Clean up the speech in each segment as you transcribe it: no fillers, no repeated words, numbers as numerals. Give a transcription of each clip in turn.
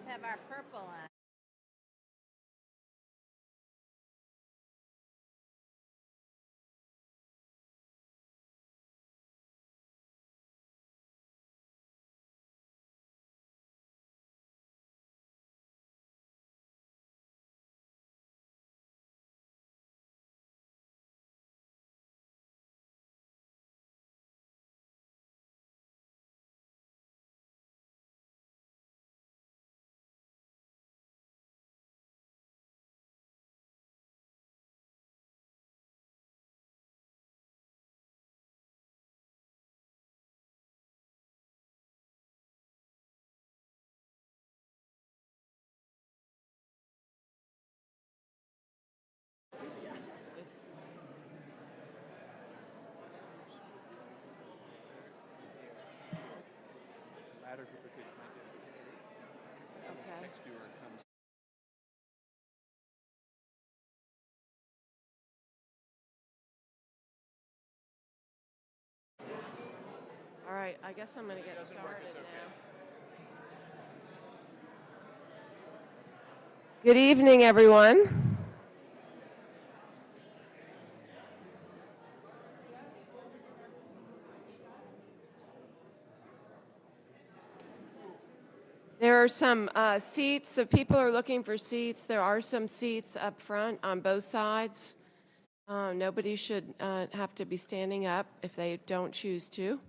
have our purple on. Latter group of kids might get it. Okay. Next year comes. All right, I guess I'm going to get started now. Good evening, everyone. There are some seats. If people are looking for seats, there are some seats up front on both sides. Nobody should have to be standing up if they don't choose to.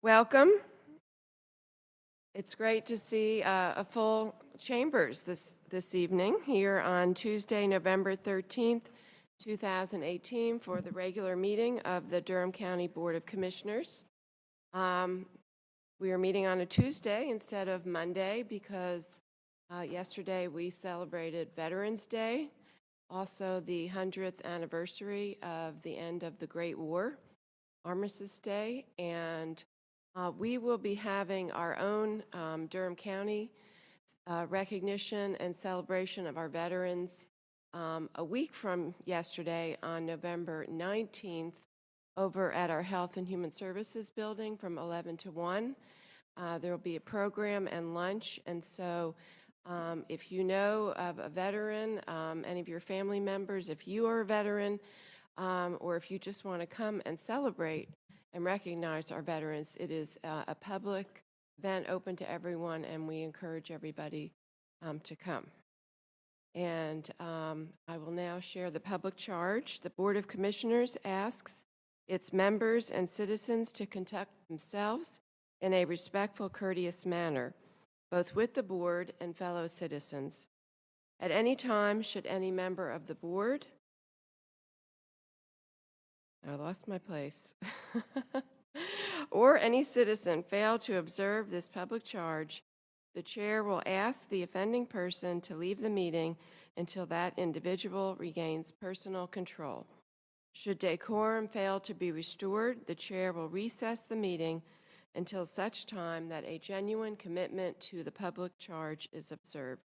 Welcome. It's great to see a full chambers this evening here on Tuesday, November 13th, 2018 for the regular meeting of the Durham County Board of Commissioners. We are meeting on a Tuesday instead of Monday because yesterday we celebrated Veterans Day, also the 100th anniversary of the end of the Great War, Armistice Day, and we will be having our own Durham County recognition and celebration of our veterans a week from yesterday on November 19th over at our Health and Human Services building from 11 to 1. There will be a program and lunch, and so if you know of a veteran, any of your family members, if you are a veteran, or if you just want to come and celebrate and recognize our veterans, it is a public event open to everyone, and we encourage everybody to come. And I will now share the public charge. The Board of Commissioners asks its members and citizens to conduct themselves in a respectful, courteous manner, both with the board and fellow citizens. At any time, should any member of the board, I lost my place, or any citizen fail to observe this public charge, the chair will ask the offending person to leave the meeting until that individual regains personal control. Should decorum fail to be restored, the chair will recess the meeting until such time that a genuine commitment to the public charge is observed.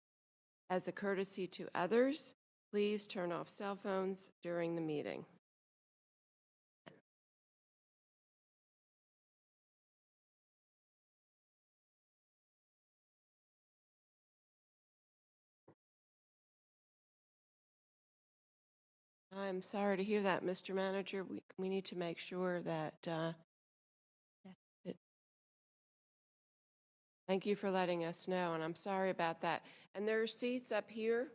As a courtesy to others, please turn off cell phones during the meeting. I'm sorry to hear that, Mr. Manager. We need to make sure that thank you for letting us know, and I'm sorry about that. And there are seats up here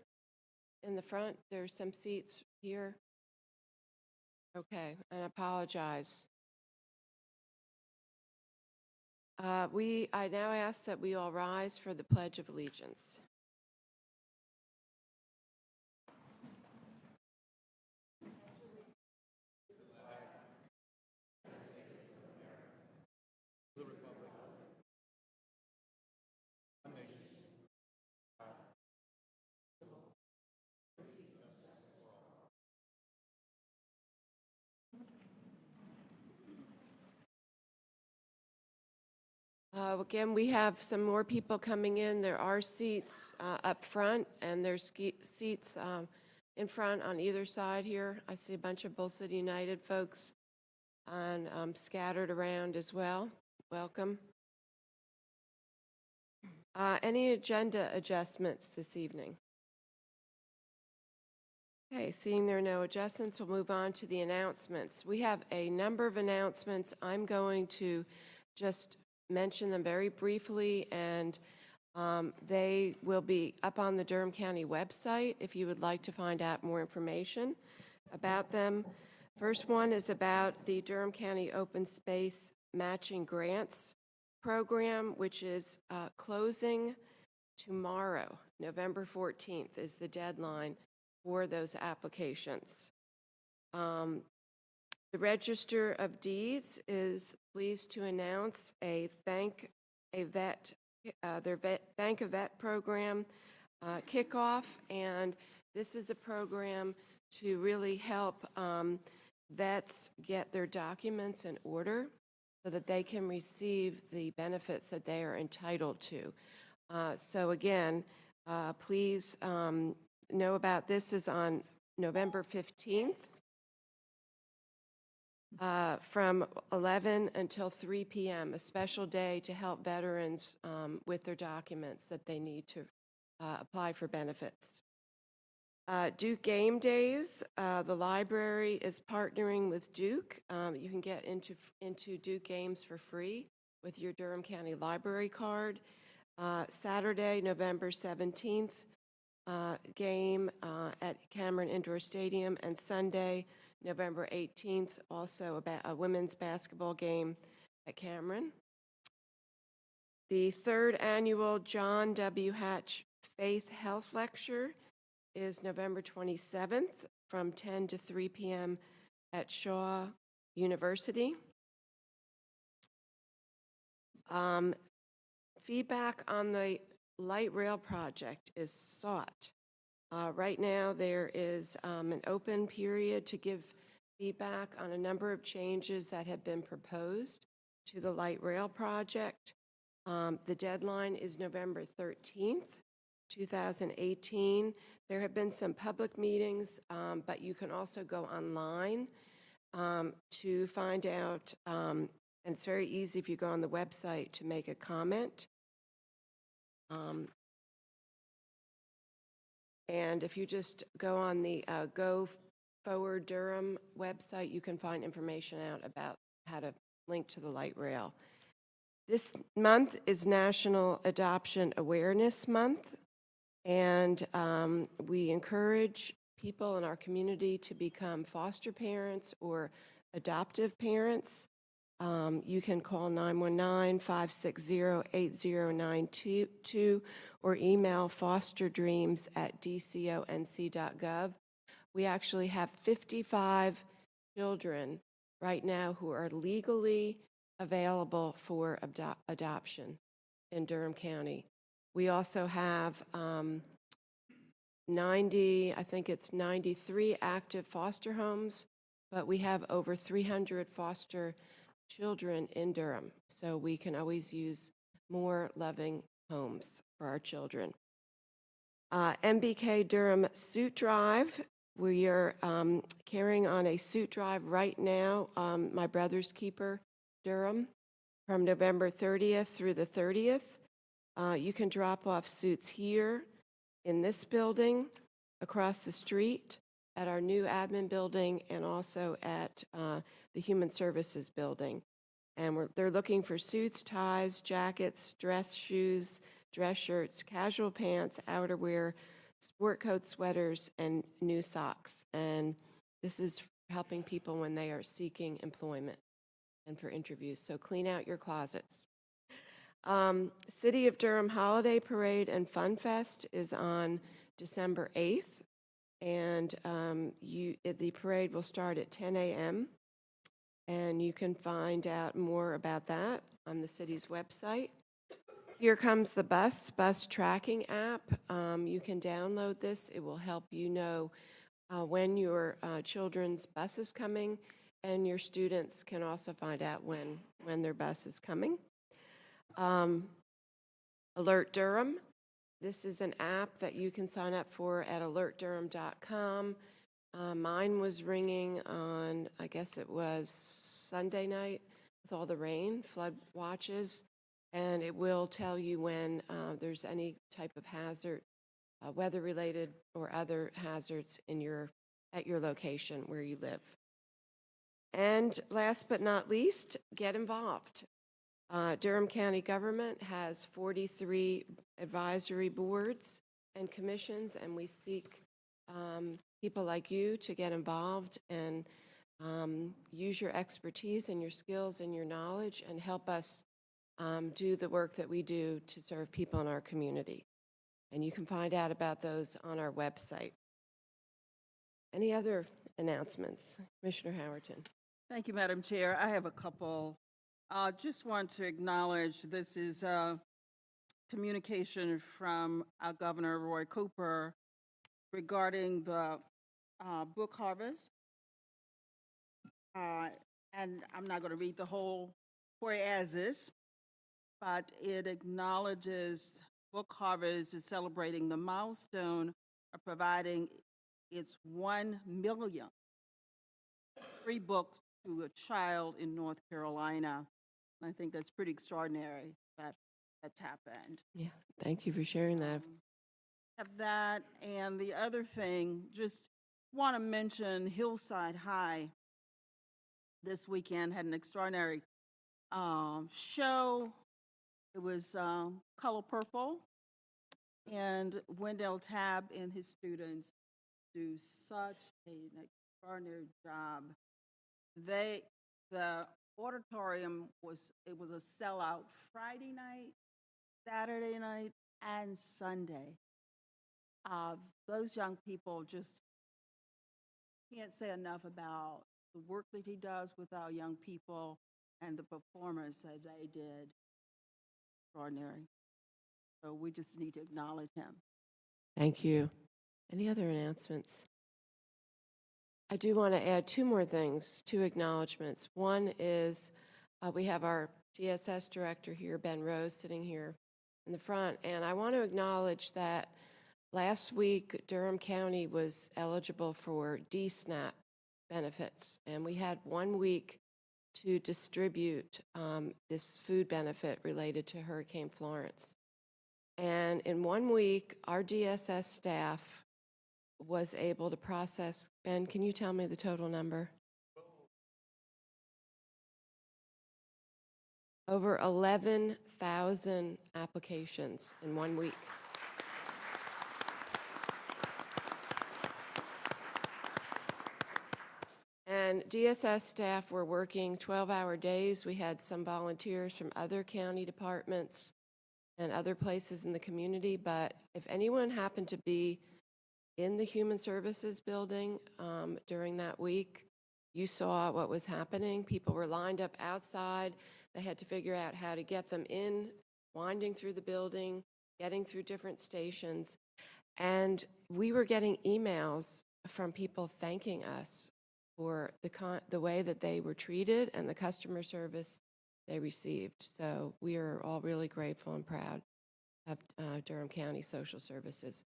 in the front. There's some seats here. Okay, and I apologize. I now ask that we all rise for the Pledge of Allegiance. Again, we have some more people coming in. There are seats up front, and there's seats in front on either side here. I see a bunch of Bull City United folks and scattered around as well. Welcome. Any agenda adjustments this evening? Okay, seeing there are no adjustments, we'll move on to the announcements. We have a number of announcements. I'm going to just mention them very briefly, and they will be up on the Durham County website if you would like to find out more information about them. First one is about the Durham County Open Space Matching Grants Program, which is closing tomorrow. November 14th is the deadline for those applications. The Register of Deeds is pleased to announce their Thank a Vet program kickoff, and this is a program to really help vets get their documents in order so that they can receive the benefits that they are entitled to. So again, please know about this. Is on November 15th from 11 until 3 p.m., a special day to help veterans with their documents that they need to apply for benefits. Duke Game Days, the library is partnering with Duke. You can get into Duke games for free with your Durham County Library card. Saturday, November 17th, game at Cameron Indoor Stadium, and Sunday, November 18th, also about a women's basketball game at Cameron. The third annual John W. Hatch Faith Health Lecture is November 27th from 10 to 3 p.m. at Shaw University. Feedback on the light rail project is sought. Right now there is an open period to give feedback on a number of changes that have been proposed to the light rail project. The deadline is November 13th, 2018. There have been some public meetings, but you can also go online to find out, and it's very easy if you go on the website to make a comment. And if you just go on the Go Forward Durham website, you can find information out about how to link to the light rail. This month is National Adoption Awareness Month, and we encourage people in our community to become foster parents or adoptive parents. You can call 919-560-8092 or email fosterdreams@dconc.gov. We actually have 55 children right now who are legally available for adoption in Durham County. We also have 93 active foster homes, but we have over 300 foster children in Durham, so we can always use more loving homes for our children. MBK Durham Suit Drive. We are carrying on a suit drive right now, my brother's keeper, Durham, from November 30th through the 30th. You can drop off suits here in this building, across the street, at our new admin building, and also at the Human Services building. And they're looking for suits, ties, jackets, dress shoes, dress shirts, casual pants, outerwear, sport coats, sweaters, and new socks. And this is helping people when they are seeking employment and for interviews. So clean out your closets. City of Durham Holiday Parade and Fun Fest is on December 8th. And the parade will start at 10 a.m. And you can find out more about that on the city's website. Here Comes the Bus tracking app. You can download this. It will help you know when your children's bus is coming, and your students can also find out when their bus is coming. Alert Durham. This is an app that you can sign up for at alertdurham.com. Mine was ringing on, I guess it was Sunday night with all the rain, flood watches, and it will tell you when there's any type of hazard, weather-related or other hazards at your location where you live. And last but not least, get involved. Durham County government has 43 advisory boards and commissions, and we seek people like you to get involved and use your expertise and your skills and your knowledge and help us do the work that we do to serve people in our community. And you can find out about those on our website. Any other announcements? Commissioner Howerton. Thank you, Madam Chair. I have a couple. Just want to acknowledge this is communication from our Governor Roy Cooper regarding the book harvest. And I'm not going to read the whole whereases, but it acknowledges Book Harvest is celebrating the milestone of providing its 1 millionth free book to a child in North Carolina. And I think that's pretty extraordinary that that's happened. Yeah, thank you for sharing that. Have that, and the other thing, just want to mention Hillside High this weekend had an extraordinary show. It was Color Purple, and Wendell Tabb and his students do such an extraordinary job. The auditorium was a sellout Friday night, Saturday night, and Sunday. Those young people just can't say enough about the work that he does with our young people and the performance that they did. Extraordinary. So we just need to acknowledge him. Thank you. Any other announcements? I do want to add two more things, two acknowledgments. One is we have our DSS director here, Ben Rose, sitting here in the front, and I want to acknowledge that last week Durham County was eligible for DSNAP benefits, and we had 1 week to distribute this food benefit related to Hurricane Florence. And in 1 week, our DSS staff was able to process, Ben, can you tell me the total number? Over 11,000 applications in 1 week. And DSS staff were working 12-hour days. We had some volunteers from other county departments and other places in the community, but if anyone happened to be in the Human Services building during that week, you saw what was happening. People were lined up outside. They had to figure out how to get them in, winding through the building, getting through different stations. And we were getting emails from people thanking us for the way that they were treated and the customer service they received. So we are all really grateful and proud of Durham County Social Services.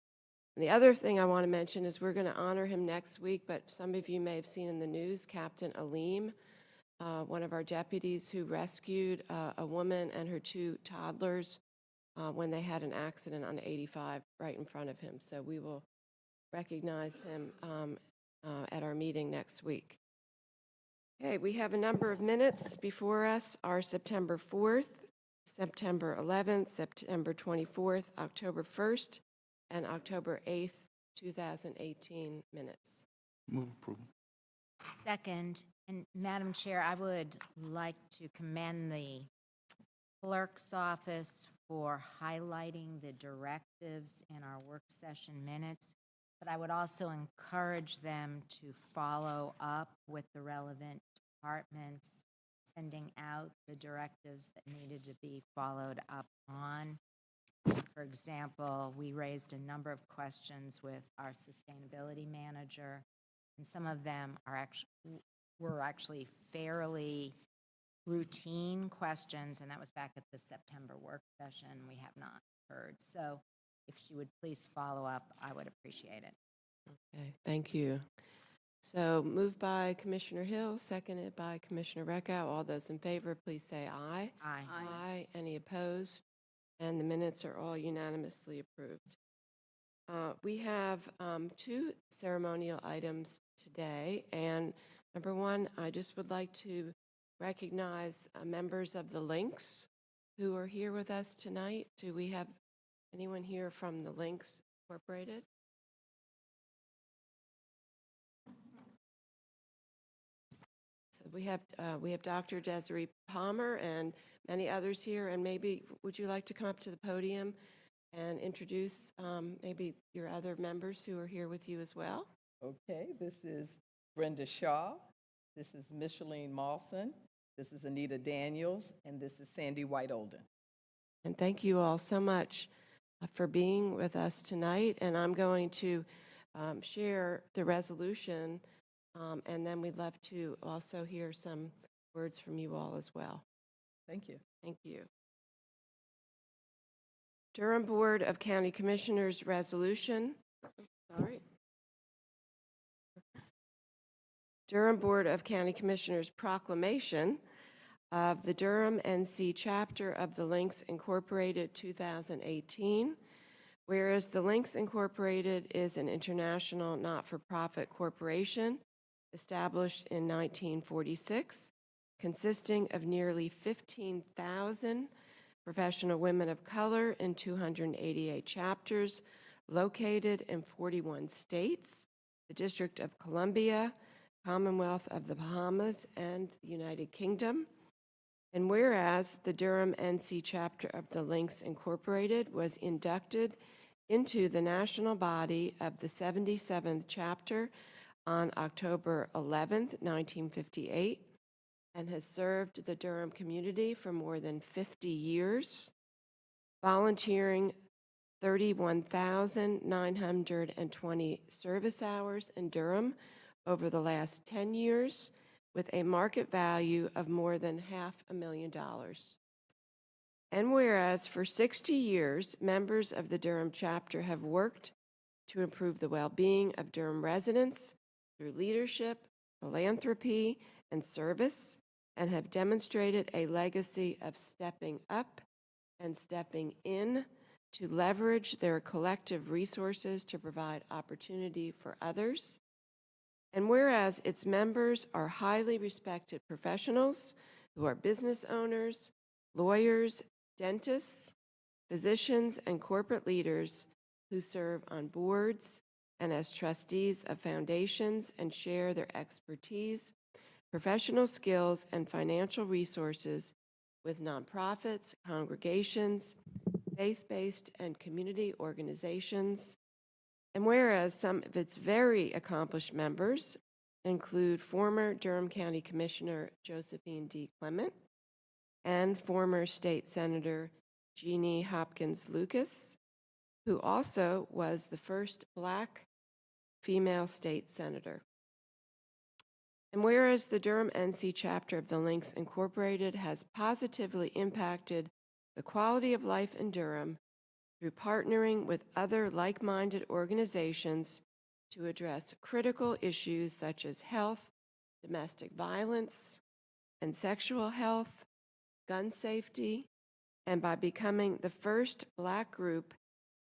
And the other thing I want to mention is we're going to honor him next week, but some of you may have seen in the news, Captain Aleem, one of our deputies who rescued a woman and her 2 toddlers when they had an accident on 85 right in front of him. So we will recognize him at our meeting next week. Okay, we have a number of minutes before us. Our September 4th, September 11th, September 24th, October 1st, and October 8th, 2018 minutes. Move approval. Second, and Madam Chair, I would like to commend the clerk's office for highlighting the directives in our work session minutes, but I would also encourage them to follow up with the relevant departments, sending out the directives that needed to be followed up on. For example, we raised a number of questions with our sustainability manager, and some of them were actually fairly routine questions, and that was back at the September work session. We have not heard. So if she would please follow up, I would appreciate it. Okay, thank you. So moved by Commissioner Hill, seconded by Commissioner Reckow. All those in favor, please say aye. Aye. Aye. Any opposed? And the minutes are all unanimously approved. We have two ceremonial items today, and number one, I just would like to recognize members of the Lynx who are here with us tonight. Do we have anyone here from the Lynx Incorporated? So we have Dr. Desiree Palmer and many others here, and maybe would you like to come up to the podium and introduce maybe your other members who are here with you as well? Okay, this is Brenda Shaw, this is Micheline Mawson, this is Anita Daniels, and this is Sandy White-Olden. And thank you all so much for being with us tonight. And I'm going to share the resolution, and then we'd love to also hear some words from you all as well. Thank you. Thank you. Durham Board of County Commissioners Resolution. Sorry. Durham Board of County Commissioners Proclamation of the Durham NC Chapter of the Lynx Incorporated 2018. Whereas the Lynx Incorporated is an international not-for-profit corporation established in 1946, consisting of nearly 15,000 professional women of color in 288 chapters located in 41 states, the District of Columbia, Commonwealth of the Bahamas, and the United Kingdom. And whereas the Durham NC chapter of the Lynx Incorporated was inducted into the national body of the 77th chapter on October 11th, 1958, and has served the Durham community for more than 50 years, volunteering 31,920 service hours in Durham over the last 10 years, with a market value of more than $500,000. And whereas for 60 years, members of the Durham chapter have worked to improve the well-being of Durham residents through leadership, philanthropy, and service, and have demonstrated a legacy of stepping up and stepping in to leverage their collective resources to provide opportunity for others. And whereas its members are highly respected professionals who are business owners, lawyers, dentists, physicians, and corporate leaders who serve on boards and as trustees of foundations and share their expertise, professional skills, and financial resources with nonprofits, congregations, faith-based and community organizations. And whereas some of its very accomplished members include former Durham County Commissioner Josephine D. Clement and former State Senator Jeannie Hopkins Lucas, who also was the first Black female state senator. And whereas the Durham NC chapter of the Lynx Incorporated has positively impacted the quality of life in Durham through partnering with other like-minded organizations to address critical issues such as health, domestic violence, and sexual health, gun safety, and by becoming the first Black group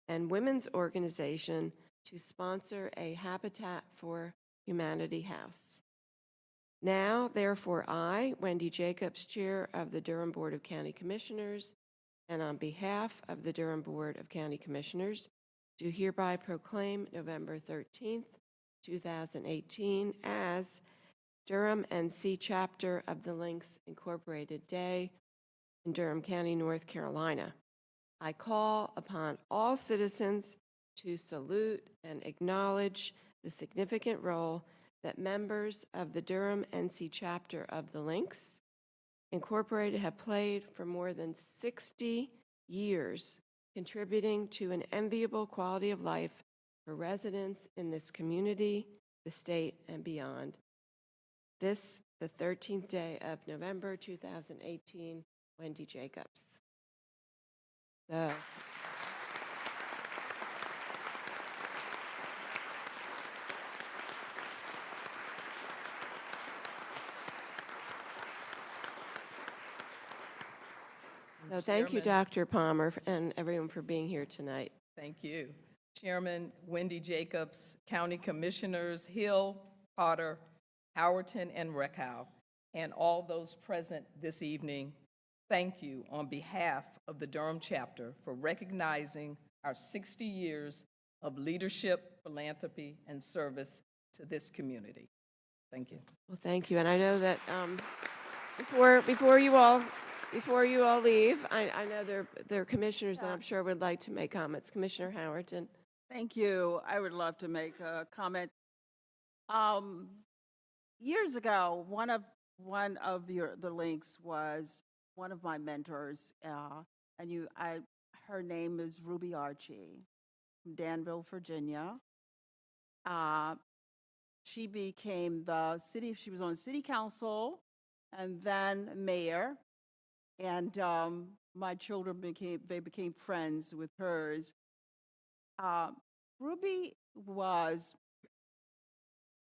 and women's organization to sponsor a Habitat for Humanity house. Now, therefore, I, Wendy Jacobs, Chair of the Durham Board of County Commissioners, and on behalf of the Durham Board of County Commissioners, do hereby proclaim November 13th, 2018 as Durham NC Chapter of the Lynx Incorporated Day in Durham County, North Carolina. I call upon all citizens to salute and acknowledge the significant role that members of the Durham NC Chapter of the Lynx Incorporated have played for more than 60 years, contributing to an enviable quality of life for residents in this community, the state, and beyond. This, the 13th day of November 2018, Wendy Jacobs. So, So thank you, Chairman- Dr. Palmer, and everyone for being here tonight. Thank you. Chairman Wendy Jacobs, County Commissioners Hill, Potter, Howerton, and Reckow, and all those present this evening, thank you on behalf of the Durham chapter for recognizing our 60 years of leadership, philanthropy, and service to this community. Thank you. Well, thank you, and I know that before you all leave, I know there are commissioners that I'm sure would like to make comments. Commissioner Howerton. Thank you. I would love to make a comment. Years ago, one of the links was one of my mentors, and her name is Ruby Archie from Danville, Virginia. She became she was on city council and then mayor, and my children became friends with hers. Ruby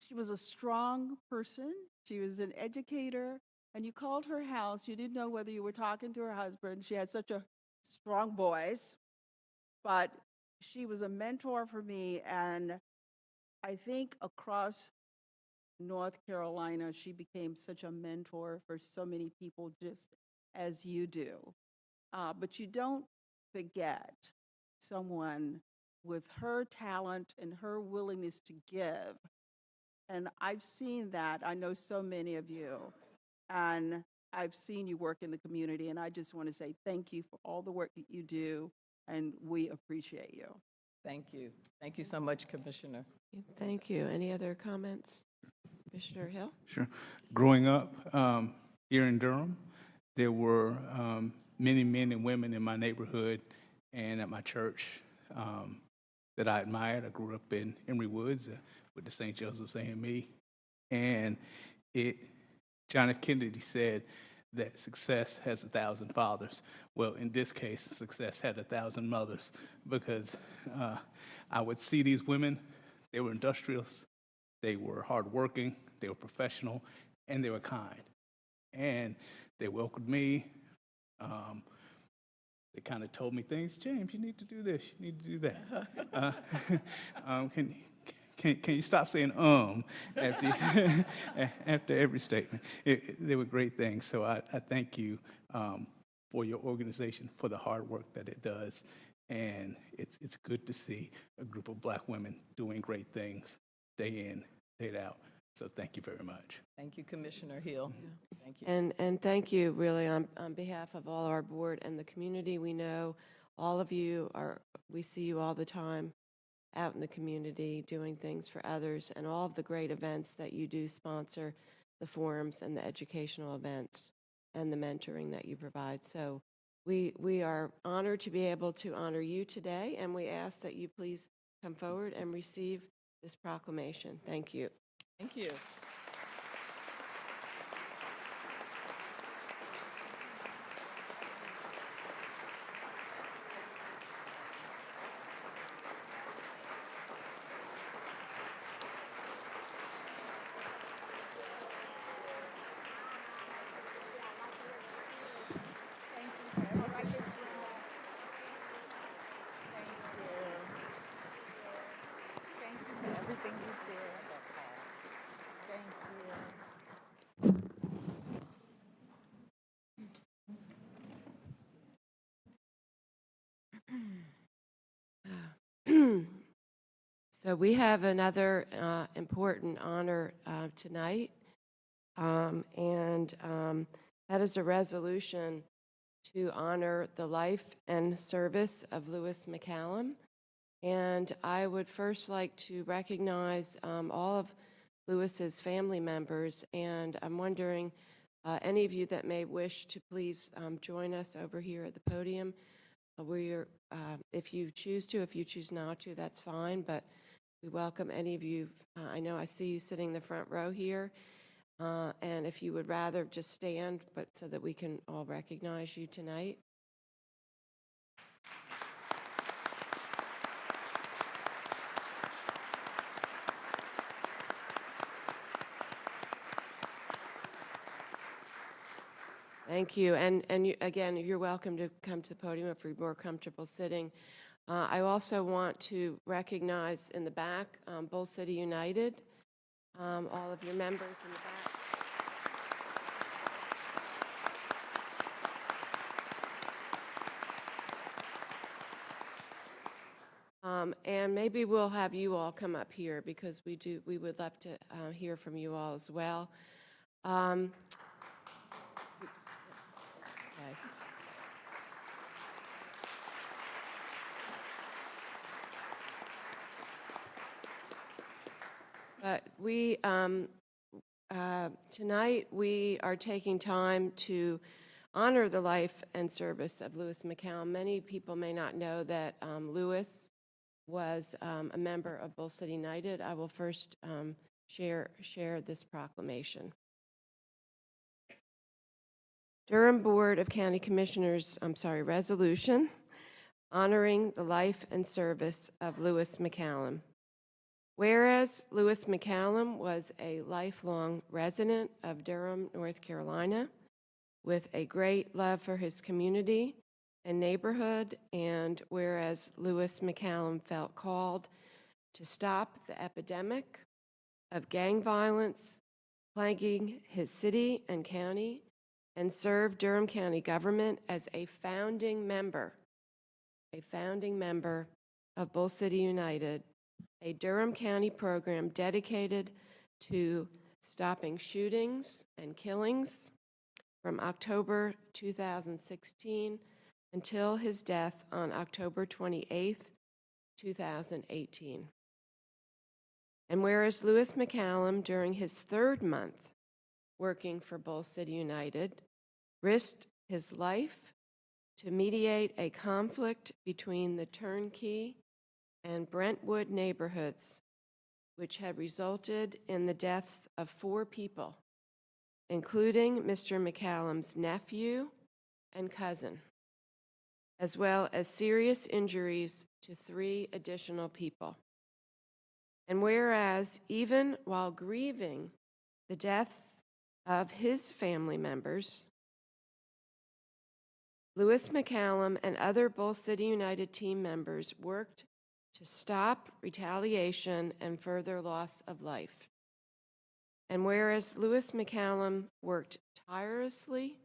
she was a strong person. She was an educator, and you called her house. You didn't know whether you were talking to her husband. She had such a strong voice, but she was a mentor for me, and I think across North Carolina, she became such a mentor for so many people, just as you do. But you don't forget someone with her talent and her willingness to give. And I've seen that. I know so many of you, and I've seen you work in the community, and I just want to say thank you for all the work that you do, and we appreciate you. Thank you. Thank you so much, Commissioner. Thank you. Any other comments? Commissioner Hill? Sure. Growing up here in Durham, there were many men and women in my neighborhood and at my church that I admired. I grew up in Emory Woods with the St. Joseph's AME. And John F. Kennedy said that success has 1,000 fathers. Well, in this case, success had 1,000 mothers, because I would see these women. They were industrious, they were hardworking, they were professional, and they were kind. And they welcomed me. They kind of told me things. James, you need to do this, you need to do that. Can you stop saying after, after every statement? They were great things. So I thank you for your organization, for the hard work that it does. And it's good to see a group of Black women doing great things day in, day out. So thank you very much. Thank you, Commissioner Hill. Thank you. And thank you, really, on behalf of all our board and the community. We know all of you we see you all the time out in the community doing things for others, and all of the great events that you do sponsor, the forums and the educational events and the mentoring that you provide. So we are honored to be able to honor you today, and we ask that you please come forward and receive this proclamation. Thank you. Thank you. So we have another important honor tonight, and that is a resolution to honor the life and service of Lewis McCallum. And I would first like to recognize all of Lewis's family members, and I'm wondering, any of you that may wish to please join us over here at the podium. If you choose to, if you choose not to, that's fine, but we welcome any of you. I know I see you sitting in the front row here, and if you would rather just stand, but so that we can all recognize you tonight. Thank you. And you, again, you're welcome to come to the podium if you're more comfortable sitting. I also want to recognize in the back, Bull City United, all of your members in the back. And maybe we'll have you all come up here because we would love to hear from you all as well. Okay. But tonight we are taking time to honor the life and service of Lewis McCallum. Many people may not know that Lewis was a member of Bull City United. I will first share this proclamation. Durham Board of County Commissioners, resolution honoring the life and service of Lewis McCallum. Whereas Lewis McCallum was a lifelong resident of Durham, North Carolina, with a great love for his community and neighborhood, and whereas Lewis McCallum felt called to stop the epidemic of gang violence plaguing his city and county, and serve Durham County government as a founding member of Bull City United, a Durham County program dedicated to stopping shootings and killings from October 2016 until his death on October 28, 2018. And whereas Lewis McCallum, during his third month working for Bull City United, risked his life to mediate a conflict between the Turnkey and Brentwood neighborhoods, which had resulted in the deaths of 4 people, including Mr. McCallum's nephew and cousin, as well as serious injuries to 3 additional people. And whereas, even while grieving the deaths of his family members, Lewis McCallum and other Bull City United team members worked to stop retaliation and further loss of life. And whereas Lewis McCallum worked tirelessly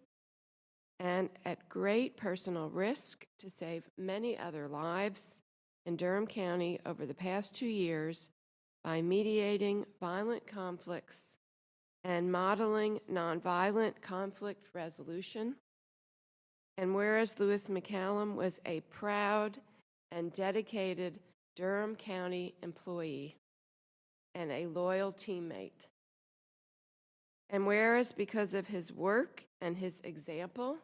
and at great personal risk to save many other lives in Durham County over the past 2 years by mediating violent conflicts and modeling nonviolent conflict resolution. And whereas Lewis McCallum was a proud and dedicated Durham County employee and a loyal teammate. And whereas because of his work and his example,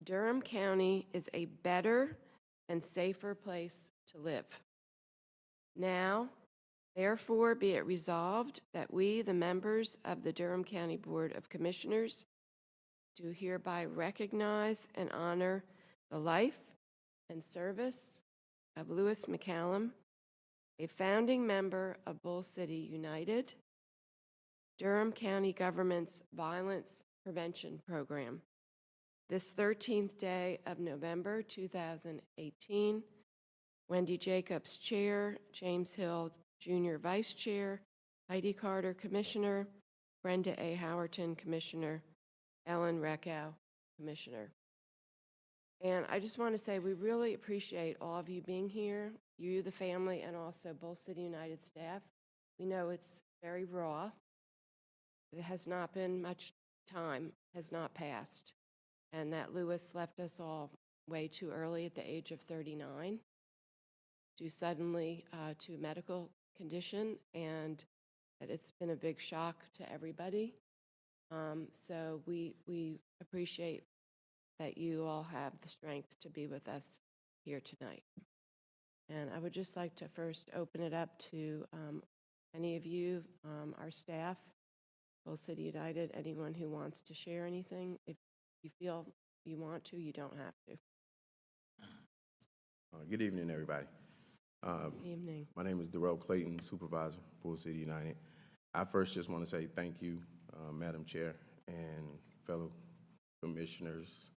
Durham County is a better and safer place to live. Now, therefore, be it resolved that we, the members of the Durham County Board of Commissioners, do hereby recognize and honor the life and service of Lewis McCallum, a founding member of Bull City United, Durham County government's violence prevention program. This 13th day of November 2018, Wendy Jacobs, Chair, James Hill, Junior Vice Chair, Heidi Carter, Commissioner, Brenda A. Howerton, Commissioner, Ellen Reckow, Commissioner. And I just want to say we really appreciate all of you being here, you, the family, and also Bull City United staff. We know it's very raw. It has not been much time, has not passed, and that Lewis left us all way too early at the age of 39, due suddenly to a medical condition, and that it's been a big shock to everybody. So we appreciate that you all have the strength to be with us here tonight. And I would just like to first open it up to any of you, our staff, Bull City United, anyone who wants to share anything. If you feel you want to, you don't have to. Good evening, everybody. Good evening. My name is Durrell Clayton, Supervisor, Bull City United. I first just want to say thank you, Madam Chair and fellow commissioners,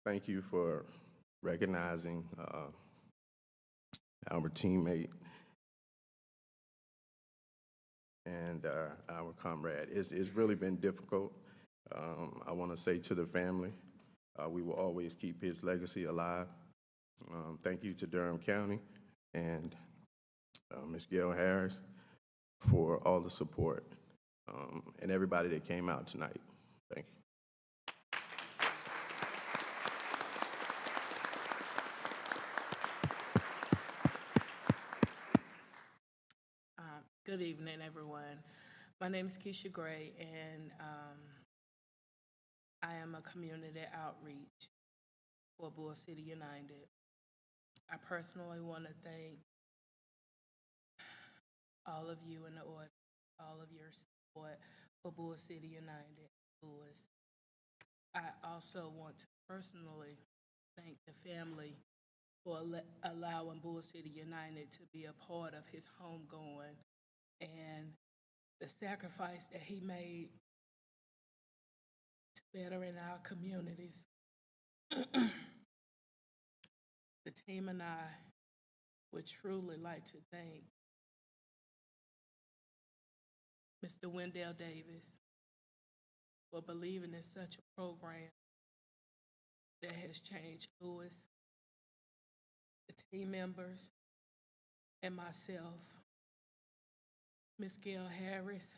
thank you for recognizing our teammate and our comrade. It's really been difficult. I want to say to the family, we will always keep his legacy alive. Thank you to Durham County and Ms. Gail Harris for all the support and everybody that came out tonight. Thank you. Good evening, everyone. My name is Keisha Gray, and I am a community outreach for Bull City United. I personally want to thank all of you in the audience, all of your support for Bull City United, Lewis. I also want to personally thank the family for allowing Bull City United to be a part of his homegoing and the sacrifice that he made to better in our communities. The team and I would truly like to thank Mr. Wendell Davis for believing in such a program that has changed Lewis, the team members, and myself. Ms. Gail Harris,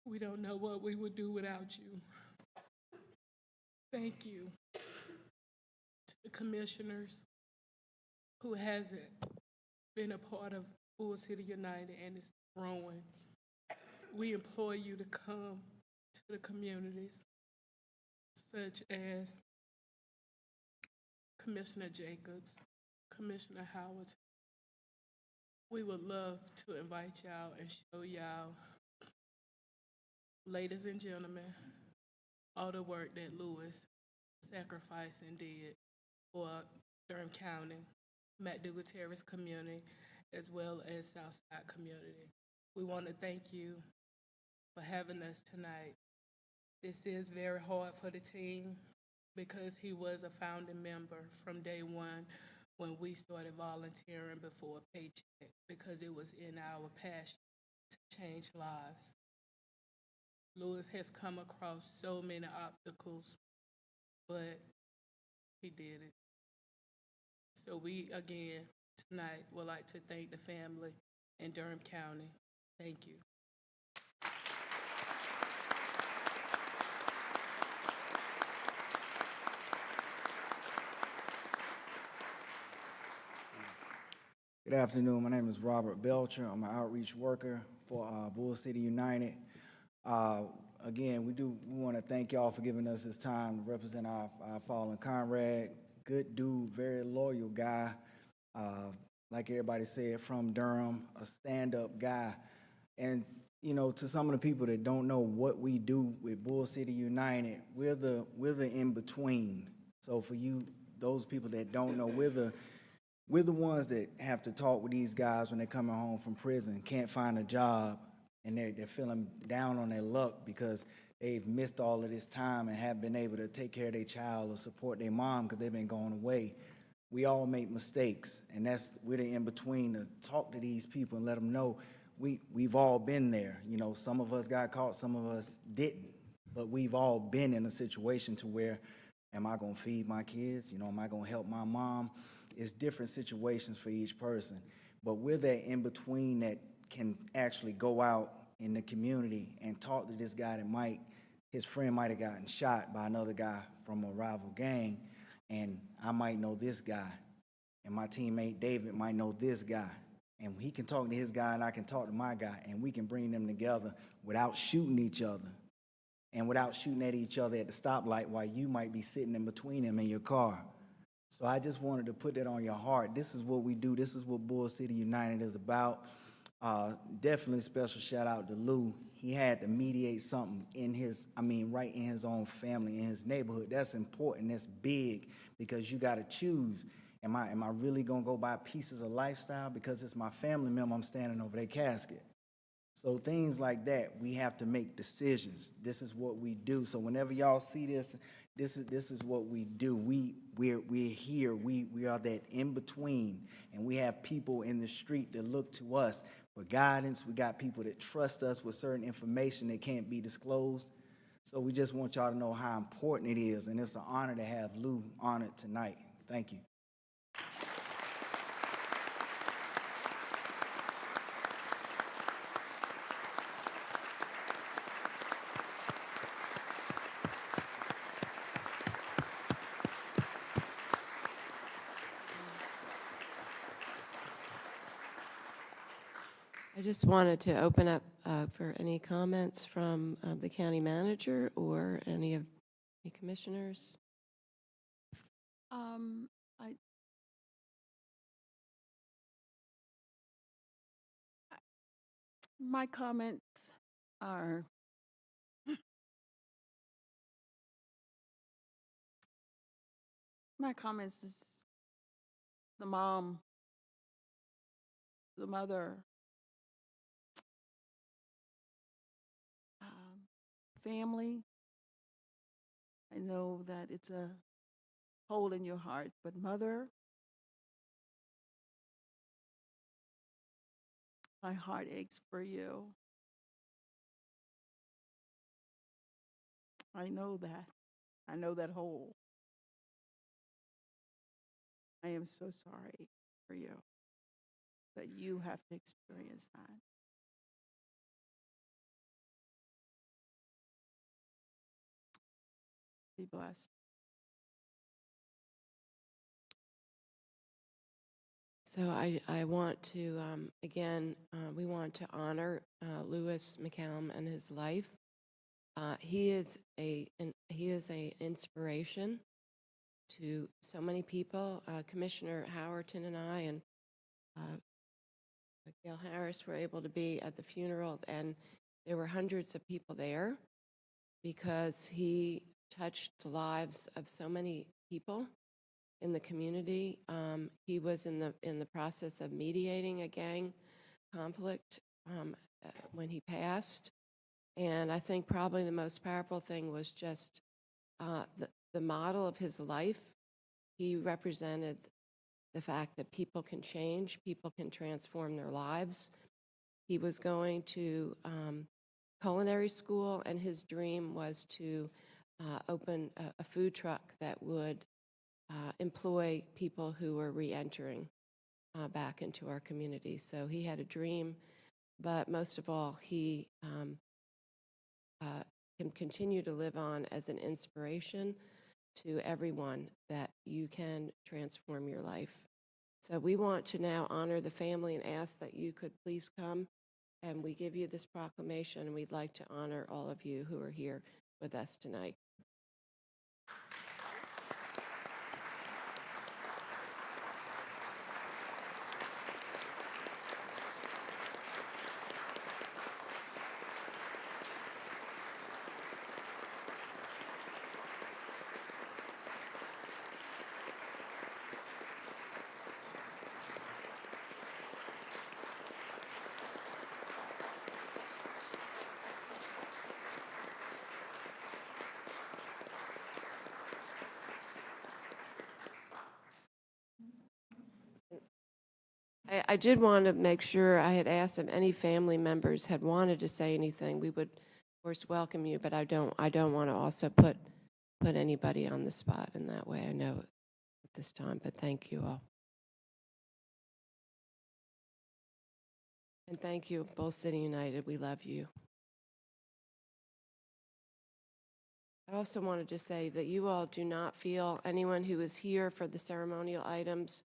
we don't know what we would do without you. Thank you to the commissioners who hasn't been a part of Bull City United and is growing. We implore you to come to the communities, such as Commissioner Jacobs, Commissioner Howard. We would love to invite y'all and show y'all, ladies and gentlemen, all the work that Lewis sacrificed and did for Durham County, McDougal Terrace community, as well as Southside community. We want to thank you for having us tonight. This is very hard for the team because he was a founding member from day one when we started volunteering before a paycheck, because it was in our passion to change lives. Lewis has come across so many obstacles, but he did it. So we, again, tonight would like to thank the family in Durham County. Thank you. Good afternoon. My name is Robert Belcher. I'm an outreach worker for Bull City United. Again, we want to thank y'all for giving us this time to represent our fallen comrade. Good dude, very loyal guy. Like everybody said, from Durham, a stand-up guy. And, you know, to some of the people that don't know what we do with Bull City United, we're the in-between. So for you, those people that don't know, we're the ones that have to talk with these guys when they're coming home from prison, can't find a job, and they're feeling down on their luck because they've missed all of this time and haven't been able to take care of their child or support their mom because they've been going away. We all make mistakes, and we're the in-between to talk to these people and let them know we've all been there. You know, some of us got caught, some of us didn't, but we've all been in a situation to where, am I gonna feed my kids? You know, am I gonna help my mom? It's different situations for each person, but we're that in-between that can actually go out in the community and talk to this guy that his friend might have gotten shot by another guy from a rival gang, and I might know this guy, and my teammate David might know this guy, and he can talk to his guy and I can talk to my guy, and we can bring them together without shooting each other and without shooting at each other at the stoplight while you might be sitting in between them in your car. So I just wanted to put that on your heart. This is what we do. This is what Bull City United is about. Definitely special shout out to Lou. He had to mediate something in his, right in his own family, in his neighborhood. That's important, that's big, because you gotta choose. Am I really gonna go by pieces of lifestyle because it's my family member I'm standing over their casket? So things like that, we have to make decisions. This is what we do. So whenever y'all see this, this is what we do. We're here. We are that in between, and we have people in the street that look to us for guidance. We got people that trust us with certain information that can't be disclosed. So we just want y'all to know how important it is, and it's an honor to have Lou honored tonight. Thank you. I just wanted to open up for any comments from the county manager or any of the commissioners. My comments are is the mom, the mother, family. I know that it's a hole in your heart, but mother, my heart aches for you. I know that. I know that hole. I am so sorry for you that you have to experience that. Be blessed. So I want to, again, we want to honor Louis McCallum and his life. He is a inspiration to so many people. Commissioner Howerton and I and Gail Harris were able to be at the funeral, and there were hundreds of people there because he touched the lives of so many people in the community. He was in the process of mediating a gang conflict when he passed, and I think probably the most powerful thing was just the model of his life. He represented the fact that people can change, people can transform their lives. He was going to culinary school, and his dream was to open a food truck that would employ people who were re-entering back into our community. So he had a dream, but most of all, he can continue to live on as an inspiration to everyone that you can transform your life. So we want to now honor the family and ask that you could please come, and we give you this proclamation, and we'd like to honor all of you who are here with us tonight. I did want to make sure I had asked if any family members had wanted to say anything. We would, of course, welcome you, but I don't want to also put anybody on the spot in that way. I know at this time, but thank you all. And thank you, Bulls City United. We love you. I also wanted to say that you all do not feel, anyone who is here for the ceremonial items,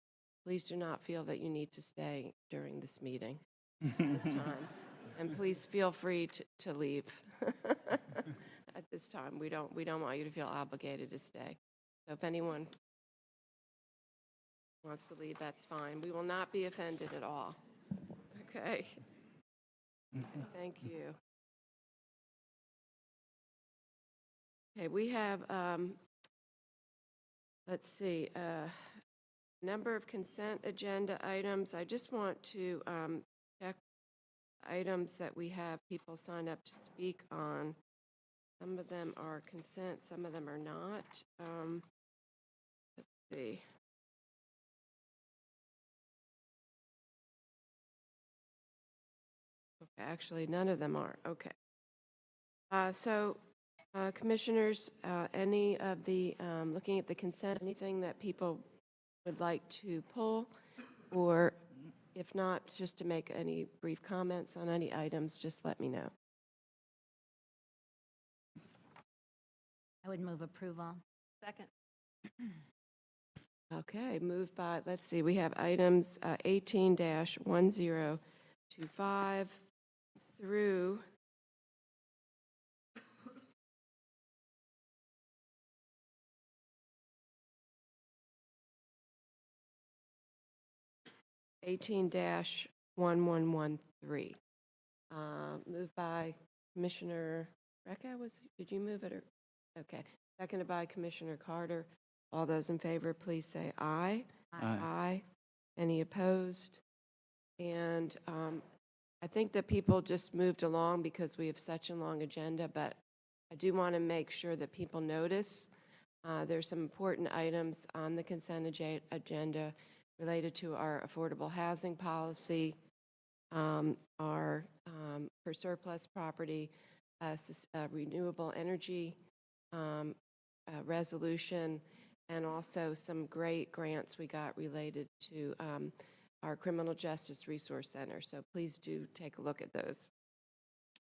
please do not feel that you need to stay during this meeting this time. And please feel free to leave at this time. We don't want you to feel obligated to stay. So if anyone wants to leave, that's fine. We will not be offended at all. Okay. Thank you. Okay, we have, let's see, number of consent agenda items. I just want to check items that we have people signed up to speak on. Some of them are consent, some of them are not. Let's see. Okay, actually, none of them are. Okay. Commissioners, any of the, looking at the consent, anything that people would like to pull? Or if not, just to make any brief comments on any items, just let me know. I would move approval. Second. Okay, moved by, let's see, we have items 18-1025 through 18-1113. Moved by Commissioner Recca, did you move it or? Okay, seconded by Commissioner Carter. All those in favor, please say aye. Aye. Any opposed? And I think that people just moved along because we have such a long agenda, but I do want to make sure that people notice there's some important items on the consent agenda related to our affordable housing policy, our for surplus property, renewable energy resolution, and also some great grants we got related to our Criminal Justice Resource Center. So please do take a look at those.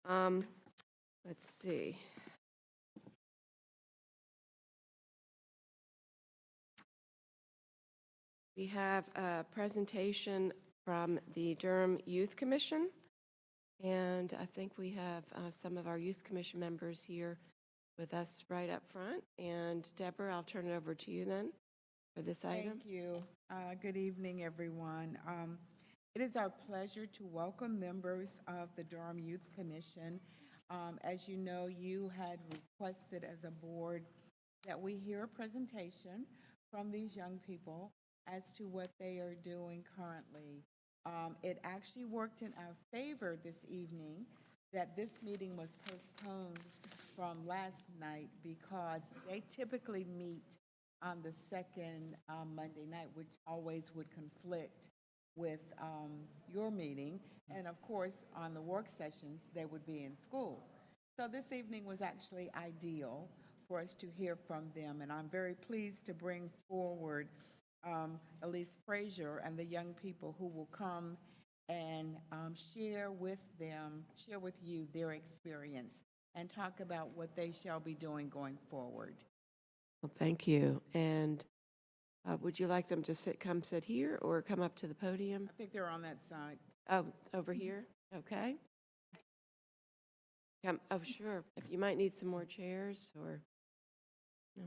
Let's see. We have a presentation from the Durham Youth Commission, and I think we have some of our Youth Commission members here with us right up front. And Deborah, I'll turn it over to you then for this item. Thank you. Good evening, everyone. It is our pleasure to welcome members of the Durham Youth Commission. As you know, you had requested as a board that we hear a presentation from these young people as to what they are doing currently. It actually worked in our favor this evening that this meeting was postponed from last night because they typically meet on the second Monday night, which always would conflict with your meeting. And of course, on the work sessions, they would be in school. So this evening was actually ideal for us to hear from them. And I'm very pleased to bring forward Elise Frazier and the young people who will come and share with you their experience and talk about what they shall be doing going forward. Well, thank you. And would you like them to come sit here or come up to the podium? I think they're on that side. Oh, over here? Okay. Oh, sure. If you might need some more chairs or... No.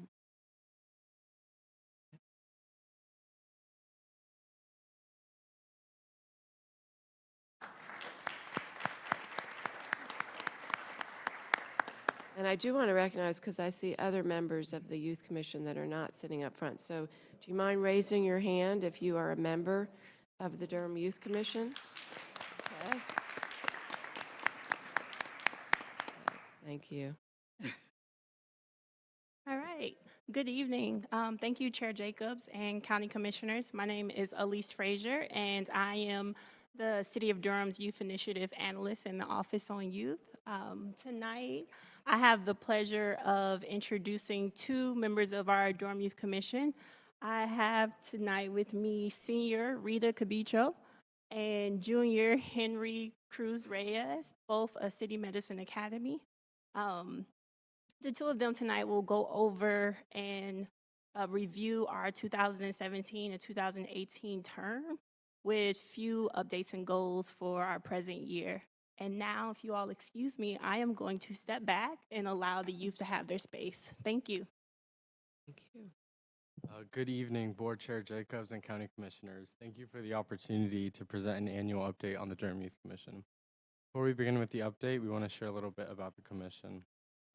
And I do want to recognize, because I see other members of the Youth Commission that are not sitting up front. So do you mind raising your hand if you are a member of the Durham Youth Commission? Okay. Thank you. All right. Good evening. Thank you, Chair Jacobs and County Commissioners. My name is Elise Frazier, and I am the City of Durham's Youth Initiative Analyst in the Office on Youth. Tonight, I have the pleasure of introducing two members of our Durham Youth Commission. I have tonight with me Senior Rita Cabicho and Junior Henry Cruz Reyes, both a City Medicine Academy. The two of them tonight will go over and review our 2017 and 2018 term with few updates and goals for our present year. And now, if you all excuse me, I am going to step back and allow the youth to have their space. Thank you. Thank you. Good evening, Board Chair Jacobs and County Commissioners. Thank you for the opportunity to present an annual update on the Durham Youth Commission. Before we begin with the update, we want to share a little bit about the commission.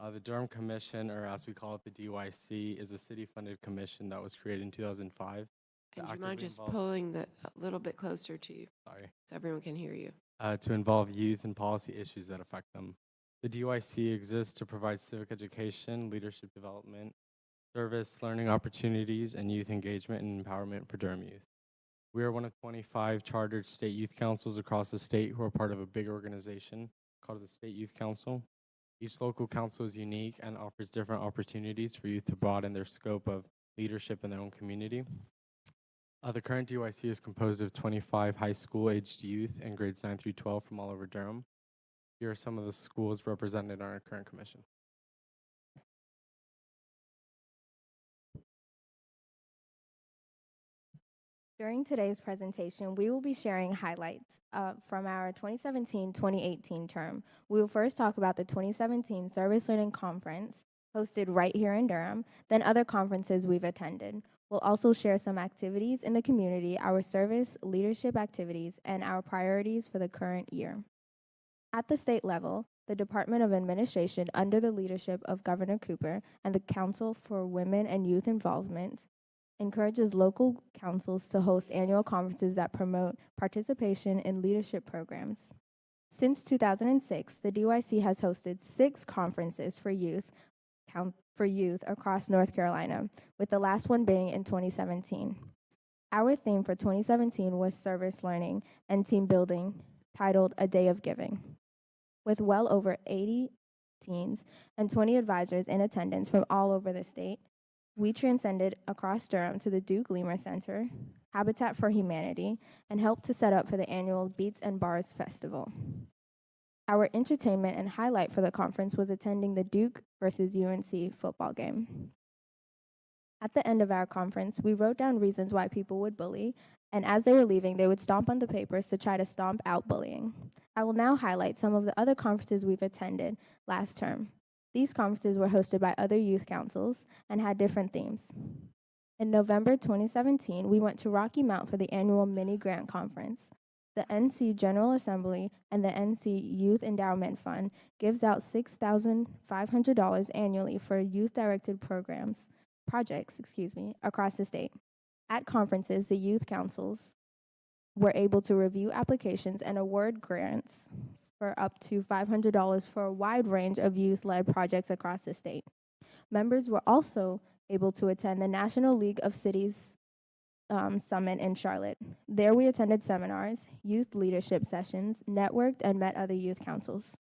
The Durham Commission, or as we call it, the DYC, is a city-funded commission that was created in 2005. And do you mind actively just involve- pulling a little bit closer to you Sorry. so everyone can hear you? To involve youth in policy issues that affect them. The DYC exists to provide civic education, leadership development, service, learning opportunities, and youth engagement and empowerment for Durham youth. We are one of 25 chartered state youth councils across the state who are part of a big organization called the State Youth Council. Each local council is unique and offers different opportunities for youth to broaden their scope of leadership in their own community. The current DYC is composed of 25 high school-aged youth in grades 9 through 12 from all over Durham. Here are some of the schools represented on our current commission. During today's presentation, we will be sharing highlights from our 2017-2018 term. We will first talk about the 2017 Service Learning Conference hosted right here in Durham, then other conferences we've attended. We'll also share some activities in the community, our service leadership activities, and our priorities for the current year. At the state level, the Department of Administration, under the leadership of Governor Cooper and the Council for Women and Youth Involvement, encourages local councils to host annual conferences that promote participation in leadership programs. Since 2006, the DYC has hosted 6 conferences for youth across North Carolina, with the last one being in 2017. Our theme for 2017 was service learning and team building, titled A Day of Giving. With well over 80 teens and 20 advisors in attendance from all over the state, we transcended across Durham to the Duke Leamer Center, Habitat for Humanity, and helped to set up for the annual Beats and Bars Festival. Our entertainment and highlight for the conference was attending the Duke versus UNC football game. At the end of our conference, we wrote down reasons why people would bully, and as they were leaving, they would stomp on the papers to try to stomp out bullying. I will now highlight some of the other conferences we've attended last term. These conferences were hosted by other youth councils and had different themes. In November 2017, we went to Rocky Mount for the annual mini grant conference. The NC General Assembly and the NC Youth Endowment Fund gives out $6,500 annually for youth-directed projects, across the state. At conferences, the youth councils were able to review applications and award grants for up to $500 for a wide range of youth-led projects across the state. Members were also able to attend the National League of Cities Summit in Charlotte. There we attended seminars, youth leadership sessions, networked, and met other youth councils.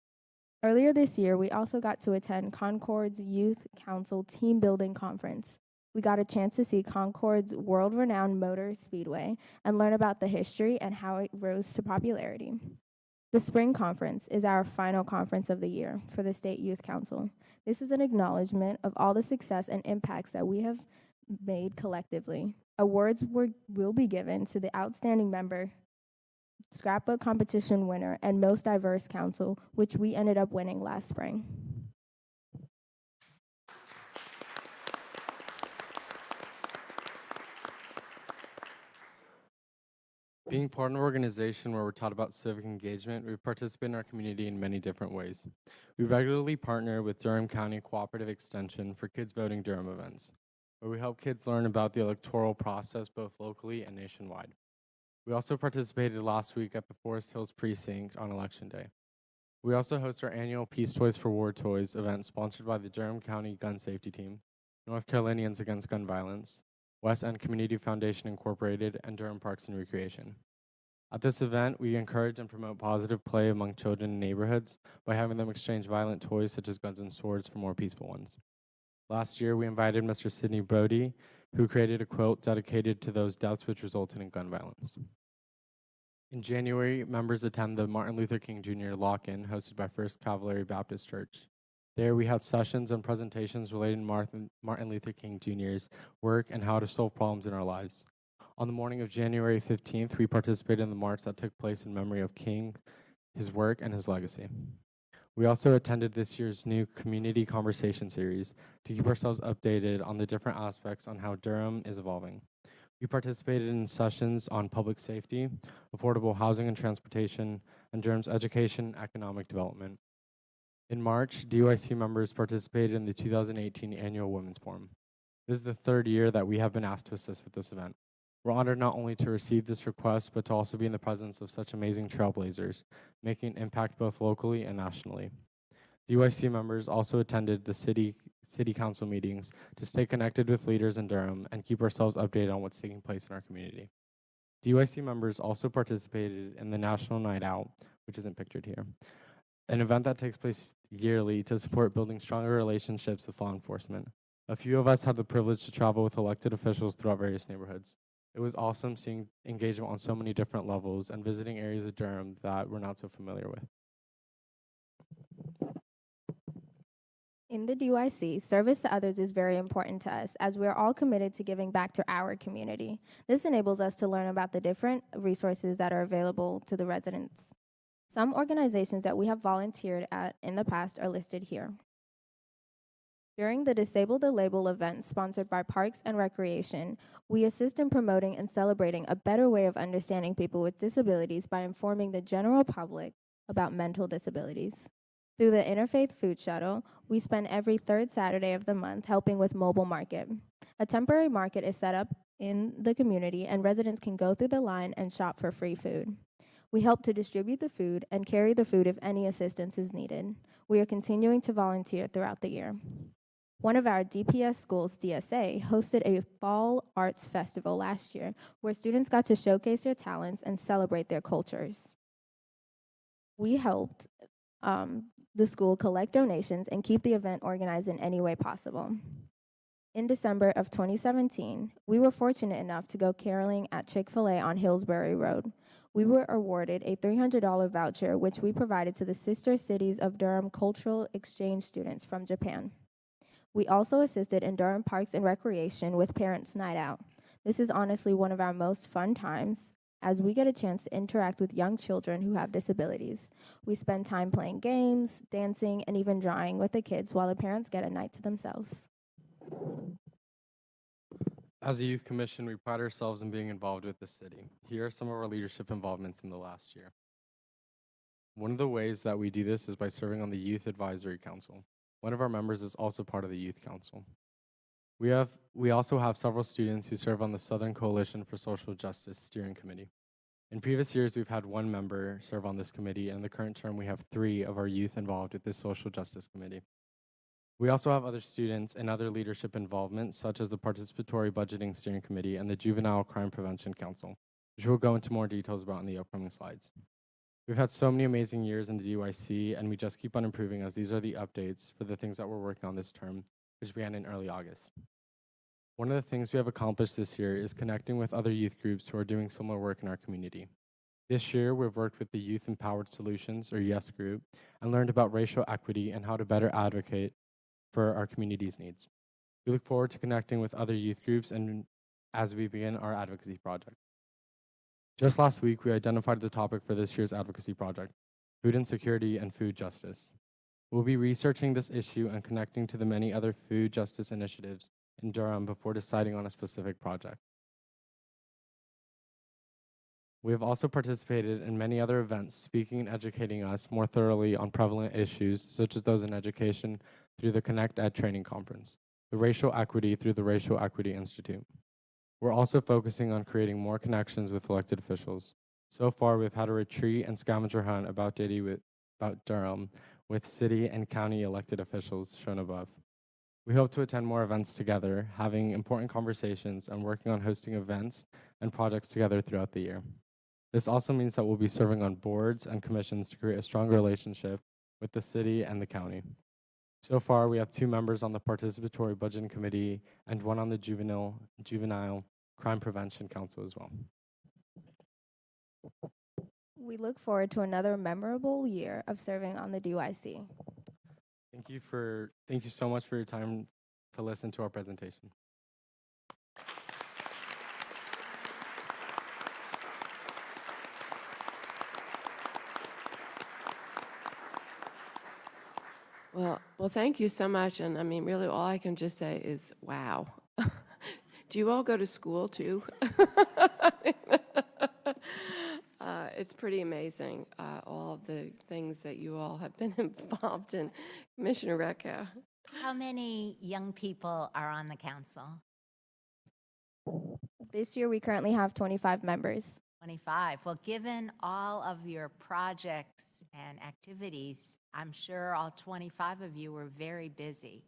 Earlier this year, we also got to attend Concord's Youth Council Team Building Conference. We got a chance to see Concord's world-renowned motor speedway and learn about the history and how it rose to popularity. The Spring Conference is our final conference of the year for the State Youth Council. This is an acknowledgement of all the success and impacts that we have made collectively. Awards will be given to the outstanding member, scrapbook competition winner, and most diverse council, which we ended up winning last spring. Being part of an organization where we're taught about civic engagement, we participate in our community in many different ways. We regularly partner with Durham County Cooperative Extension for Kids Voting Durham events, where we help kids learn about the electoral process both locally and nationwide. We also participated last week at the Forest Hills Precinct on Election Day. We also host our annual Peace Toys for War Toys event sponsored by the Durham County Gun Safety Team, North Carolinians Against Gun Violence, West End Community Foundation Incorporated, and Durham Parks and Recreation. At this event, we encourage and promote positive play among children in neighborhoods by having them exchange violent toys such as guns and swords for more peaceful ones. Last year, we invited Mr. Sidney Brody, who created a quilt dedicated to those deaths which resulted in gun violence. In January, members attend the Martin Luther King Jr. Lock-In hosted by First Cavalry Baptist Church. There, we had sessions and presentations related to Martin Luther King Jr.'s work and how to solve problems in our lives. On the morning of January 15th, we participated in the march that took place in memory of King, his work, and his legacy. We also attended this year's new community conversation series to keep ourselves updated on the different aspects on how Durham is evolving. We participated in sessions on public safety, affordable housing and transportation, and Durham's education and economic development. In March, DYC members participated in the 2018 Annual Women's Forum. This is the third year that we have been asked to assist with this event. We're honored not only to receive this request, but to also be in the presence of such amazing trailblazers, making an impact both locally and nationally. DYC members also attended the city council meetings to stay connected with leaders in Durham and keep ourselves updated on what's taking place in our community. DYC members also participated in the National Night Out, which isn't pictured here, an event that takes place yearly to support building stronger relationships with law enforcement. A few of us had the privilege to travel with elected officials throughout various neighborhoods. It was awesome seeing engagement on so many different levels and visiting areas of Durham that we're not so familiar with. In the DYC, service to others is very important to us as we're all committed to giving back to our community. This enables us to learn about the different resources that are available to the residents. Some organizations that we have volunteered at in the past are listed here. During the Disable the Label event sponsored by Parks and Recreation, we assist in promoting and celebrating a better way of understanding people with disabilities by informing the general public about mental disabilities. Through the Interfaith Food Shuttle, we spend every third Saturday of the month helping with Mobile Market. A temporary market is set up in the community and residents can go through the line and shop for free food. We help to distribute the food and carry the food if any assistance is needed. We are continuing to volunteer throughout the year. One of our DPS schools, DSA, hosted a fall arts festival last year where students got to showcase their talents and celebrate their cultures. We helped the school collect donations and keep the event organized in any way possible. In December of 2017, we were fortunate enough to go caroling at Chick-fil-A on Hillsbury Road. We were awarded a $300 voucher, which we provided to the sister cities of Durham cultural exchange students from Japan. We also assisted in Durham Parks and Recreation with Parents' Night Out. This is honestly one of our most fun times, as we get a chance to interact with young children who have disabilities. We spend time playing games, dancing, and even drawing with the kids while the parents get a night to themselves. As a youth commission, we pride ourselves in being involved with the city. Here are some of our leadership involvements in the last year. One of the ways that we do this is by serving on the Youth Advisory Council. One of our members is also part of the Youth Council. We also have several students who serve on the Southern Coalition for Social Justice Steering Committee. In previous years, we've had one member serve on this committee, and in the current term, we have 3 of our youth involved with this Social Justice Committee. We also have other students and other leadership involvement, such as the Participatory Budgeting Steering Committee and the Juvenile Crime Prevention Council, which we'll go into more details about in the upcoming slides. We've had so many amazing years in the DYC, and we just keep on improving as these are the updates for the things that we're working on this term, which began in early August. One of the things we have accomplished this year is connecting with other youth groups who are doing similar work in our community. This year, we've worked with the Youth Empowered Solutions, or YES group, and learned about racial equity and how to better advocate for our community's needs. We look forward to connecting with other youth groups and as we begin our advocacy project. Just last week, we identified the topic for this year's advocacy project, food insecurity and food justice. We'll be researching this issue and connecting to the many other food justice initiatives in Durham before deciding on a specific project. We have also participated in many other events, speaking and educating us more thoroughly on prevalent issues, such as those in education, through the Connect Ed Training Conference, the racial equity through the Racial Equity Institute. We're also focusing on creating more connections with elected officials. So far, we've had a retreat and scavenger hunt about Durham with city and county elected officials shown above. We hope to attend more events together, having important conversations and working on hosting events and projects together throughout the year. This also means that we'll be serving on boards and commissions to create a stronger relationship with the city and the county. So far, we have 2 members on the Participatory Budgeting Committee and 1 on the Juvenile Crime Prevention Council as well. We look forward to another memorable year of serving on the DYC. Thank you so much for your time to listen to our presentation. Well, thank you so much. And I mean, really, all I can just say is, wow. Do you all go to school too? It's pretty amazing, all of the things that you all have been involved in. Commissioner Recco. How many young people are on the council? This year, we currently have 25 members. 25. Well, given all of your projects and activities, I'm sure all 25 of you were very busy.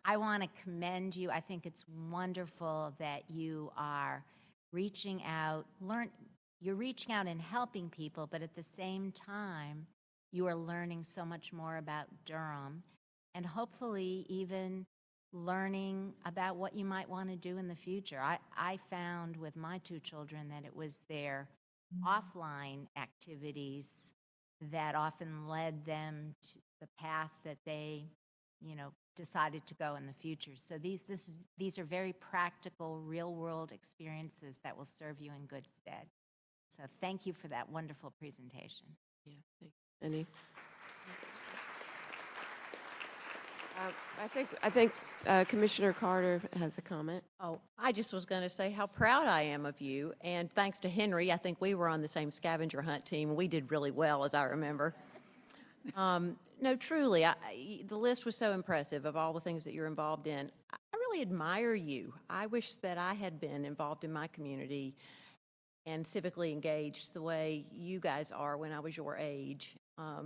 I want to commend you. I think it's wonderful that you are reaching out, you're reaching out and helping people, but at the same time, you are learning so much more about Durham and hopefully even learning about what you might want to do in the future. I found with my 2 children that it was their offline activities that often led them to the path that they, decided to go in the future. So these are very practical, real-world experiences that will serve you in good stead. So thank you for that wonderful presentation. Yeah, thank you. Any? I think Commissioner Carter has a comment. Oh, I just was going to say how proud I am of you. And thanks to Henry, I think we were on the same scavenger hunt team. We did really well, as I remember. No, truly, the list was so impressive of all the things that you're involved in. I really admire you. I wish that I had been involved in my community and civically engaged the way you guys are when I was your age.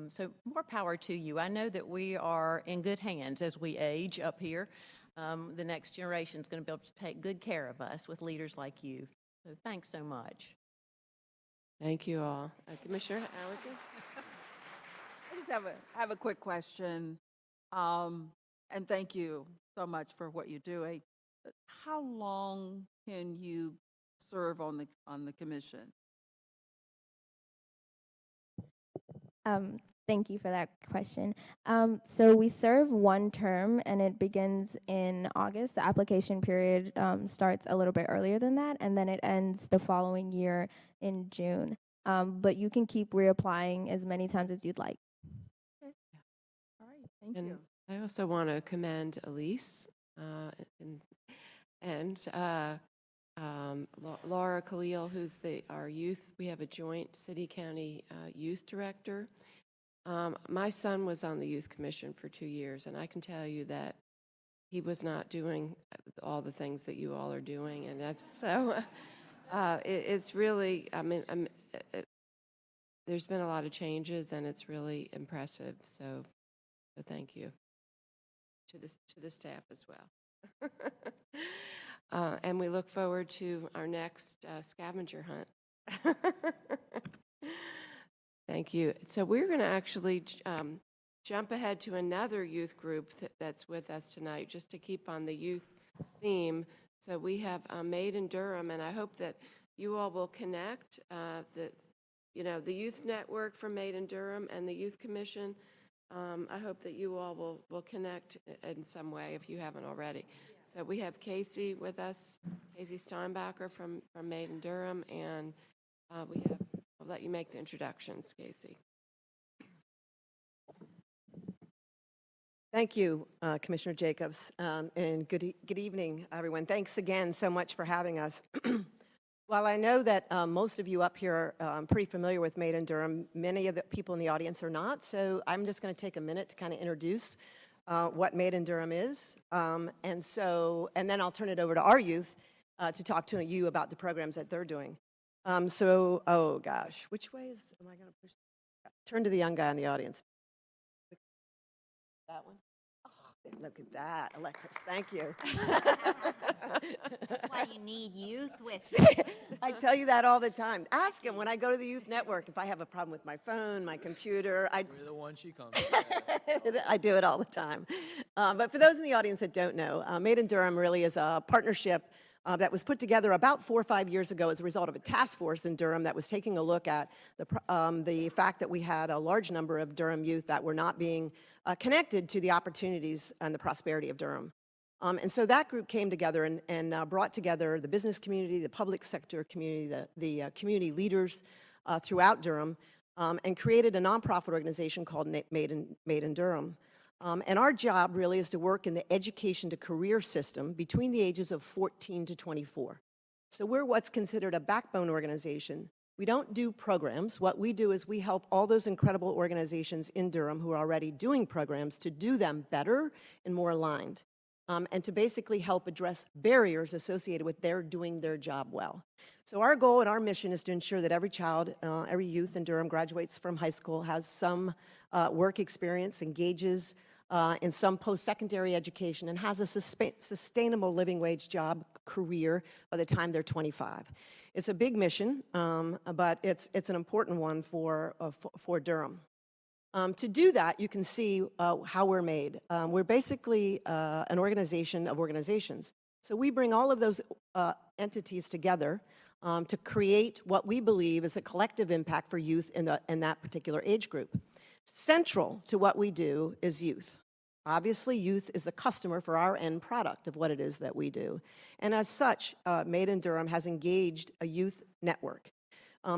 So more power to you. I know that we are in good hands as we age up here. The next generation is going to be able to take good care of us with leaders like you. So thanks so much. Thank you all. Commissioner Allerton? I just have a quick question, and thank you so much for what you're doing. How long can you serve on the commission? Thank you for that question. So we serve 1 term, and it begins in August. The application period starts a little bit earlier than that, and then it ends the following year in June. But you can keep reapplying as many times as you'd like. All right, thank And you. I also want to commend Elise and Laura Khalil, who's our youth. We have a joint city-county youth director. My son was on the youth commission for 2 years, and I can tell you that he was not doing all the things that you all are doing. And it's really, there's been a lot of changes, and it's really impressive. So thank you to the staff as well. And we look forward to our next scavenger hunt. Thank you. So we're going to actually jump ahead to another youth group that's with us tonight, just to keep on the youth theme. So we have Made in Durham, and I hope that you all will connect the Youth Network from Made in Durham and the Youth Commission. I hope that you all will connect in some way if you haven't already. So we have Casey with us, Casey Steinbacher from Made in Durham, and I'll let you make the introductions, Casey. Thank you, Commissioner Jacobs, and good evening, everyone. Thanks again so much for having us. While I know that most of you up here are pretty familiar with Made in Durham, many of the people in the audience are not, so I'm just going to take a minute to kind of introduce what Made in Durham is, and then I'll turn it over to our youth to talk to you about the programs that they're doing. Oh gosh, which way am I going to push? Turn to the young guy in the audience. That one? Oh, look at that, Alexis, thank you. That's why you need youth with you. I tell you that all the time. Ask him when I go to the Youth Network if I have a problem with my phone, my computer. You're the one she comes I do it all the time. But for those in the audience that don't know, Made in Durham really is a partnership that was put together about 4 or 5 years ago as a result of a task force in Durham that was taking a look at the fact that we had a large number of Durham youth that were not being connected to the opportunities and the prosperity of Durham. And so that group came together and brought together the business community, the public sector community, the community leaders throughout Durham, and created a nonprofit organization called Made in Durham. And our job really is to work in the education to career system between the ages of 14 to 24. So we're what's considered a backbone organization We don't do programs. What we do is we help all those incredible organizations in Durham who are already doing programs to do them better and more aligned, and to basically help address barriers associated with their doing their job well. So our goal and our mission is to ensure that every child, every youth in Durham graduates from high school, has some work experience, engages in some post-secondary education, and has a sustainable living wage job career by the time they're 25. It's a big mission, but it's an important one for Durham. To do that, you can see how we're made. We're basically an organization of organizations. So we bring all of those entities together to create what we believe is a collective impact for youth in that particular age group. Central to what we do is youth. Obviously, youth is the customer for our end product of what it is that we do. And as such, Made in Durham has engaged a youth network.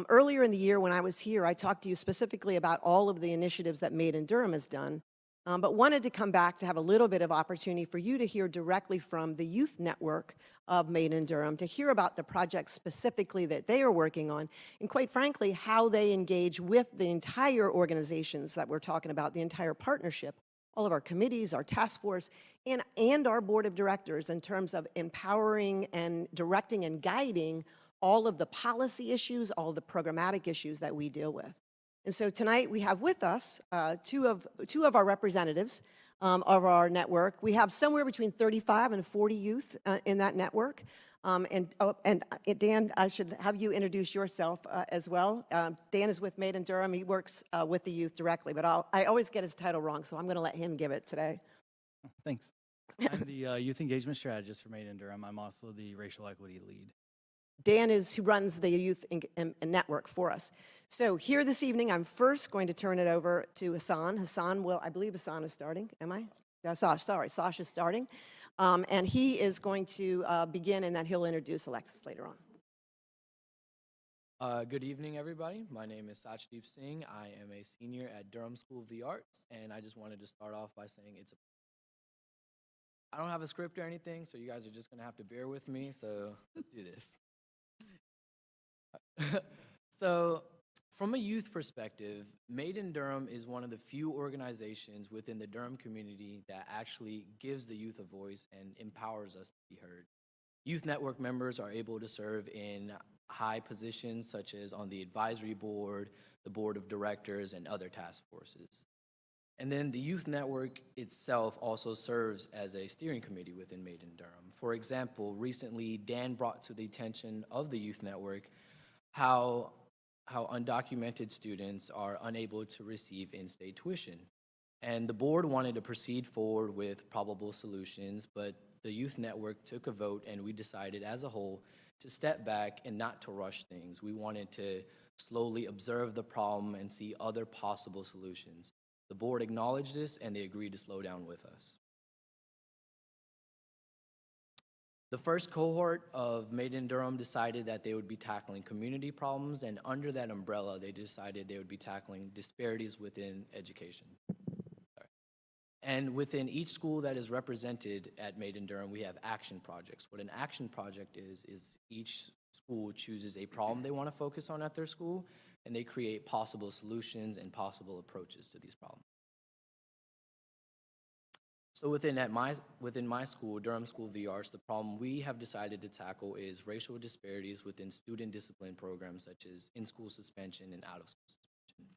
Earlier in the year when I was here, I talked to you specifically about all of the initiatives that Made in Durham has done, but wanted to come back to have a little bit of opportunity for you to hear directly from the youth network of Made in Durham, to hear about the projects specifically that they are working on, and quite frankly, how they engage with the entire organizations that we're talking about, the entire partnership, all of our committees, our task force, and our board of directors in terms of empowering and directing and guiding all of the policy issues, all the programmatic issues that we deal with. And so tonight we have with us two of our representatives of our network. We have somewhere between 35 and 40 youth in that network. And Dan, I should have you introduce yourself as well. Dan is with Made in Durham. He works with the youth directly, but I always get his title wrong, so I'm going to let him give it today. Thanks. I'm the youth engagement strategist for Made in Durham. I'm also the racial equity lead. Dan is who runs the youth network for us. So here this evening, I'm first going to turn it over to Hassan. I believe Hassan is starting. Am I? No, Sash is starting. And he is going to begin, and then he'll introduce Alexis later on. Good evening, everybody. My name is Sachdeep Singh. I am a senior at Durham School of the Arts, and I just wanted to start off by saying I don't have a script or anything, so you guys are just going to have to bear with me, so let's do this. So, from a youth perspective, Made in Durham is one of the few organizations within the Durham community that actually gives the youth a voice and empowers us to be heard. Youth network members are able to serve in high positions such as on the advisory board, the board of directors, and other task forces. And then the youth network itself also serves as a steering committee within Made in Durham. For example, recently Dan brought to the attention of the youth network how undocumented students are unable to receive in-state tuition. And the board wanted to proceed forward with probable solutions, but the youth network took a vote and we decided as a whole to step back and not to rush things. We wanted to slowly observe the problem and see other possible solutions. The board acknowledged this and they agreed to slow down with us. The first cohort of Made in Durham decided that they would be tackling community problems, and under that umbrella, they decided they would be tackling disparities within education. And within each school that is represented at Made in Durham, we have action projects. What an action project is each school chooses a problem they want to focus on at their school, and they create possible solutions and possible approaches to these problems. So within my school, Durham School of the Arts, the problem we have decided to tackle is racial disparities within student discipline programs such as in-school suspension and out-of-school suspension.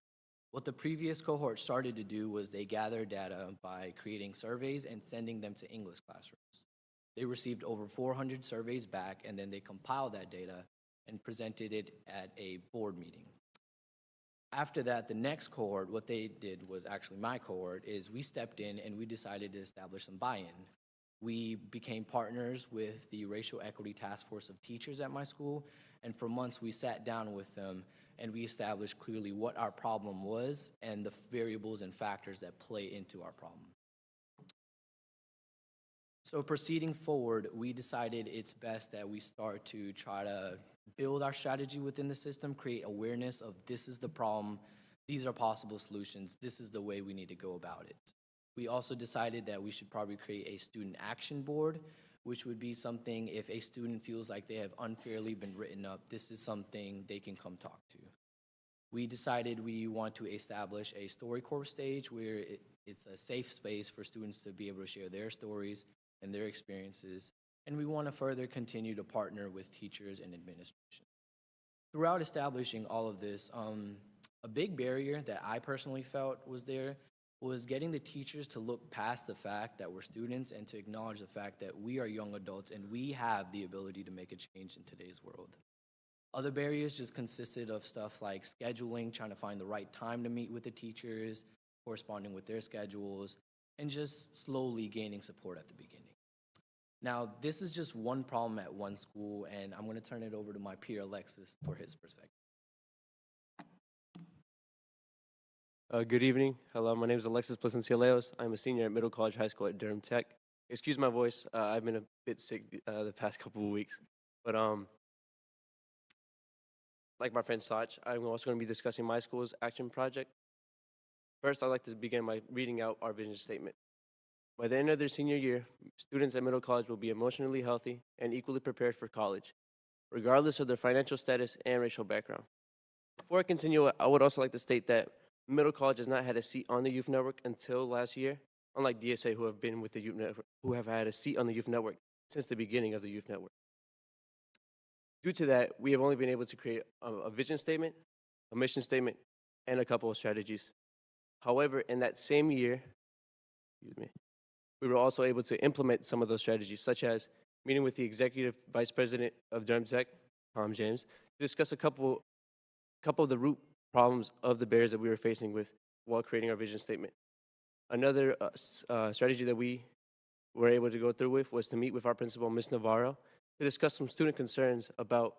What the previous cohort started to do was they gathered data by creating surveys and sending them to English classrooms. They received over 400 surveys back, and then they compiled that data and presented it at a board meeting. After that, the next cohort, what they did was actually my cohort, is we stepped in and we decided to establish some buy-in. We became partners with the Racial Equity Task Force of Teachers at my school, and for months we sat down with them and we established clearly what our problem was and the variables and factors that play into our problem. So proceeding forward, we decided it's best that we start to try to build our strategy within the system, create awareness of this is the problem, these are possible solutions, this is the way we need to go about it. We also decided that we should probably create a student action board which would be something if a student feels like they have unfairly been written up, this is something they can come talk to. We decided we want to establish a StoryCorps stage where it's a safe space for students to be able to share their stories and their experiences, and we want to further continue to partner with teachers and administration. Throughout establishing all of this, a big barrier that I personally felt was there was getting the teachers to look past the fact that we're students and to acknowledge the fact that we are young adults and we have the ability to make a change in today's world. Other barriers just consisted of stuff like scheduling, trying to find the right time to meet with the teachers, corresponding with their schedules, and just slowly gaining support at the beginning. Now, this is just one problem at one school, and I'm going to turn it over to my peer Alexis for his perspective. Good evening. Hello, my name is Alexis Placencialeos. I'm a senior at Middle College High School at Durham Tech. Excuse my voice. I've been a bit sick the past couple of weeks. But like my friend Sach, I'm also going to be discussing my school's action project. First, I'd like to begin by reading out our vision statement. By the end of their senior year, students at Middle College will be emotionally healthy and equally prepared for college, regardless of their financial status and racial background. Before I continue, I would also like to state that Middle College has not had a seat on the Youth Network until last year, unlike DSA, who have been with the Youth Network, who have had a seat on the Youth Network since the beginning of the Youth Network. Due to that, we have only been able to create a vision statement, a mission statement, and a couple of strategies. However, in that same year, we were also able to implement some of those strategies, such as meeting with the Executive Vice President of Durham Tech, Tom James, to discuss a couple of the root problems of the barriers that we were facing with while creating our vision statement. Another strategy that we were able to go through with was to meet with our principal, Ms. Navarro, to discuss some student concerns about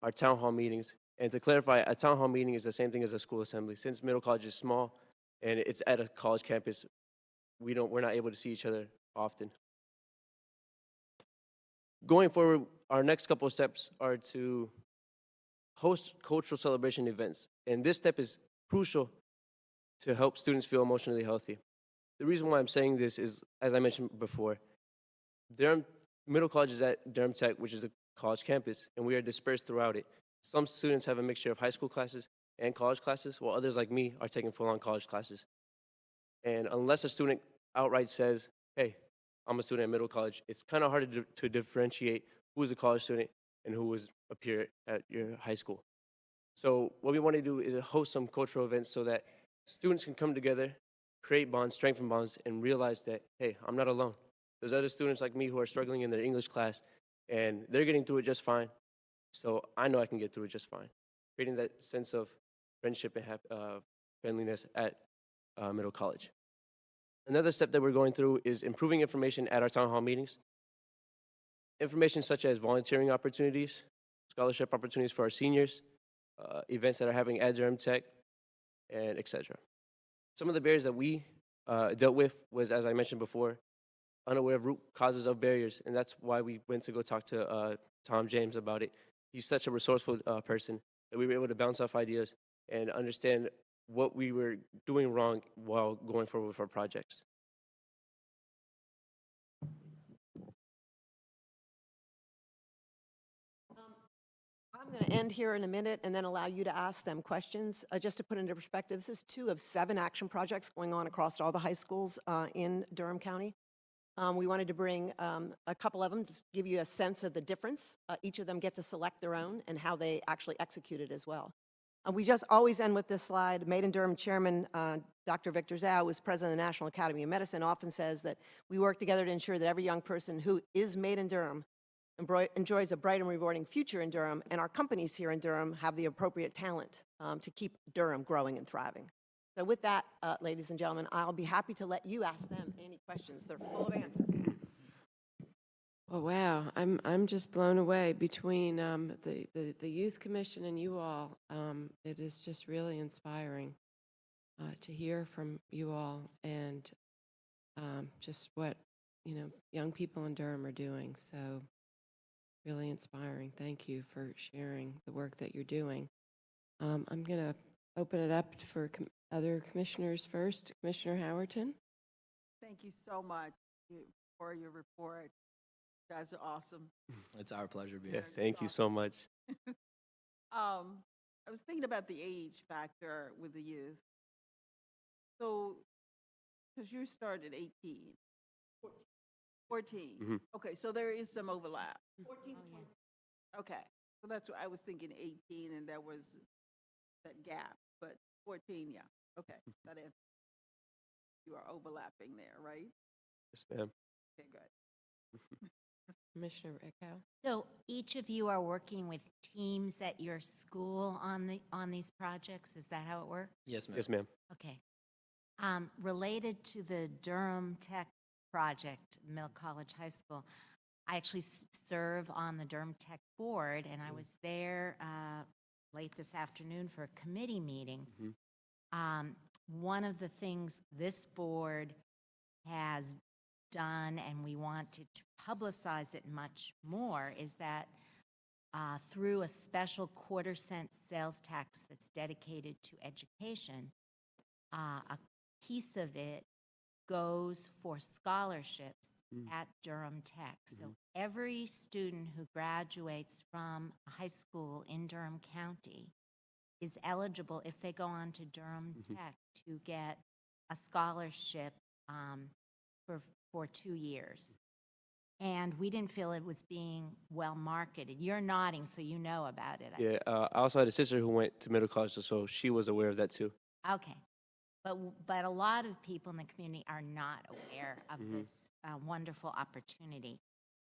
our town hall meetings. And to clarify, a town hall meeting is the same thing as a school assembly. Since Middle College is small and it's at a college campus, we're not able to see each other often. Going forward, our next couple of steps are to host cultural celebration events. And this step is crucial to help students feel emotionally healthy. The reason why I'm saying this is, as I mentioned before, Middle College is at Durham Tech, which is a college campus, and we are dispersed throughout it. Some students have a mixture of high school classes and college classes, while others like me are taking full-on college classes. And unless a student outright says, hey, I'm a student at Middle College, it's kind of hard to differentiate who is a college student and who is a peer at your high school. So what we want to do is host some cultural events so that students can come together, create bonds, strengthen bonds, and realize that, hey, I'm not alone. There's other students like me who are struggling in their English class, and they're getting through it just fine. So I know I can get through it just fine. Creating that sense of friendship and friendliness at Middle College. Another step that we're going through is improving information at our town hall meetings. Information such as volunteering opportunities, scholarship opportunities for our seniors, events that are happening at Durham Tech, and etc. Some of the barriers that we dealt with was, as I mentioned before, unaware of root causes of barriers, and that's why we went to go talk to Tom James about it. He's such a resourceful person that we were able to bounce off ideas and understand what we were doing wrong while going forward with our projects. I'm going to end here in a minute and then allow you to ask them questions. Just to put into perspective, this is 2 of 7 action projects going on across all the high schools in Durham County. We wanted to bring a couple of them to give you a sense of the difference. Each of them get to select their own and how they actually execute it as well. We just always end with this slide. Made in Durham Chairman Dr. Victor Zhao, who is president of the National Academy of Medicine, often says that we work together to ensure that every young person who is made in Durham enjoys a bright and rewarding future in Durham, and our companies here in Durham have the appropriate talent to keep Durham growing and thriving. So with that, ladies and gentlemen, I'll be happy to let you ask them any questions. They're full of answers. Well, wow, I'm just blown away between the Youth Commission and you all. It is just really inspiring to hear from you all and just what young people in Durham are doing. So really inspiring. Thank you for sharing the work that you're doing. I'm going to open it up for other commissioners first. Commissioner Howerton. Thank you so much for your report. You guys are awesome. It's our pleasure being Yeah, here. thank you so much. I was thinking about the age factor with the youth. So, because you started 18. 14. Mhm. Okay, so there is some overlap. 14 to 20. Okay, so that's what I was thinking 18, and there was that gap, but 14, yeah. Okay, that is, you are overlapping there, right? Yes, ma'am. Okay, good. Commissioner Recco? So each of you are working with teams at your school on these projects? Is that how it works? Yes, ma'am. Yes, ma'am. Okay. Related to the Durham Tech project, Middle College High School, I actually serve on the Durham Tech board, and I was there late this afternoon for a committee meeting. One of the things this board has done, and we wanted to publicize it much more, is that through a special quarter-cent sales tax that's dedicated to education, a piece of it goes for scholarships at Durham Tech. So every student who graduates from a high school in Durham County is eligible, if they go on to Durham Tech, to get a scholarship for 2 years. And we didn't feel it was being well marketed. You're nodding, so you know about it. Yeah, I also had a sister who went to middle college, so she was aware of that too. Okay. But a lot of people in the community are not aware of this wonderful opportunity.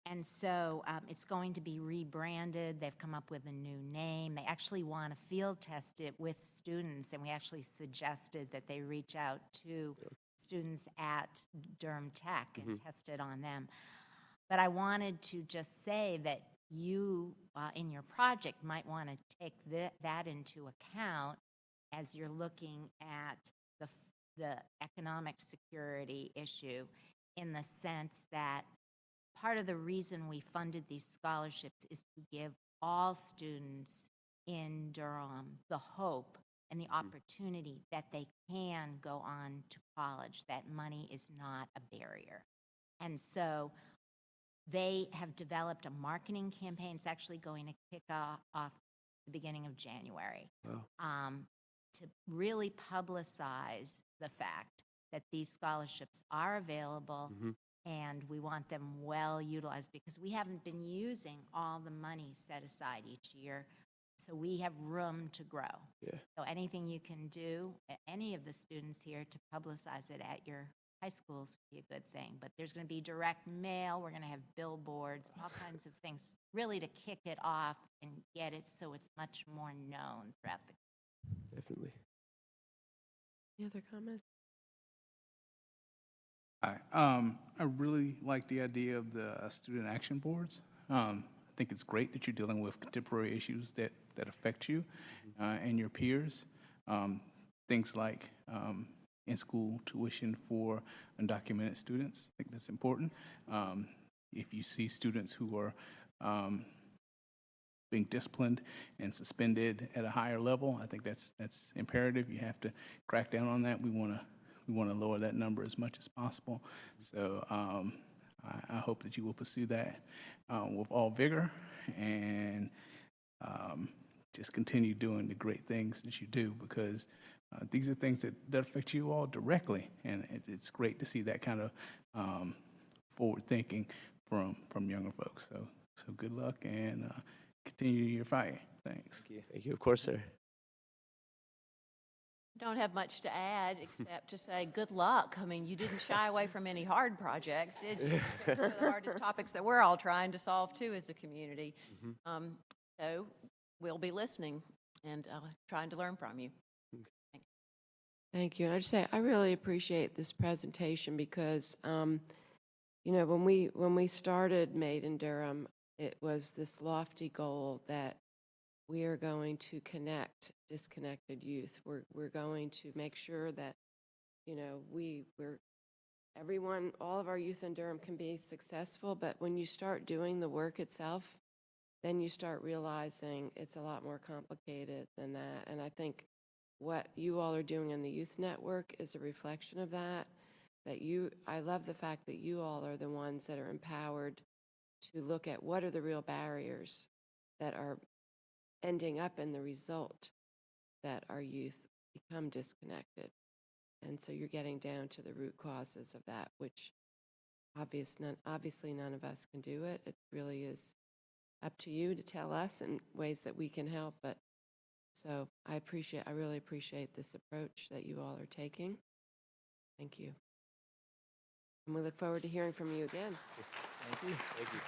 And so it's going to be rebranded. They've come up with a new name. They actually want to field test it with students, and we actually suggested that they reach out to students at Durham Tech and test it on them. But I wanted to just say that you, in your project, might want to take that into account as you're looking at the economic security issue, in the sense that part of the reason we funded these scholarships is to give all students in Durham the hope and the opportunity that they can go on to college, that money is not a barrier. And so they have developed a marketing campaign. It's actually going to kick off the beginning of January. Wow. To really publicize the fact that these scholarships are available, and we want them well utilized, because we haven't been using all the money set aside each year, so we have room to grow. Yeah. So anything you can do, any of the students here, to publicize it at your high schools would be a good thing. But there's going to be direct mail, we're going to have billboards, all kinds of things, really to kick it off and get it so it's much more known throughout the Definitely. Any other comments? Hi. I really like the idea of the student action boards. I think it's great that you're dealing with contemporary issues that affect you and your peers. Things like in-school tuition for undocumented students. I think that's important. If you see students who are being disciplined and suspended at a higher level, I think that's imperative. You have to crack down on that. We want to lower that number as much as possible. So I hope that you will pursue that with all vigor and just continue doing the great things that you do, because these are things that affect you all directly, and it's great to see that kind of forward thinking from younger folks. So good luck and continue your fight. Thanks. Thank you. Thank you. Of course, sir. Don't have much to add except to say good luck. I mean, you didn't shy away from any hard projects, did you? Some of the hardest topics that we're all trying to solve too as a community. So we'll be listening and trying to learn from you. Thank you. And I just say, I really appreciate this presentation because, you know, when we started Made in Durham, it was this lofty goal that we are going to connect disconnected youth. We're going to make sure that, you know, everyone, all of our youth in Durham can be successful, but when you start doing the work itself, then you start realizing it's a lot more complicated than that. And I think what you all are doing in the Youth Network is a reflection of that. I love the fact that you all are the ones that are empowered to look at what are the real barriers that are ending up in the result that our youth become disconnected. And so you're getting down to the root causes of that, which obviously none of us can do it. It really is up to you to tell us in ways that we can help. But so I really appreciate this approach that you all are taking. Thank you. And we look forward to hearing from you again. Thank you. Thank you.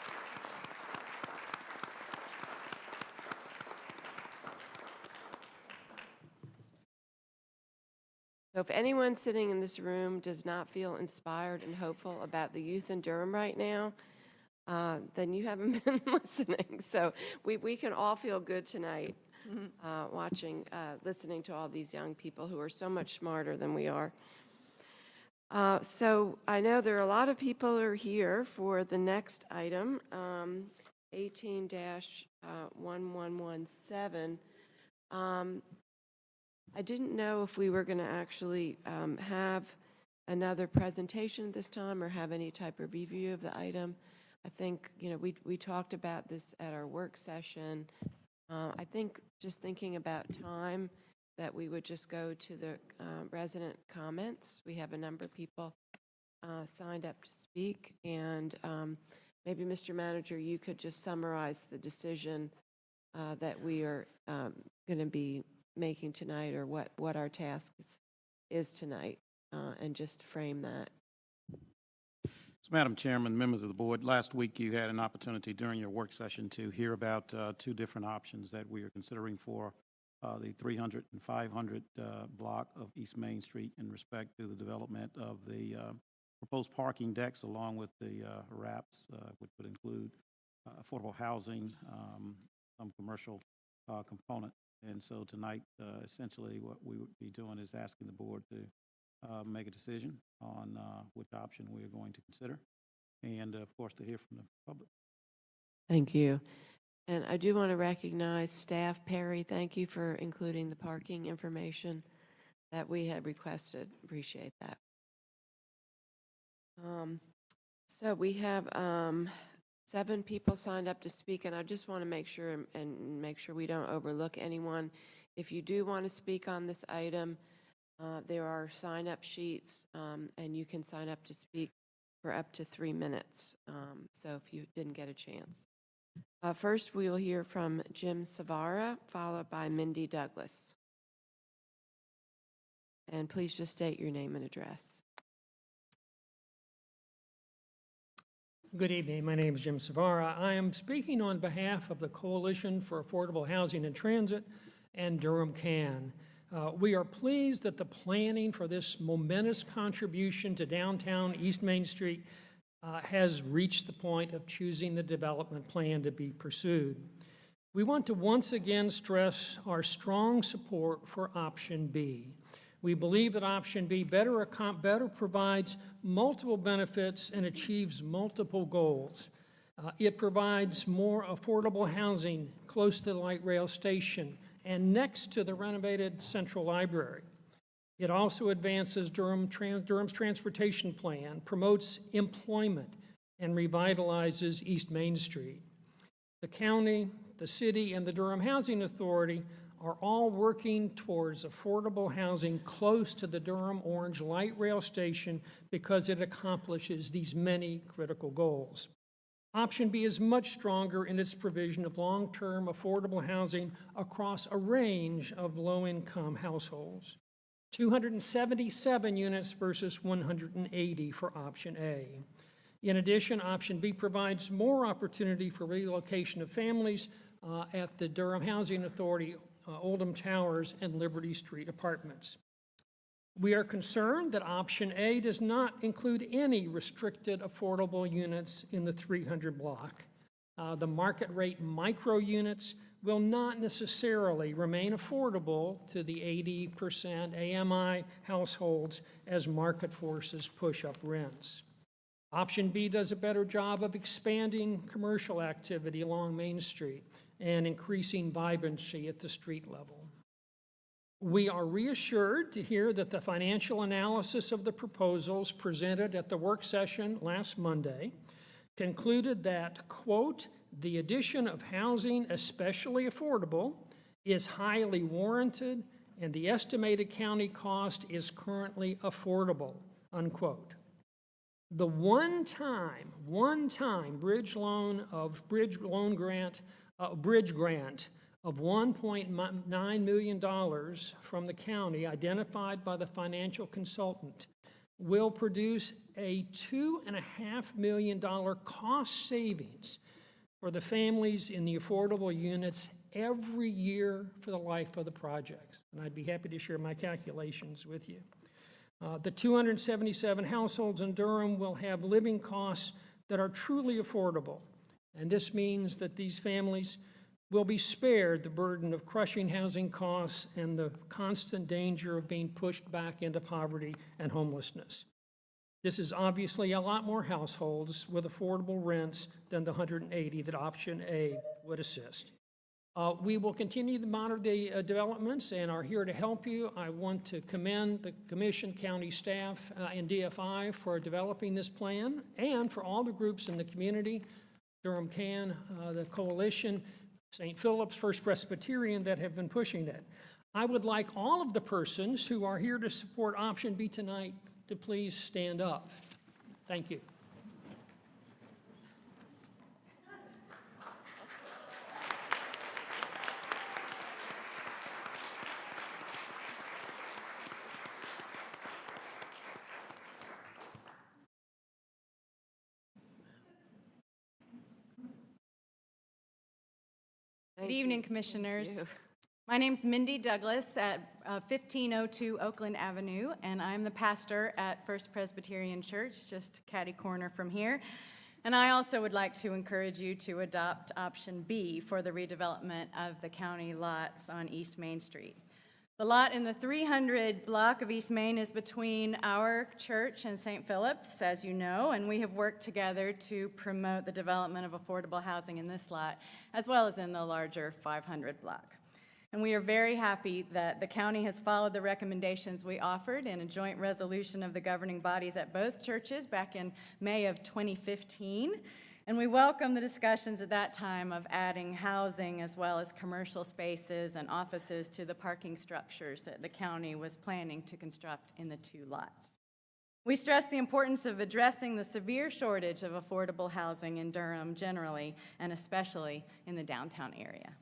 So if anyone sitting in this room does not feel inspired and hopeful about the youth in Durham right now, then you haven't been listening. So we can all feel good tonight listening to all these young people who are so much smarter than we are. So I know there are a lot of people who are here for the next item, 18-1117. I didn't know if we were going to actually have another presentation this time or have any type of review of the item. I think, we talked about this at our work session. I think just thinking about time, that we would just go to the resident comments. We have a number of people signed up to speak, and maybe, Mr. Manager, you could just summarize the decision that we are going to be making tonight, or what our task is tonight, and just frame that. So, Madam Chairman, members of the board, last week you had an opportunity during your work session to hear about two different options that we are considering for the 300 and 500 block of East Main Street in respect to the development of the proposed parking decks along with the wraps, which would include affordable housing, some commercial component. And so tonight, essentially what we would be doing is asking the board to make a decision on which option we are going to consider, and of course to hear from the public. Thank you. And I do want to recognize staff. Perry, thank you for including the parking information that we had requested. Appreciate that. So we have 7 people signed up to speak, and I just want to make sure we don't overlook anyone. If you do want to speak on this item, there are sign-up sheets, and you can sign up to speak for up to 3 minutes. So if you didn't get a chance. First, we will hear from Jim Savara, followed by Mindy Douglas. And please just state your name and address. Good evening. My name is Jim Savara. I am speaking on behalf of the Coalition for Affordable Housing and Transit and Durham CAN. We are pleased that the planning for this momentous contribution to downtown East Main Street has reached the point of choosing the development plan to be pursued. We want to once again stress our strong support for option B. We believe that option B better provides multiple benefits and achieves multiple goals. It provides more affordable housing close to the light rail station and next to the renovated Central Library. It also advances Durham's transportation plan, promotes employment, and revitalizes East Main Street. The county, the city, and the Durham Housing Authority are all working towards affordable housing close to the Durham Orange Light Rail Station because it accomplishes these many critical goals. Option B is much stronger in its provision of long-term affordable housing across a range of low-income households. 277 units versus 180 for option A. In addition, option B provides more opportunity for relocation of families at the Durham Housing Authority, Oldham Towers, and Liberty Street apartments. We are concerned that option A does not include any restricted affordable units in the 300 block. The market rate micro units will not necessarily remain affordable to the 80% AMI households as market forces push up rents. Option B does a better job of expanding commercial activity along Main Street and increasing vibrancy at the street level. We are reassured to hear that the financial analysis of the proposals presented at the work session last Monday concluded that, quote, "The addition of housing, especially affordable, is highly warranted, and the estimated county cost is currently affordable," unquote. The one-time bridge grant of $1.9 million from the county identified by the financial consultant will produce a $2.5 million cost savings for the families in the affordable units every year for the life of the projects. And I'd be happy to share my calculations with you. The 277 households in Durham will have living costs that are truly affordable. And this means that these families will be spared the burden of crushing housing costs and the constant danger of being pushed back into poverty and homelessness. This is obviously a lot more households with affordable rents than the 180 that option A would assist. We will continue to monitor the developments and are here to help you. I want to commend the Commission, county staff, and DFI for developing this plan, and for all the groups in the community, Durham Can, the Coalition, St. Philip's, First Presbyterian, that have been pushing it. I would like all of the persons who are here to support option B tonight to please stand up. Thank you. Good evening, Commissioners. My name's Mindy Douglas at 1502 Oakland Avenue, and I'm the pastor at First Presbyterian Church, just catty corner from here. And I also would like to encourage you to adopt option B for the redevelopment of the county lots on East Main Street. The lot in the 300 block of East Main is between our church and St. Philip's, as you know, and we have worked together to promote the development of affordable housing in this lot, as well as in the larger 500 block. And we are very happy that the county has followed the recommendations we offered in a joint resolution of the governing bodies at both churches back in May of 2015. And we welcome the discussions at that time of adding housing as well as commercial spaces and offices to the parking structures that the county was planning to construct in the two lots. We stress the importance of addressing the severe shortage of affordable housing in Durham generally, and especially in the downtown area.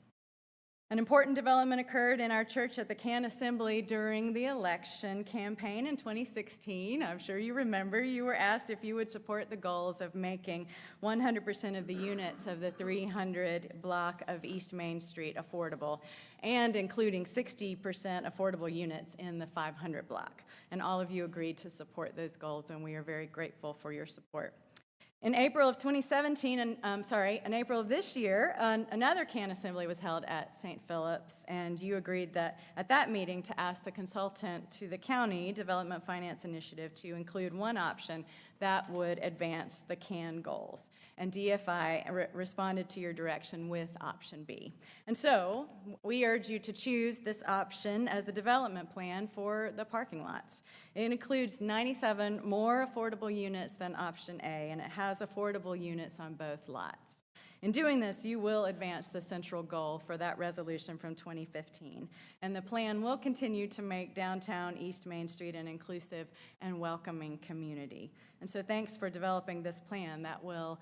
An important development occurred in our church at the Can Assembly during the election campaign in 2016. I'm sure you remember you were asked if you would support the goals of making 100% of the units of the 300 block of East Main Street affordable, and including 60% affordable units in the 500 block. And all of you agreed to support those goals, and we are very grateful for your support. In April of 2017, in April of this year, another Can Assembly was held at St. Philip's, and you agreed that at that meeting to ask the consultant to the county Development Finance Initiative to include one option that would advance the CAN goals. And DFI responded to your direction with option B. And so we urge you to choose this option as the development plan for the parking lots. It includes 97 more affordable units than option A, and it has affordable units on both lots. In doing this, you will advance the central goal for that resolution from 2015, and the plan will continue to make downtown East Main Street an inclusive and welcoming community. And so thanks for developing this plan that will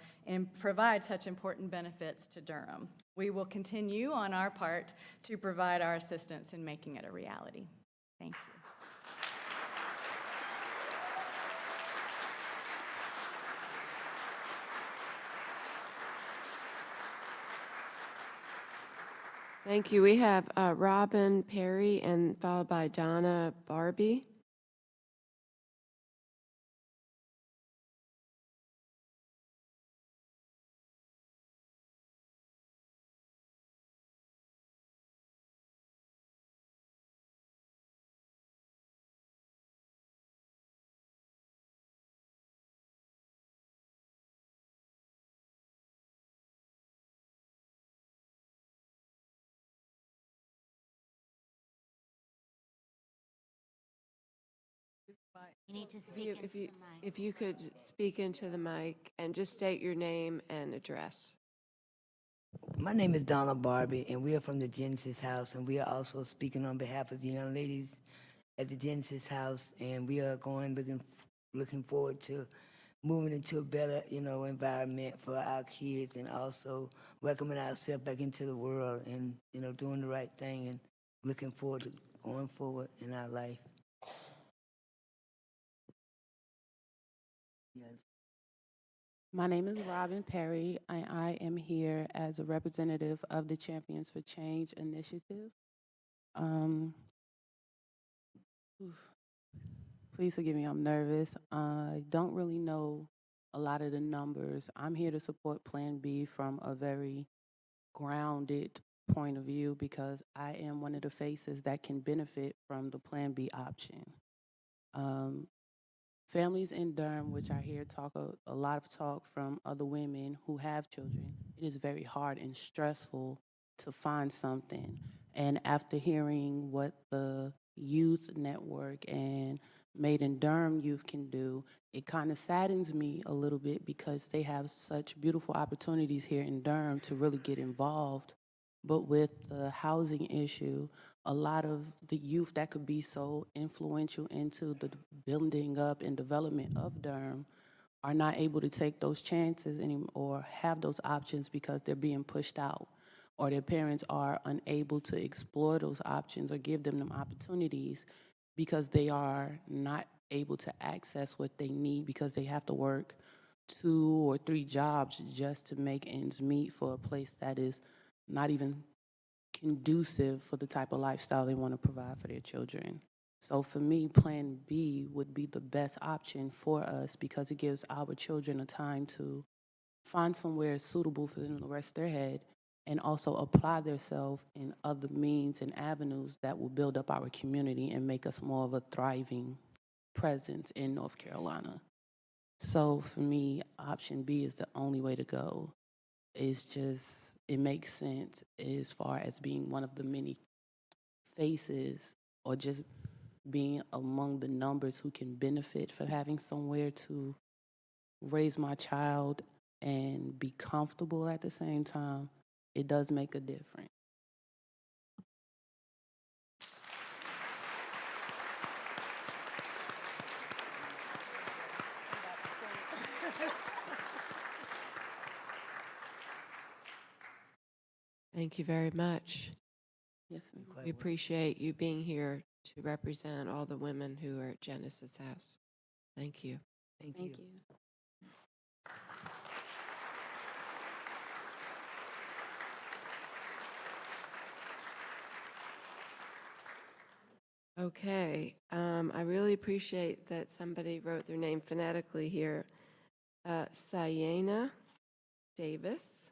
provide such important benefits to Durham. We will continue on our part to provide our assistance in making it a reality. Thank you. Thank you. We have Robin Perry and followed by Donna Barbie. You need to speak into the mic. If you could speak into the mic and just state your name and address. My name is Donna Barbie, and we are from the Genesis House, and we are also speaking on behalf of the young ladies at the Genesis House, and we are looking forward to moving into a better, environment for our kids, and also welcoming ourselves back into the world, and doing the right thing, and looking forward to going forward in our life. My name is Robin Perry, and I am here as a representative of the Champions for Change initiative. Please forgive me, I'm nervous. I don't really know a lot of the numbers. I'm here to support Plan B from a very grounded point of view because I am one of the faces that can benefit from the Plan B option. Families in Durham, which I hear talk a lot of talk from other women who have children, it is very hard and stressful to find something. And after hearing what the youth network and Made in Durham youth can do, it kind of saddens me a little bit because they have such beautiful opportunities here in Durham to really get involved. But with the housing issue, a lot of the youth that could be so influential into the building up and development of Durham are not able to take those chances anymore or have those options because they're being pushed out, or their parents are unable to explore those options or give them opportunities because they are not able to access what they need because they have to work 2 or 3 jobs just to make ends meet for a place that is not even conducive for the type of lifestyle they want to provide for their children. So for me, Plan B would be the best option for us because it gives our children a time to find somewhere suitable for them to rest their head and also apply themselves in other means and avenues that will build up our community and make us more of a thriving presence in North Carolina. So for me, option B is the only way to go. It's just, it makes sense as far as being one of the many faces or just being among the numbers who can benefit from having somewhere to raise my child and be comfortable at the same time. It does make a difference. Thank you very much. Yes, ma'am. We appreciate you being here to represent all the women who are at Genesis House. Thank you. Thank Thank you. you. Okay, I really appreciate that somebody wrote their name phonetically here. Sienna Davis.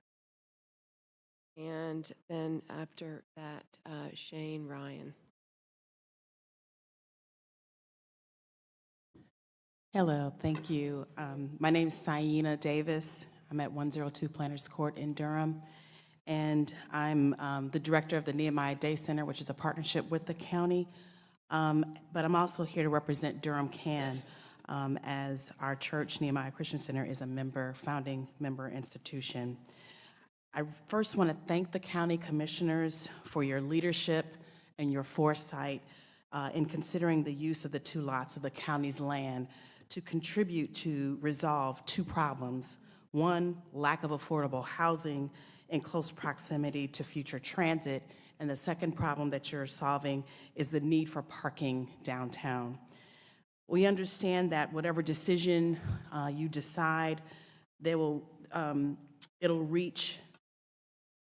And then after that, Shane Ryan. Hello, thank you. My name is Sienna Davis. I'm at 102 Planters Court in Durham, and I'm the director of the Nehemiah Day Center, which is a partnership with the county. But I'm also here to represent Durham CAN, as our church, Nehemiah Christian Center, is a founding member institution. I first want to thank the county commissioners for your leadership and your foresight in considering the use of the 2 lots of the county's land to contribute to resolve 2 problems. One, lack of affordable housing in close proximity to future transit, and the second problem that you're solving is the need for parking downtown. We understand that whatever decision you decide, it'll reach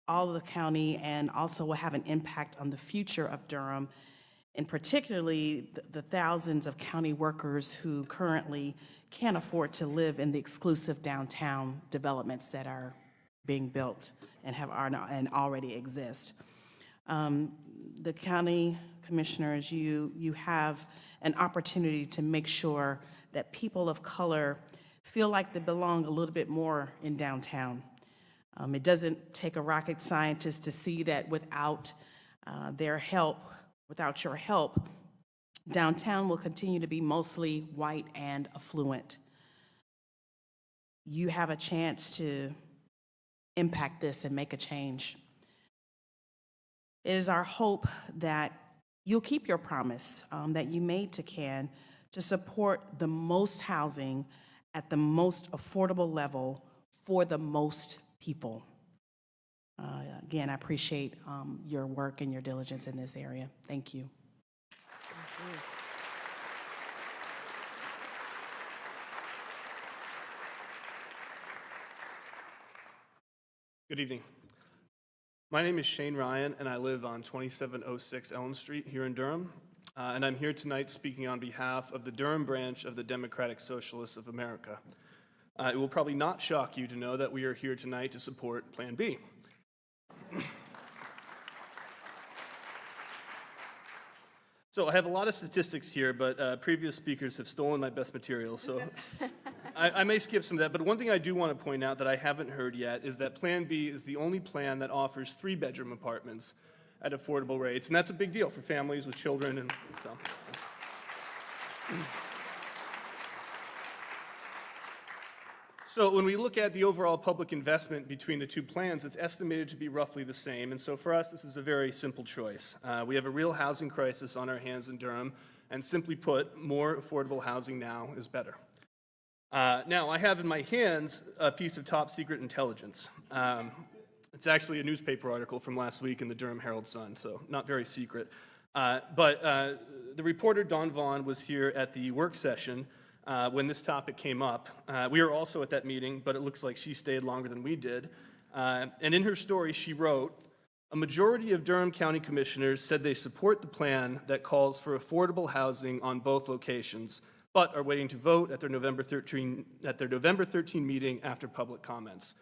all of the county and also will have an impact on the future of Durham, and particularly the thousands of county workers who currently can't afford to live in the exclusive downtown developments that are being built and already exist. The county commissioners, you have an opportunity to make sure that people of color feel like they belong a little bit more in downtown. It doesn't take a rocket scientist to see that without your help, Downtown will continue to be mostly white and affluent. You have a chance to impact this and make a change. It is our hope that you'll keep your promise that you made to CAN to support the most housing at the most affordable level for the most people. Again, I appreciate your work and your diligence in this area. Thank you. Good evening. My name is Shane Ryan, and I live on 2706 Elm Street here in Durham. And I'm here tonight speaking on behalf of the Durham branch of the Democratic Socialists of America. It will probably not shock you to know that we are here tonight to support Plan B. So I have a lot of statistics here, but previous speakers have stolen my best material, so I may skip some of that. But one thing I do want to point out that I haven't heard yet is that Plan B is the only plan that offers 3-bedroom apartments at affordable rates, and that's a big deal for families with children. And so. So when we look at the overall public investment between the two plans, it's estimated to be roughly the same. And so for us, this is a very simple choice. We have a real housing crisis on our hands in Durham, and simply put, more affordable housing now is better. Now, I have in my hands a piece of top secret intelligence. It's actually a newspaper article from last week in the Durham Herald-Sun, so not very secret. But the reporter Dawn Vaughn was here at the work session when this topic came up. We were also at that meeting, but it looks like she stayed longer than we did. And in her story, she wrote, "A majority of Durham County commissioners said they support the plan that calls for affordable housing on both locations, but are waiting to vote at their November 13 meeting after public comments."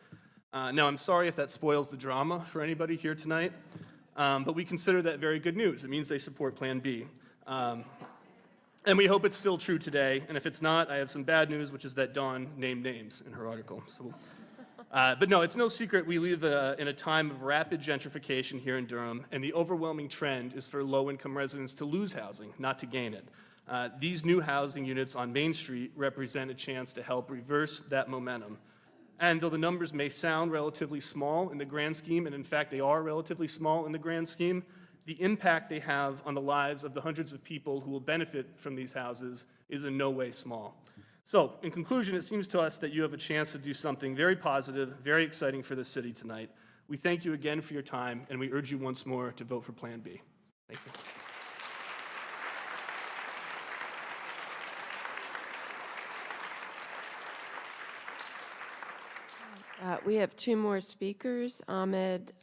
Now, I'm sorry if that spoils the drama for anybody here tonight, but we consider that very good news. It means they support Plan B. And we hope it's still true today, and if it's not, I have some bad news, which is that Dawn named names in her article. So, but no, it's no secret we live in a time of rapid gentrification here in Durham, and the overwhelming trend is for low-income residents to lose housing, not to gain it. These new housing units on Main Street represent a chance to help reverse that momentum. And though the numbers may sound relatively small in the grand scheme, and in fact they are relatively small in the grand scheme, the impact they have on the lives of the hundreds of people who will benefit from these houses is in no way small. So, in conclusion, it seems to us that you have a chance to do something very positive, very exciting for the city tonight. We thank you again for your time, and we urge you once more to vote for Plan B. Thank you. We have 2 more speakers, Ahmed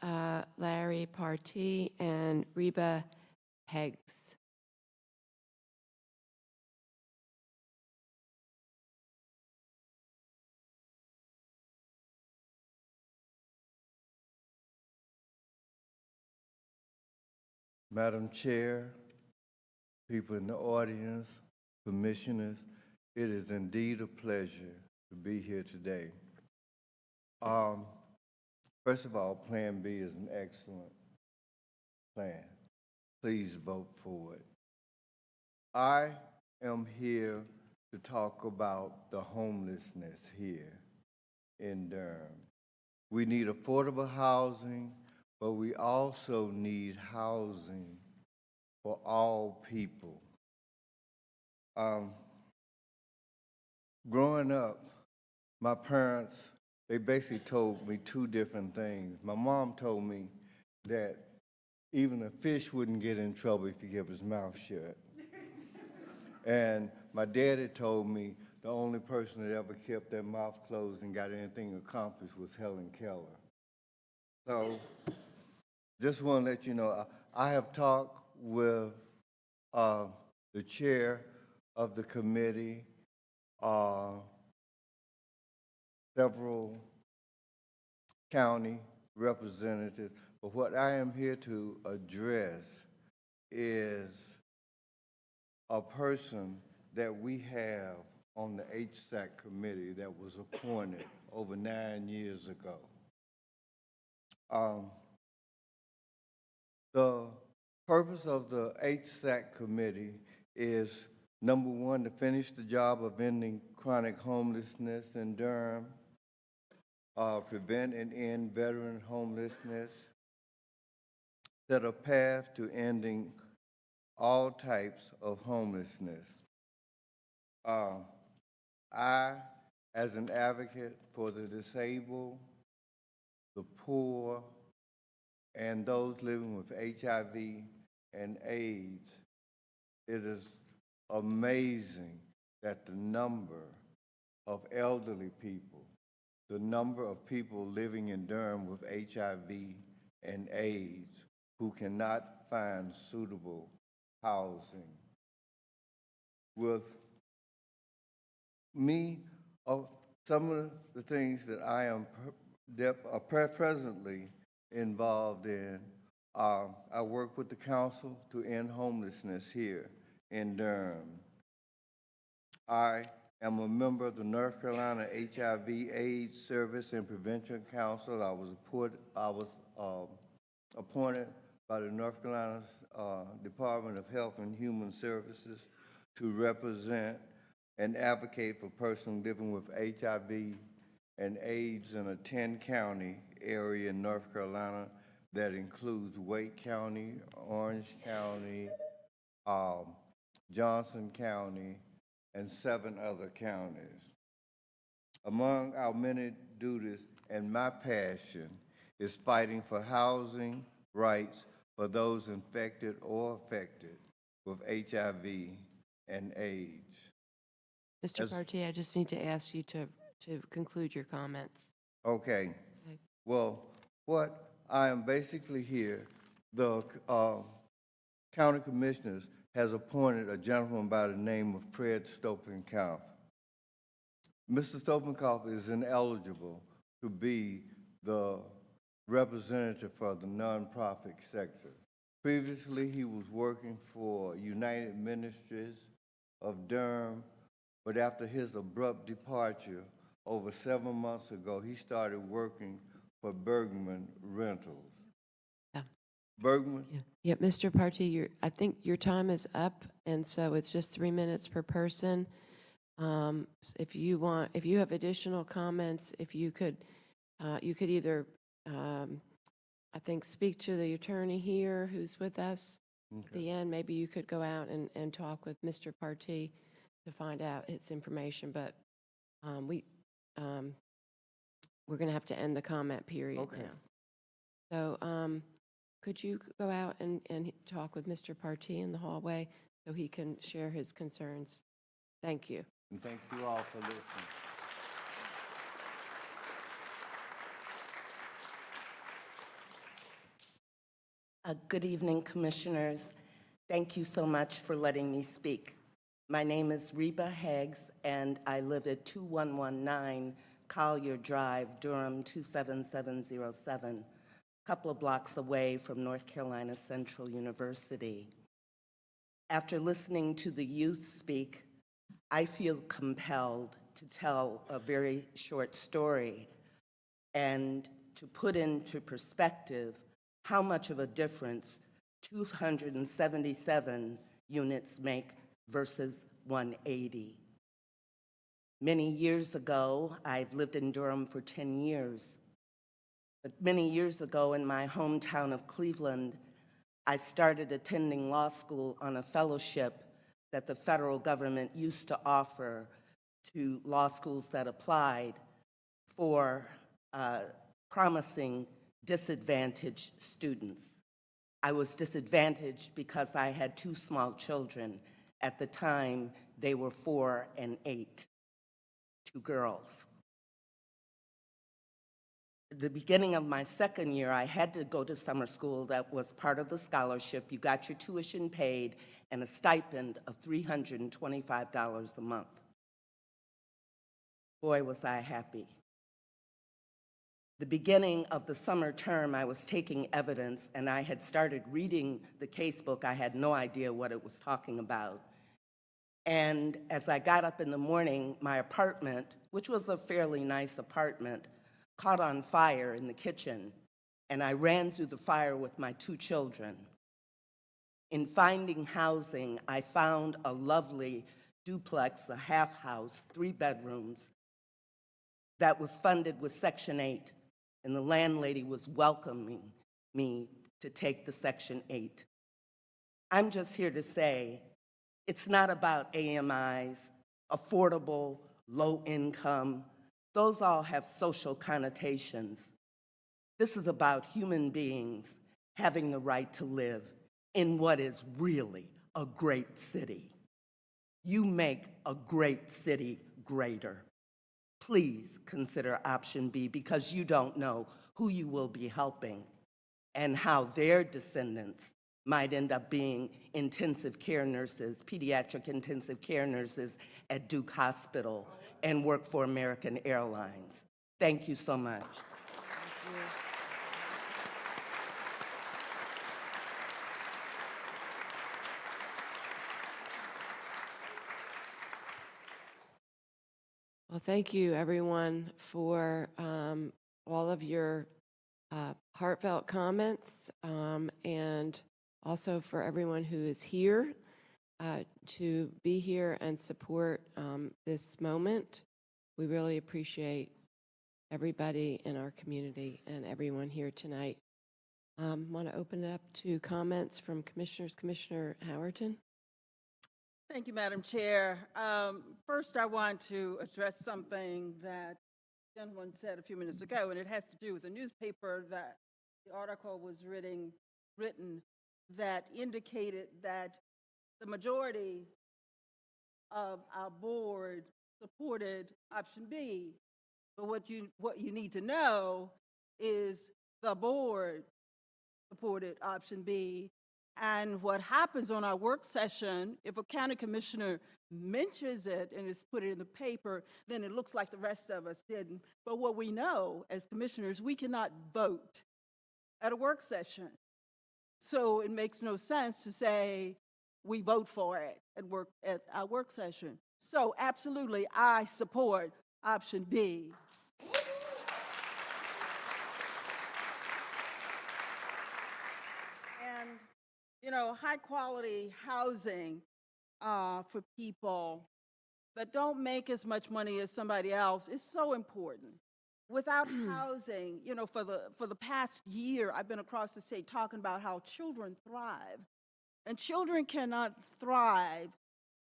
Larry Partee and Reba Heggs. Madam Chair, people in the audience, commissioners, it is indeed a pleasure to be here today. First of all, Plan B is an excellent plan. Please vote for it. I am here to talk about the homelessness here in Durham. We need affordable housing, but we also need housing for all people. Growing up, my parents, they basically told me 2 different things. My mom told me that even a fish wouldn't get in trouble if he kept his mouth shut. And my daddy told me the only person that ever kept their mouth closed and got anything accomplished was Helen Keller. So, just want to let you know, I have talked with the chair of the committee, several county representatives, but what I am here to address is a person that we have on the HSAC committee that was appointed over 9 years ago. The purpose of the HSAC committee is, number one, to finish the job of ending chronic homelessness in Durham, prevent and end veteran homelessness, set a path to ending all types of homelessness. I, as an advocate for the disabled, the poor, and those living with HIV and AIDS, it is amazing that the number of elderly people, the number of people living in Durham with HIV and AIDS who cannot find suitable housing. With me, some of the things that I am presently involved in, I work with the council to end homelessness here in Durham. I am a member of the North Carolina HIV/AIDS Service and Prevention Council. I was appointed by the North Carolina Department of Health and Human Services to represent and advocate for persons living with HIV and AIDS in a 10-county area in North Carolina that includes Wake County, Orange County, Johnson County, and 7 other counties. Among our many duties and my passion is fighting for housing rights for those infected or affected with HIV and AIDS. Mr. Partee, I just need to ask you to conclude your comments. Okay. Well, what I am basically here, the county commissioners has appointed a gentleman by the name of Fred Stopenkoff. Mr. Stopenkoff is ineligible to be the representative for the nonprofit sector. Previously, he was working for United Ministries of Durham, but after his abrupt departure over 7 months ago, he started working for Bergman Rentals. Yeah. Bergman? Yeah, Mr. Partee, I think your time is up, and so it's just 3 minutes per person. If you have additional comments, if you could either, I think, speak to the attorney here who's with us at the end. Maybe you could go out and talk with Mr. Partee to find out his information, but we're going to have to end the comment period now. So could you go out and talk with Mr. Partee in the hallway so he can share his concerns? Thank you. And thank you all for listening. Good evening, Commissioners. Thank you so much for letting me speak. My name is Reba Heggs, and I live at 2119 Collier Drive, Durham 27707, a couple of blocks away from North Carolina Central University. After listening to the youth speak, I feel compelled to tell a very short story and to put into perspective how much of a difference 277 units make versus 180. Many years ago, I've lived in Durham for 10 years, but many years ago in my hometown of Cleveland, I started attending law school on a fellowship that the federal government used to offer to law schools that applied for promising disadvantaged students. I was disadvantaged because I had 2 small children. At the time, they were 4 and 8, 2 girls. At the beginning of my second year, I had to go to summer school. That was part of the scholarship. You got your tuition paid and a stipend of $325 a month. Boy, was I happy. The beginning of the summer term, I was taking evidence, and I had started reading the casebook. I had no idea what it was talking about. And as I got up in the morning, my apartment, which was a fairly nice apartment, caught on fire in the kitchen, and I ran through the fire with my 2 children. In finding housing, I found a lovely duplex, a half house, 3 bedrooms, that was funded with Section 8, and the landlady was welcoming me to take the Section 8. I'm just here to say, it's not about AMIs, affordable, low income. Those all have social connotations. This is about human beings having the right to live in what is really a great city. You make a great city greater. Please consider option B, because you don't know who you will be helping and how their descendants might end up being intensive care nurses, pediatric intensive care nurses at Duke Hospital and work for American Airlines. Thank you so much. Well, thank you, everyone, for all of your heartfelt comments, and also for everyone who is here to be here and support this moment. We really appreciate everybody in our community and everyone here tonight. Want to open it up to comments from commissioners. Commissioner Howerton. Thank you, Madam Chair. First, I want to address something that the gentleman said a few minutes ago, and it has to do with the newspaper that the article was written that indicated that the majority of our board supported option B. But what you need to know is the board supported option B. And what happens on our work session, if a county commissioner mentions it and is put it in the paper, then it looks like the rest of us didn't. But what we know as commissioners, we cannot vote at a work session. So it makes no sense to say we vote for it at our work session. So absolutely, I support option B. And you know, high quality housing for people that don't make as much money as somebody else is so important. Without housing, you know, for the past year, I've been across the state talking about how children thrive. And children cannot thrive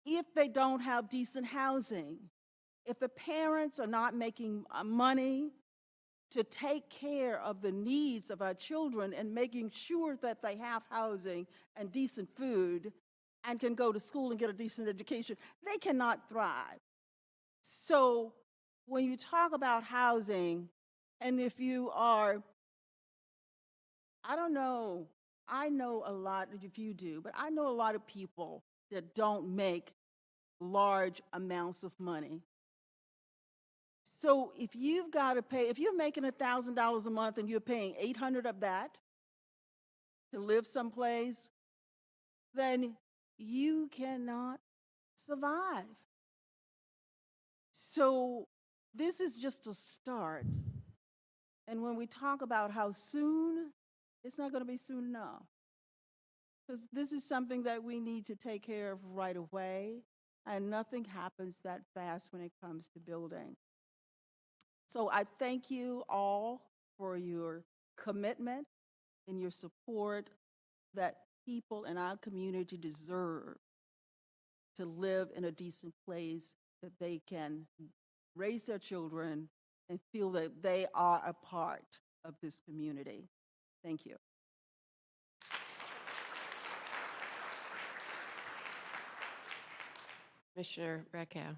if they don't have decent housing. If the parents are not making money to take care of the needs of our children and making sure that they have housing and decent food and can go to school and get a decent education, they cannot thrive. So when you talk about housing, and if you are, I don't know, I know a lot, if you do, but I know a lot of people that don't make large amounts of money. So if you've got to pay, if you're making $1,000 a month and you're paying $800 of that to live someplace, then you cannot survive. So this is just a start. And when we talk about how soon, it's not going to be soon enough. Because this is something that we need to take care of right away, and nothing happens that fast when it comes to building. So I thank you all for your commitment and your support that people in our community deserve to live in a decent place that they can raise their children and feel that they are a part of this community. Thank you. Commissioner Reckow.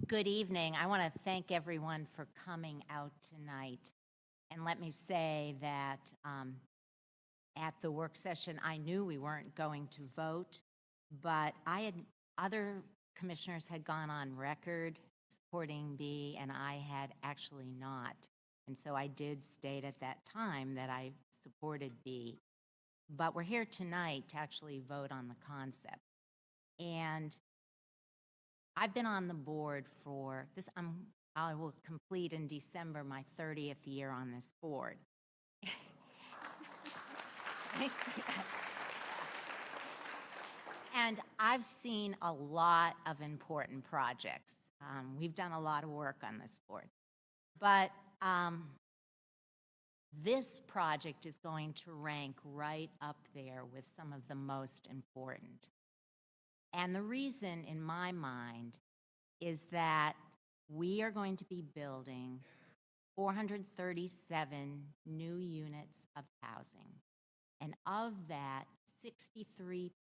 Good evening. I want to thank everyone for coming out tonight. And let me say that at the work session, I knew we weren't going to vote, but other commissioners had gone on record supporting B, and I had actually not. And so I did state at that time that I supported B. But we're here tonight to actually vote on the concept. And I've been on the board for this, I will complete in December my 30th year on this board. And I've seen a lot of important projects. We've done a lot of work on this board. But this project is going to rank right up there with some of the most important. And the reason, in my mind, is that we are going to be building 437 new units of housing. And of that, 63%,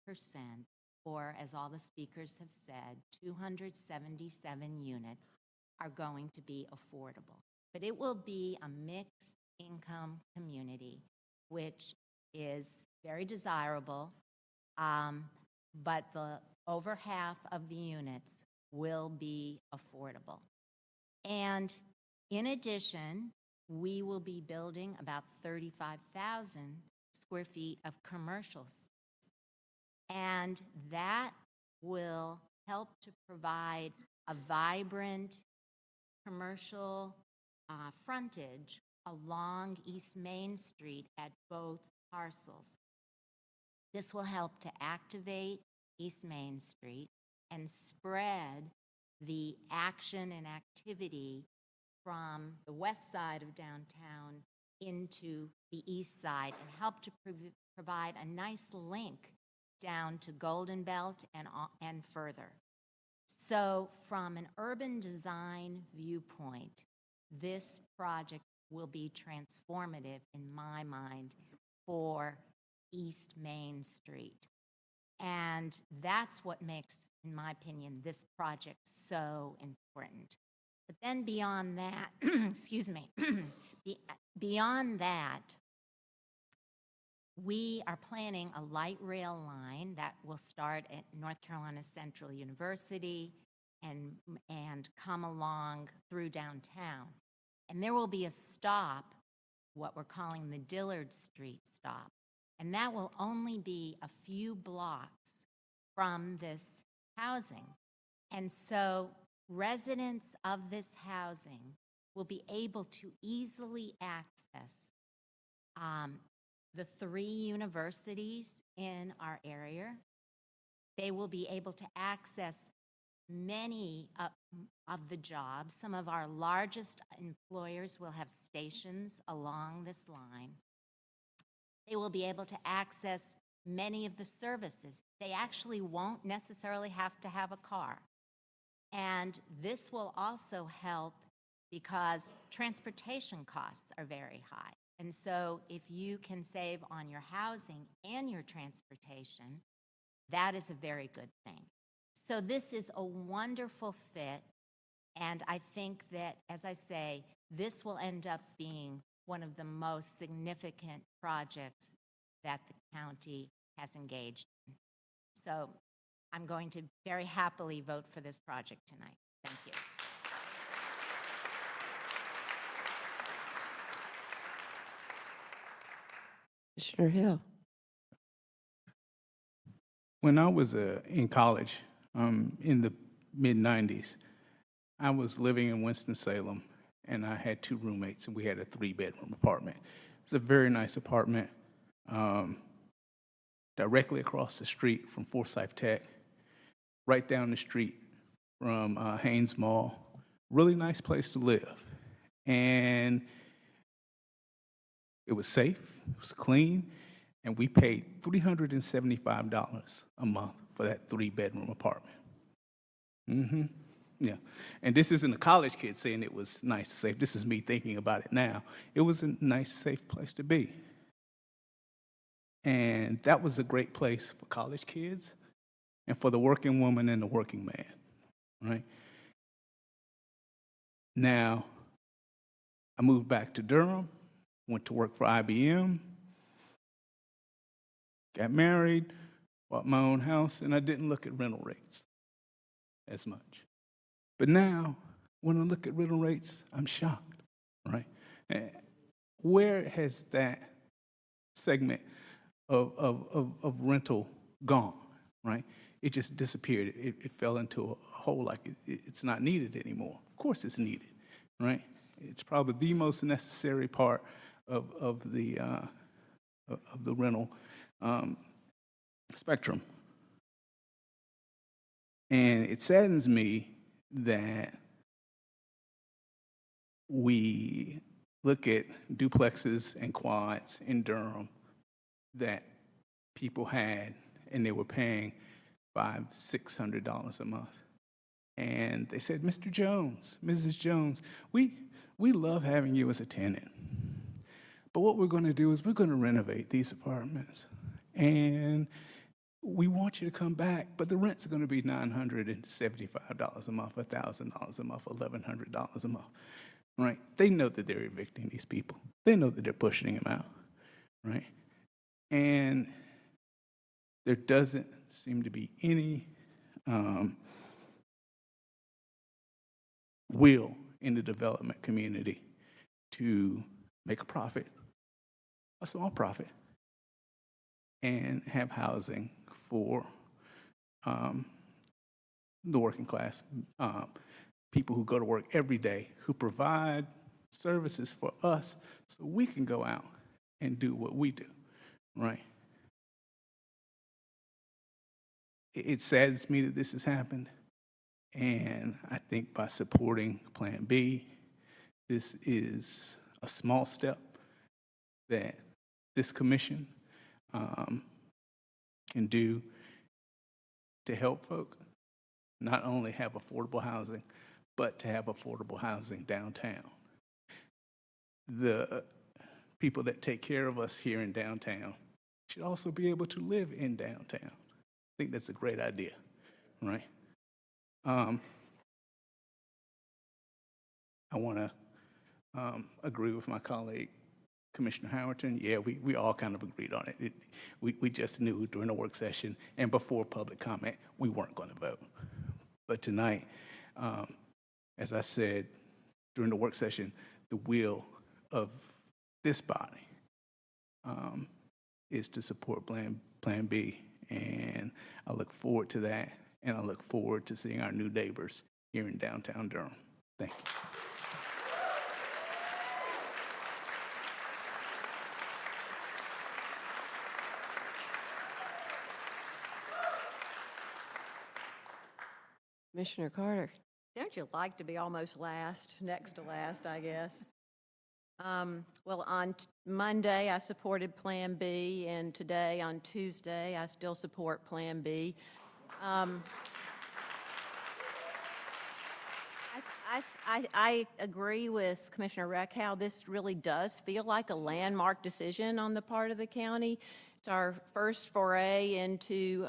or as all the speakers have said, 277 units are going to be affordable. But it will be a mixed income community, which is very desirable, but over half of the units will be affordable. And in addition, we will be building about 35,000 square feet of commercial space. And that will help to provide a vibrant commercial frontage along East Main Street at both parcels. This will help to activate East Main Street and spread the action and activity from the west side of downtown into the east side and help to provide a nice link down to Golden Belt and further. So from an urban design viewpoint, this project will be transformative in my mind for East Main Street. And that's what makes, in my opinion, this project so important. But then beyond that, excuse me, beyond that, we are planning a light rail line that will start at North Carolina Central University and come along through downtown. And there will be a stop, what we're calling the Dillard Street stop. And that will only be a few blocks from this housing. And so residents of this housing will be able to easily access the 3 universities in our area. They will be able to access many of the jobs. Some of our largest employers will have stations along this line. They will be able to access many of the services. They actually won't necessarily have to have a car. And this will also help because transportation costs are very high. And so if you can save on your housing and your transportation, that is a very good thing. So this is a wonderful fit. And I think that, as I say, this will end up being one of the most significant projects that the county has engaged in. So I'm going to very happily vote for this project tonight. Thank you. Commissioner Hill. When I was in college, in the mid-90s, I was living in Winston-Salem, and I had 2 roommates, and we had a 3-bedroom apartment. It's a very nice apartment, directly across the street from Forsyth Tech, right down the street from Haynes Mall. Really nice place to live. And it was safe, it was clean, and we paid $375 a month for that 3-bedroom apartment. Yeah. And this isn't a college kid saying it was nice and safe. This is me thinking about it now. It was a nice, safe place to be. And that was a great place for college kids and for the working woman and the working man, right? Now, I moved back to Durham, went to work for IBM, got married, bought my own house, and I didn't look at rental rates as much. But now, when I look at rental rates, I'm shocked, right? Where has that segment of rental gone, right? It just disappeared. It fell into a hole like it's not needed anymore. Of course it's needed, right? It's probably the most necessary part of the rental spectrum. And it saddens me that we look at duplexes and quads in Durham that people had, and they were paying $500, $600 a month. And they said, Mr. Jones, Mrs. Jones, we love having you as a tenant. But what we're going to do is we're going to renovate these apartments. And we want you to come back, but the rent's going to be $975 a month, $1,000 a month, $1,100 a month, right? They know that they're evicting these people. They know that they're pushing them out, right? And there doesn't seem to be any will in the development community to make a profit, a small profit, and have housing for the working class, people who go to work every day, who provide services for us so we can go out and do what we do, right? It saddens me that this has happened, and I think by supporting Plan B, this is a small step that this commission can do to help folk not only have affordable housing, but to have affordable housing downtown. The people that take care of us here in downtown should also be able to live in downtown. I think that's a great idea, right? I want to agree with my colleague, Commissioner Howerton. Yeah, we all kind of agreed on it. We just knew during the work session and before public comment, we weren't going to vote. But tonight, as I said during the work session, the will of this body is to support Plan B. And I look forward to that, and I look forward to seeing our new neighbors here in downtown Durham. Thank you. Commissioner Carter. Don't you like to be almost last, next to last, I guess? Well, on Monday, I supported Plan B, and today, on Tuesday, I still support Plan B. I agree with Commissioner Reckhow. This really does feel like a landmark decision on the part of the county. It's our first foray into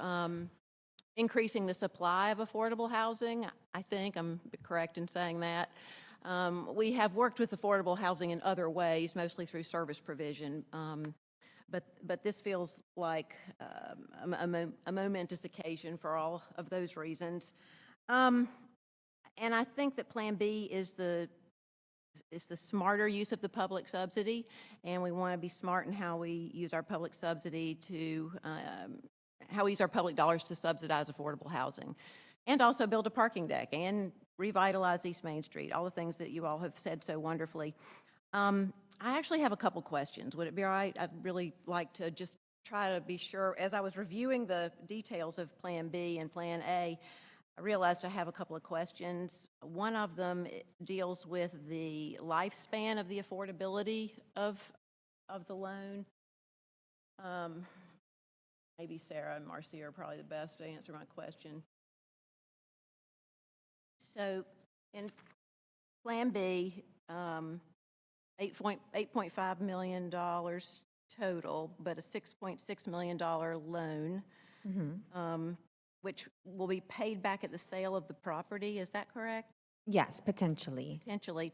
increasing the supply of affordable housing. I think I'm correct in saying that. We have worked with affordable housing in other ways, mostly through service provision, but this feels like a momentous occasion for all of those reasons. And I think that Plan B is the smarter use of the public subsidy, and we want to be smart in how we use our public subsidy to how we use our public dollars to subsidize affordable housing, and also build a parking deck and revitalize East Main Street, all the things that you all have said so wonderfully. I actually have a couple questions. Would it be all right? I'd really like to just try to be sure. As I was reviewing the details of Plan B and Plan A, I realized I have a couple of questions. One of them deals with the lifespan of the affordability of the loan. Maybe Sarah and Marcia are probably the best to answer my question. So in Plan B, $8.5 million total, but a $6.6 million loan, which will be paid back at the sale of the property. Is that correct? Yes, potentially. Potentially.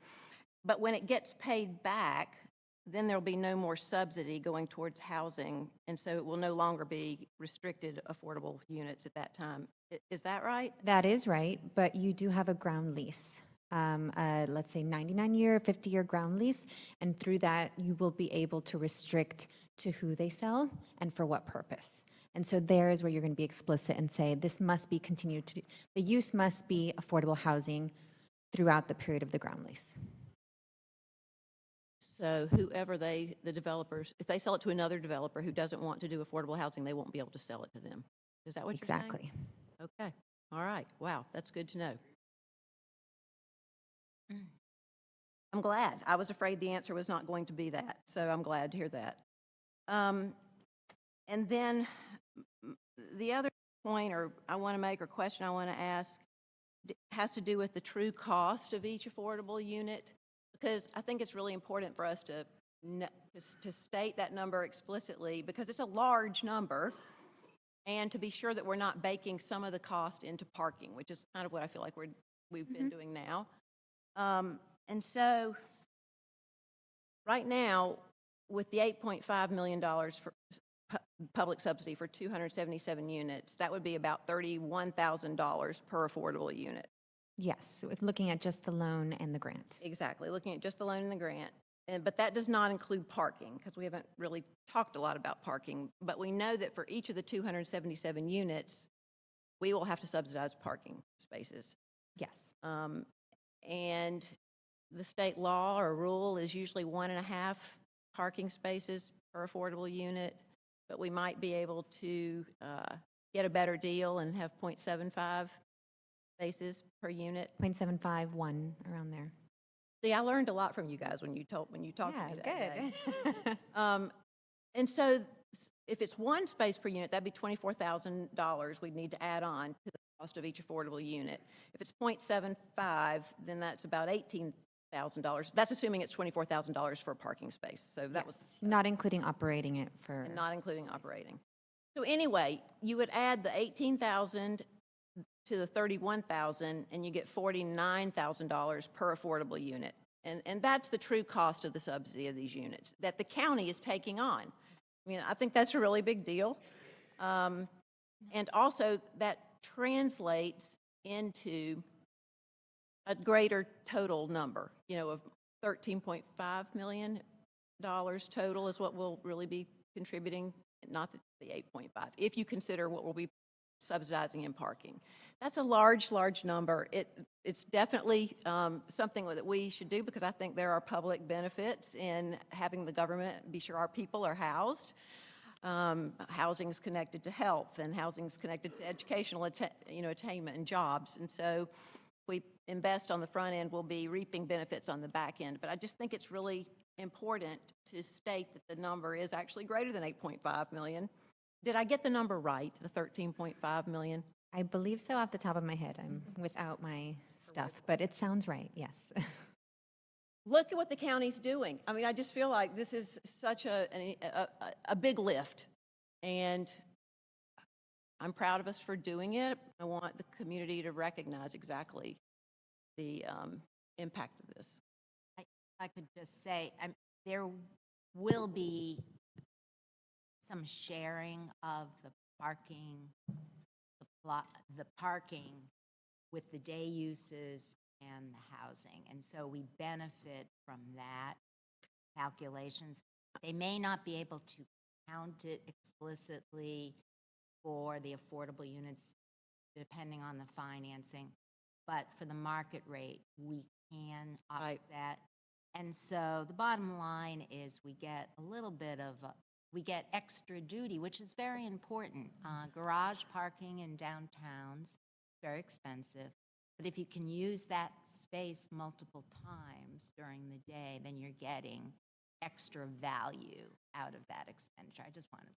But when it gets paid back, then there'll be no more subsidy going towards housing, and so it will no longer be restricted affordable units at that time. Is that right? That is right, but you do have a ground lease. Let's say 99-year, 50-year ground lease, and through that you will be able to restrict to who they sell and for what purpose. And so there is where you're going to be explicit and say this must be continued to, the use must be affordable housing throughout the period of the ground lease. So whoever the developers, if they sell it to another developer who doesn't want to do affordable housing, they won't be able to sell it to them. Is that what you're saying? Exactly. Okay. All right, wow, that's good to know. I'm glad. I was afraid the answer was not going to be that, so I'm glad to hear that. And then the other point or I want to make or question I want to ask has to do with the true cost of each affordable unit, because I think it's really important for us to state that number explicitly, because it's a large number, and to be sure that we're not baking some of the cost into parking, which is kind of what I feel like we've been doing now. And so right now, with the $8.5 million for public subsidy for 277 units, that would be about $31,000 per affordable unit. Yes, so if looking at just the loan and the grant. Exactly, looking at just the loan and the grant. But that does not include parking, because we haven't really talked a lot about parking. But we know that for each of the 277 units, we will have to subsidize parking spaces. Yes. And the state law or rule is usually 1.5 parking spaces per affordable unit, but we might be able to get a better deal and have 0.75 spaces per unit. 0.751, around there. See, I learned a lot from you guys when you talked to me that day. Good. And so if it's 1 space per unit, that'd be $24,000 we'd need to add on to the cost of each affordable unit. If it's 0.75, then that's about $18,000. That's assuming it's $24,000 for a parking space. So that was Not including operating it for. and not including operating. So anyway, you would add the $18,000 to the $31,000, and you get $49,000 per affordable unit. And that's the true cost of the subsidy of these units that the county is taking on. I mean, I think that's a really big deal. And also that translates into a greater total number, of $13.5 million total is what we'll really be contributing, not the 8.5, if you consider what we'll be subsidizing in parking. That's a large, large number. It's definitely something that we should do, because I think there are public benefits in having the government be sure our people are housed. Housing is connected to health, and housing is connected to educational attainment and jobs. And so we invest on the front end, we'll be reaping benefits on the back end. But I just think it's really important to state that the number is actually greater than 8.5 million. Did I get the number right, the 13.5 million? I believe so off the top of my head. I'm without my stuff, but it sounds right, yes. Look at what the county's doing. I mean, I just feel like this is such a big lift, and I'm proud of us for doing it. I want the community to recognize exactly the impact of this. I could just say, there will be some sharing of the parking with the day uses and the housing. And so we benefit from that calculations. They may not be able to count it explicitly for the affordable units, depending on the financing, but for the market rate, we can offset. And so the bottom line is we get a little bit of we get extra duty, which is very important. Garage parking in downtowns, very expensive. But if you can use that space multiple times during the day, then you're getting extra value out of that expenditure. I just wanted.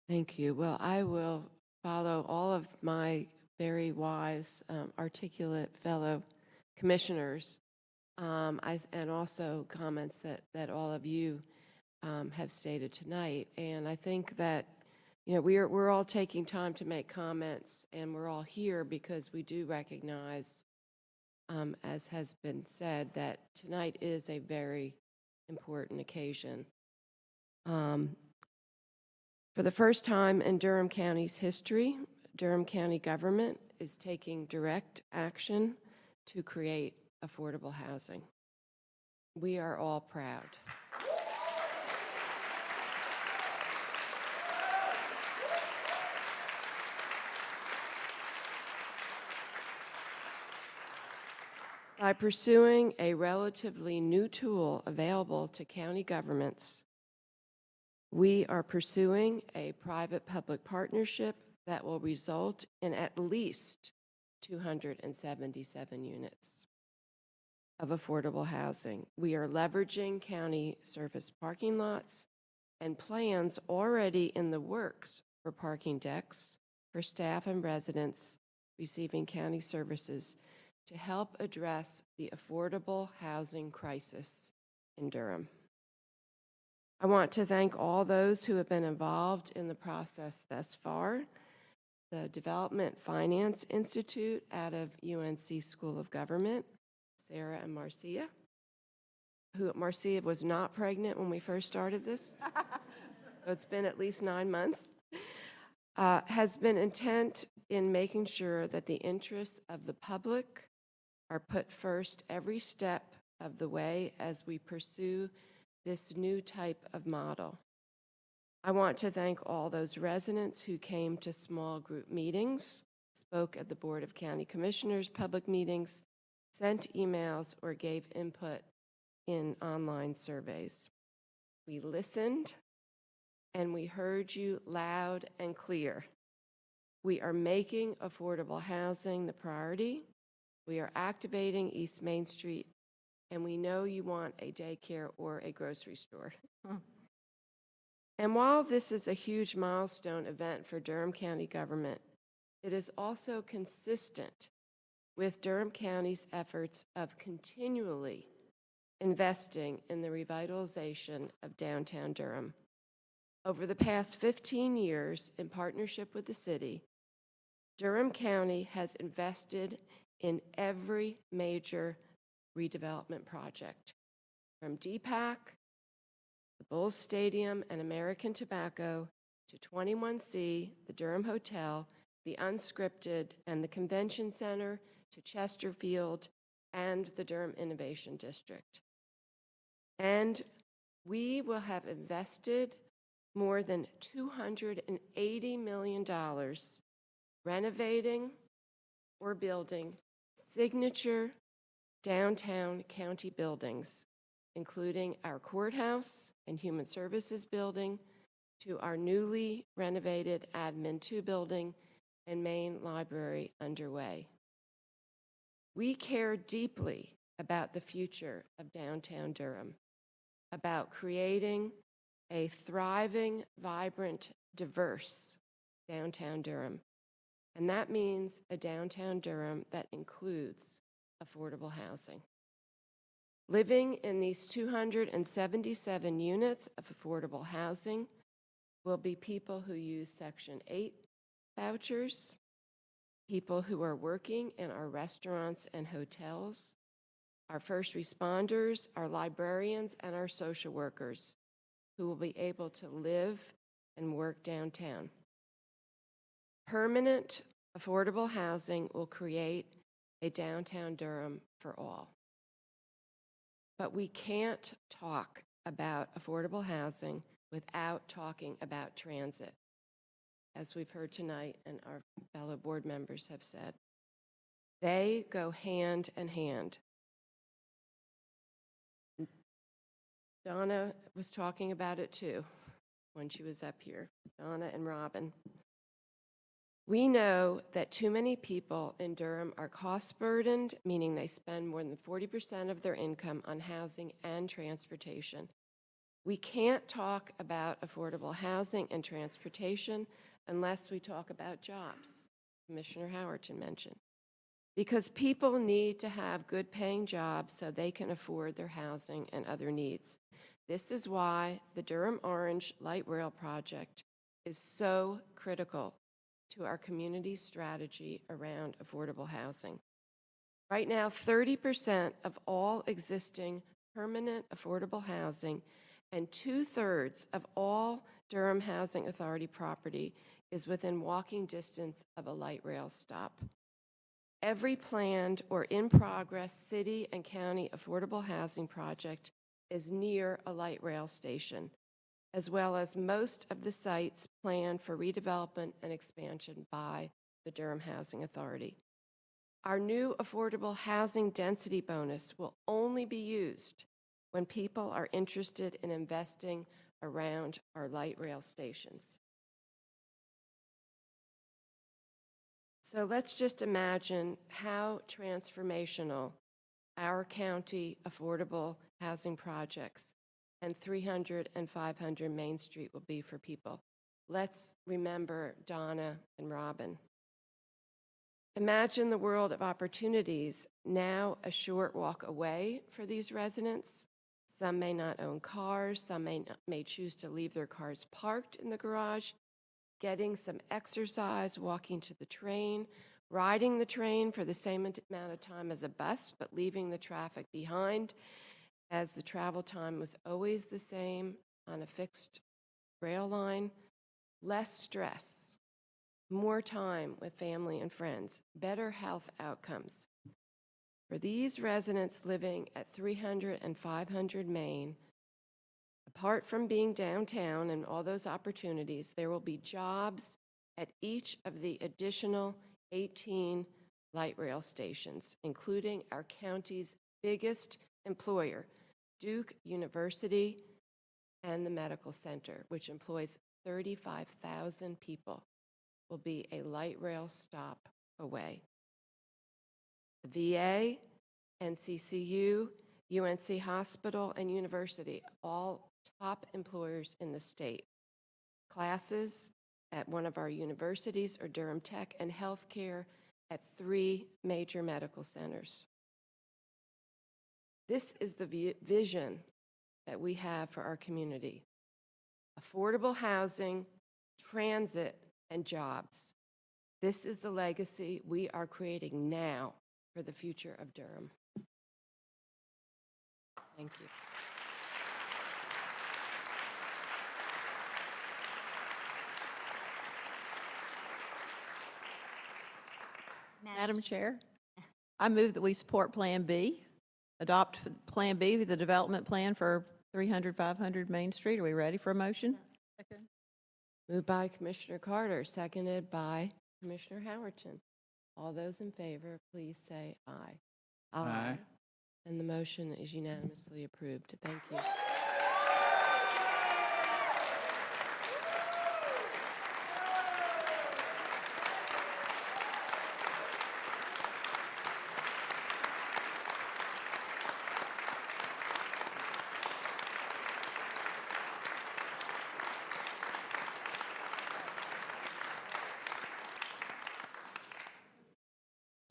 Thank you. Well, I will follow all of my very wise, articulate fellow commissioners, and also comments that all of you have stated tonight. And I think that, we're all taking time to make comments, and we're all here because we do recognize, as has been said, that tonight is a very important occasion. For the first time in Durham County's history, Durham County government is taking direct action to create affordable housing. We are all proud. By pursuing a relatively new tool available to county governments, we are pursuing a private-public partnership that will result in at least 277 units of affordable housing. We are leveraging county service parking lots and plans already in the works for parking decks for staff and residents receiving county services to help address the affordable housing crisis in Durham. I want to thank all those who have been involved in the process thus far. The Development Finance Institute out of UNC School of Government, Sarah and Marcia, Marcia was not pregnant when we first started this, so it's been at least 9 months, has been intent in making sure that the interests of the public are put first every step of the way as we pursue this new type of model. I want to thank all those residents who came to small group meetings, spoke at the Board of County Commissioners public meetings, sent emails, or gave input in online surveys. We listened and we heard you loud and clear. We are making affordable housing the priority. We are activating East Main Street, and we know you want a daycare or a grocery store. And while this is a huge milestone event for Durham County government, it is also consistent with Durham County's efforts of continually investing in the revitalization of downtown Durham. Over the past 15 years, in partnership with the city, Durham County has invested in every major redevelopment project, from DPAC, the Bulls Stadium and American Tobacco, to 21C, the Durham Hotel, the Unscripted, and the Convention Center, to Chesterfield, and the Durham Innovation District. And we will have invested more than $280 million renovating or building signature downtown county buildings, including our courthouse and human services building, to our newly renovated Admin 2 building and main library underway. We care deeply about the future of downtown Durham, about creating a thriving, vibrant, diverse downtown Durham. And that means a downtown Durham that includes affordable housing. Living in these 277 units of affordable housing will be people who use Section 8 vouchers, people who are working in our restaurants and hotels, our first responders, our librarians, and our social workers who will be able to live and work downtown. Permanent affordable housing will create a downtown Durham for all. But we can't talk about affordable housing without talking about transit, as we've heard tonight and our fellow board members have said. They go hand in hand. Donna was talking about it too when she was up here, Donna and Robin. We know that too many people in Durham are cost burdened, meaning they spend more than 40% of their income on housing and transportation. We can't talk about affordable housing and transportation unless we talk about jobs, Commissioner Howerton mentioned, because people need to have good paying jobs so they can afford their housing and other needs. This is why the Durham Orange Light Rail project is so critical to our community strategy around affordable housing. Right now, 30% of all existing permanent affordable housing and 2/3 of all Durham Housing Authority property is within walking distance of a light rail stop. Every planned or in progress city and county affordable housing project is near a light rail station, as well as most of the sites planned for redevelopment and expansion by the Durham Housing Authority. Our new affordable housing density bonus will only be used when people are interested in investing around our light rail stations. So let's just imagine how transformational our county affordable housing projects and 300 and 500 Main Street will be for people. Let's remember Donna and Robin. Imagine the world of opportunities now a short walk away for these residents. Some may not own cars, some may choose to leave their cars parked in the garage, getting some exercise, walking to the train, riding the train for the same amount of time as a bus, but leaving the traffic behind, as the travel time was always the same on a fixed rail line. Less stress, more time with family and friends, better health outcomes. For these residents living at 300 and 500 Main, apart from being downtown and all those opportunities, there will be jobs at each of the additional 18 light rail stations, including our county's biggest employer, Duke University and the Medical Center, which employs 35,000 people, will be a light rail stop away. The VA, NCCU, UNC Hospital, and University, all top employers in the state. Classes at one of our universities or Durham Tech, and healthcare at 3 major medical centers. This is the vision that we have for our community. Affordable housing, transit, and jobs. This is the legacy we are creating now for the future of Durham. Thank you. Madam Chair, I move that we support Plan B, adopt Plan B, the development plan for 300, 500 Main Street. Are we ready for a motion? Moved by Commissioner Carter, seconded by Commissioner Howerton. All those in favor, please say aye. Aye. And the motion is unanimously approved. Thank you.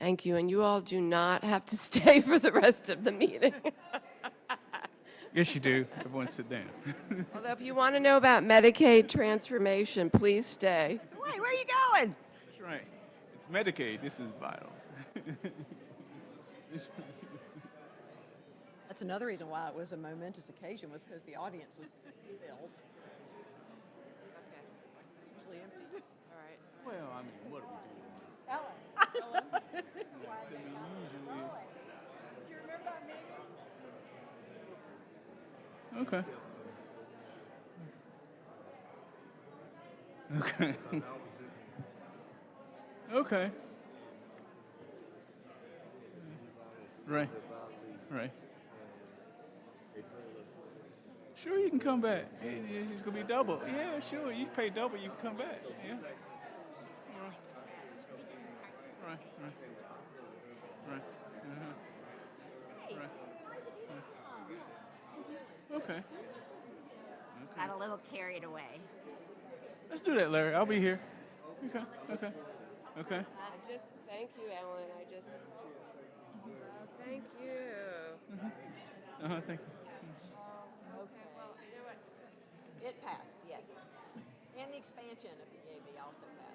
Thank you, and you all do not have to stay for the rest of the meeting. Yes, you do. Everyone sit down. Although if you want to know about Medicaid transformation, please stay. Wait, where are you going? That's right. It's Medicaid. This is vital. That's another reason why it was a momentous occasion, was because the audience was filled. Okay. Usually empty. All right. Well, I mean, what are we doing? Ellen. Do you remember that meeting? Okay. Okay. Right. Right. Sure, you can come back. It's just gonna be double. Yeah, sure. You pay double, you can come back. Yeah. Right. Right. Right. Okay. Got a little carried away. Let's do that, Larry. I'll be here. Okay. I just, thank you, Ellen. Thank you. Thank you. Okay, well, you know what? It passed, yes. And the expansion of the EAB also passed.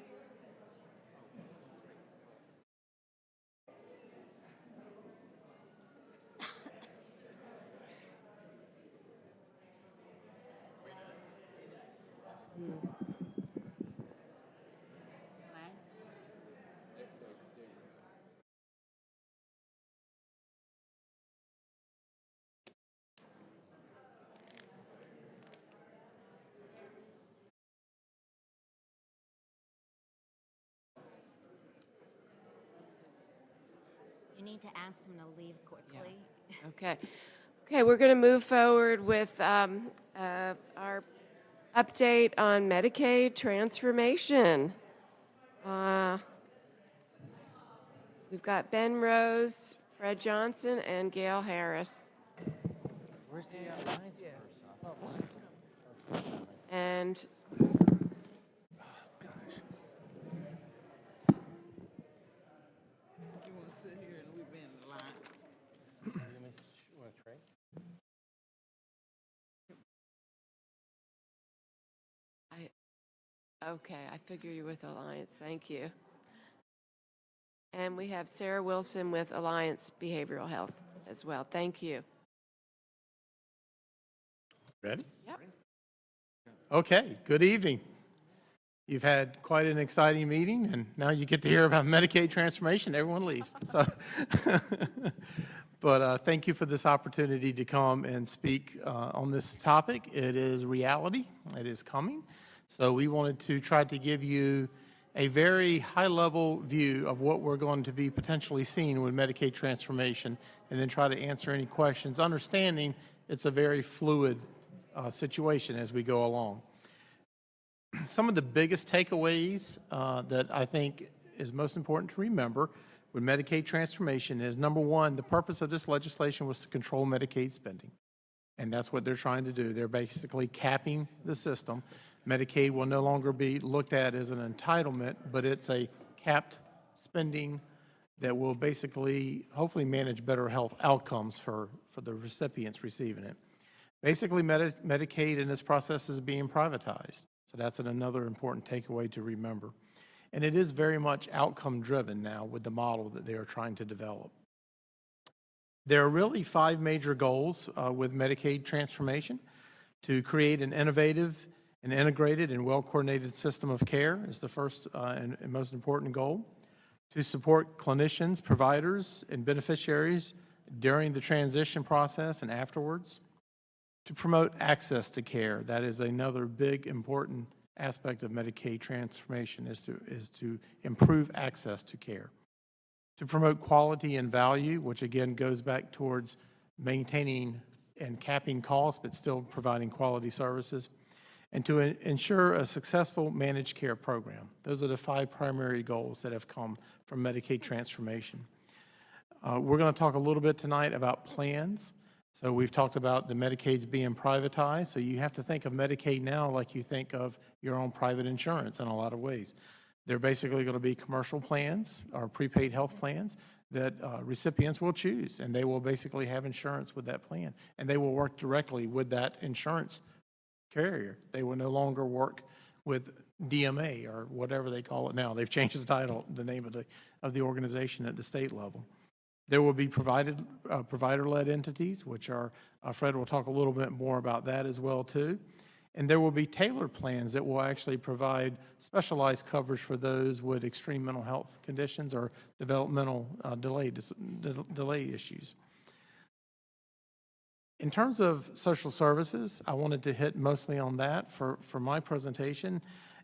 You need to ask them to leave quickly. Okay. Okay, we're going to move forward with our update on Medicaid transformation. We've got Ben Rose, Fred Johnson, and Gail Harris. Where's the alliance? And okay, I figure you're with Alliance. Thank you. And we have Sarah Wilson with Alliance Behavioral Health as well. Thank you. Ready? Yep. Okay, good evening. You've had quite an exciting meeting, and now you get to hear about Medicaid transformation. Everyone leaves. So, but thank you for this opportunity to come and speak on this topic. It is reality. It is coming. So we wanted to try to give you a very high-level view of what we're going to be potentially seeing with Medicaid transformation, and then try to answer any questions, understanding it's a very fluid situation as we go along. Some of the biggest takeaways that I think is most important to remember with Medicaid transformation is, number one, the purpose of this legislation was to control Medicaid spending. And that's what they're trying to do. They're basically capping the system. Medicaid will no longer be looked at as an entitlement, but it's a capped spending that will basically, hopefully, manage better health outcomes for the recipients receiving it. Basically, Medicaid in this process is being privatized. So that's another important takeaway to remember. And it is very much outcome-driven now with the model that they are trying to develop. There are really 5 major goals with Medicaid transformation: to create an innovative and integrated and well-coordinated system of care is the first and most important goal; to support clinicians, providers, and beneficiaries during the transition process and afterwards; to promote access to care. That is another big important aspect of Medicaid transformation, is to improve access to care; to promote quality and value, which again goes back towards maintaining and capping costs, but still providing quality services; and to ensure a successful managed care program. Those are the 5 primary goals that have come from Medicaid transformation. We're going to talk a little bit tonight about plans. So we've talked about the Medicaid's being privatized. So you have to think of Medicaid now like you think of your own private insurance in a lot of ways. They're basically going to be commercial plans or prepaid health plans that recipients will choose, and they will basically have insurance with that plan, and they will work directly with that insurance carrier. They will no longer work with DMA or whatever they call it now. They've changed the title, the name of the organization at the state level. There will be provider-led entities, which are, Fred will talk a little bit more about that as well too. And there will be tailored plans that will actually provide specialized coverage for those with extreme mental health conditions or developmental delay issues. In terms of social services, I wanted to hit mostly on that for my presentation.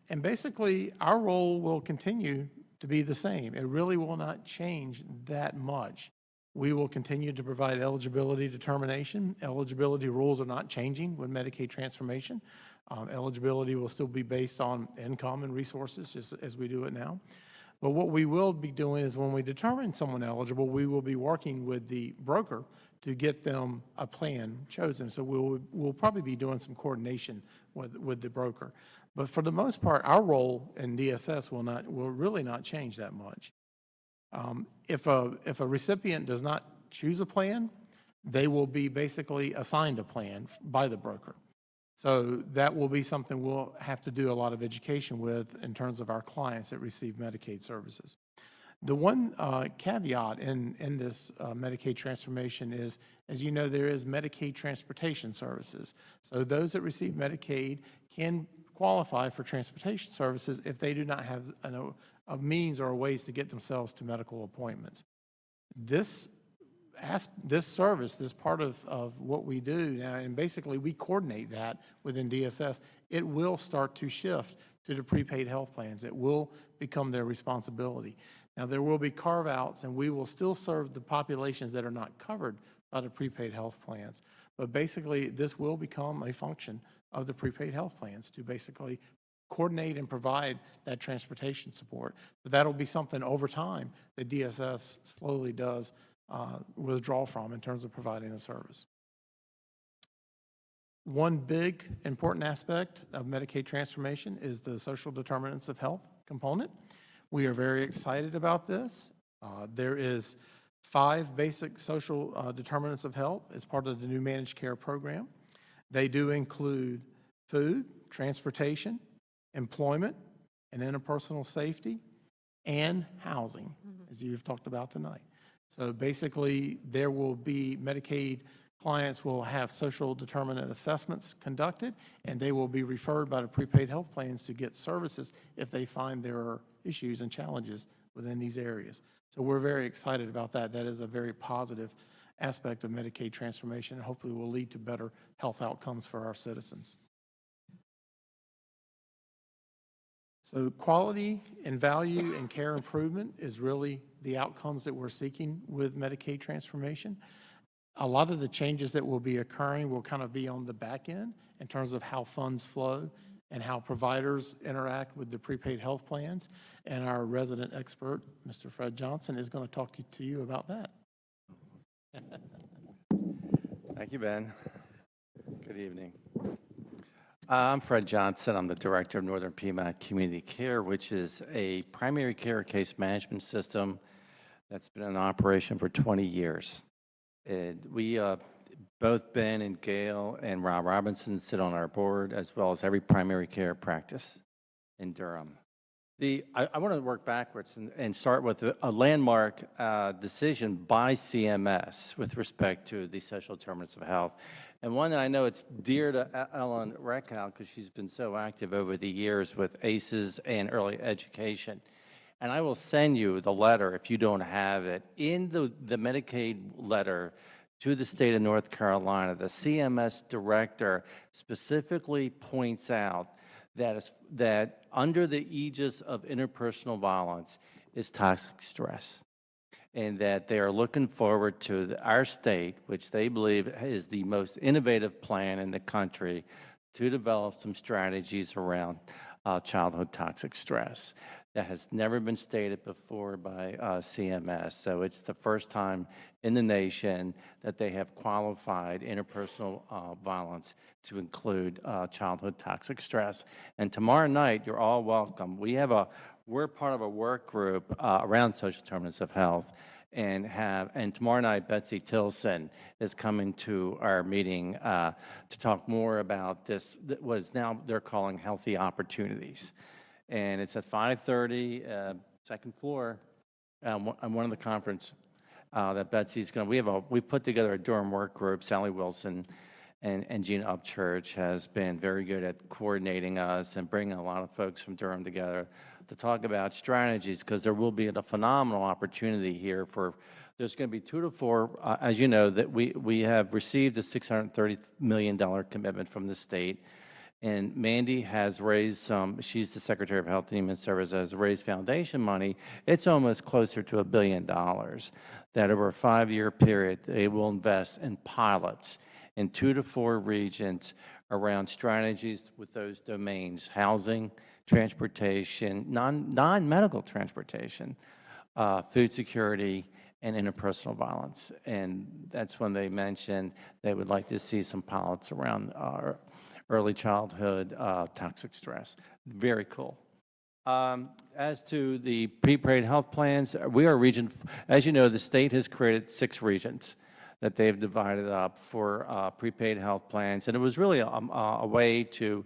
And basically, our role will continue to be the same. It really will not change that much. We will continue to provide eligibility determination. Eligibility rules are not changing with Medicaid transformation. Eligibility will still be based on income and resources, just as we do it now. But what we will be doing is when we determine someone eligible, we will be working with the broker to get them a plan chosen. So we'll probably be doing some coordination with the broker. But for the most part, our role in DSS will really not change that much. If a recipient does not choose a plan, they will be basically assigned a plan by the broker. So that will be something we'll have to do a lot of education with in terms of our clients that receive Medicaid services. The one caveat in this Medicaid transformation is, as you know, there is Medicaid transportation services. So those that receive Medicaid can qualify for transportation services if they do not have a means or ways to get themselves to medical appointments. This service, this part of what we do now, and basically we coordinate that within DSS, it will start to shift to the prepaid health plans. It will become their responsibility. Now, there will be carve-outs, and we will still serve the populations that are not covered by the prepaid health plans. But basically, this will become a function of the prepaid health plans to basically coordinate and provide that transportation support. But that'll be something over time that DSS slowly does withdraw from in terms of providing a service. One big important aspect of Medicaid transformation is the social determinants of health component. We are very excited about this. There is 5 basic social determinants of health as part of the new managed care program. They do include food, transportation, employment, and interpersonal safety, and housing, as you've talked about tonight. So basically, there will be Medicaid clients will have social determinant assessments conducted, and they will be referred by the prepaid health plans to get services if they find there are issues and challenges within these areas. So we're very excited about that. That is a very positive aspect of Medicaid transformation, and hopefully will lead to better health outcomes for our citizens. So quality and value and care improvement is really the outcomes that we're seeking with Medicaid transformation. A lot of the changes that will be occurring will kind of be on the back end in terms of how funds flow and how providers interact with the prepaid health plans. And our resident expert, Mr. Fred Johnson, is going to talk to you about that. Thank you, Ben. Good evening. I'm Fred Johnson. I'm the director of Northern Piedmont Community Care, which is a primary care case management system that's been in operation for 20 years. We, both Ben and Gail and Rob Robinson sit on our board, as well as every primary care practice in Durham. I want to work backwards and start with a landmark decision by CMS with respect to the social determinants of health. And one that I know it's dear to Ellen Reckow because she's been so active over the years with ACEs and early education. And I will send you the letter if you don't have it. In the Medicaid letter to the state of North Carolina, the CMS director specifically points out that under the aegis of interpersonal violence is toxic stress, and that they are looking forward to our state, which they believe is the most innovative plan in the country, to develop some strategies around childhood toxic stress. That has never been stated before by CMS. So it's the first time in the nation that they have qualified interpersonal violence to include childhood toxic stress. And tomorrow night, you're all welcome. We're part of a work group around social determinants of health, and tomorrow night, Betsy Tilson is coming to our meeting to talk more about this, what is now they're calling healthy opportunities. And it's at 5:30, second floor, on one of the conference that Betsy's going to. We've put together a Durham work group. Sally Wilson and Gina Upchurch has been very good at coordinating us and bringing a lot of folks from Durham together to talk about strategies, because there will be a phenomenal opportunity here there's going to be 2 to 4, as you know, that we have received a $630 million commitment from the state. And Mandy has raised she's the Secretary of Health and Human Services, has raised foundation money. It's almost closer to $1 billion that over a 5-year period, they will invest in pilots in 2 to 4 regions around strategies with those domains: housing, transportation, non-medical transportation, food security, and interpersonal violence. And that's when they mentioned they would like to see some pilots around early childhood toxic stress. Very cool. As to the prepaid health plans, we are region, as you know, the state has created 6 regions that they've divided up for prepaid health plans. And it was really a way to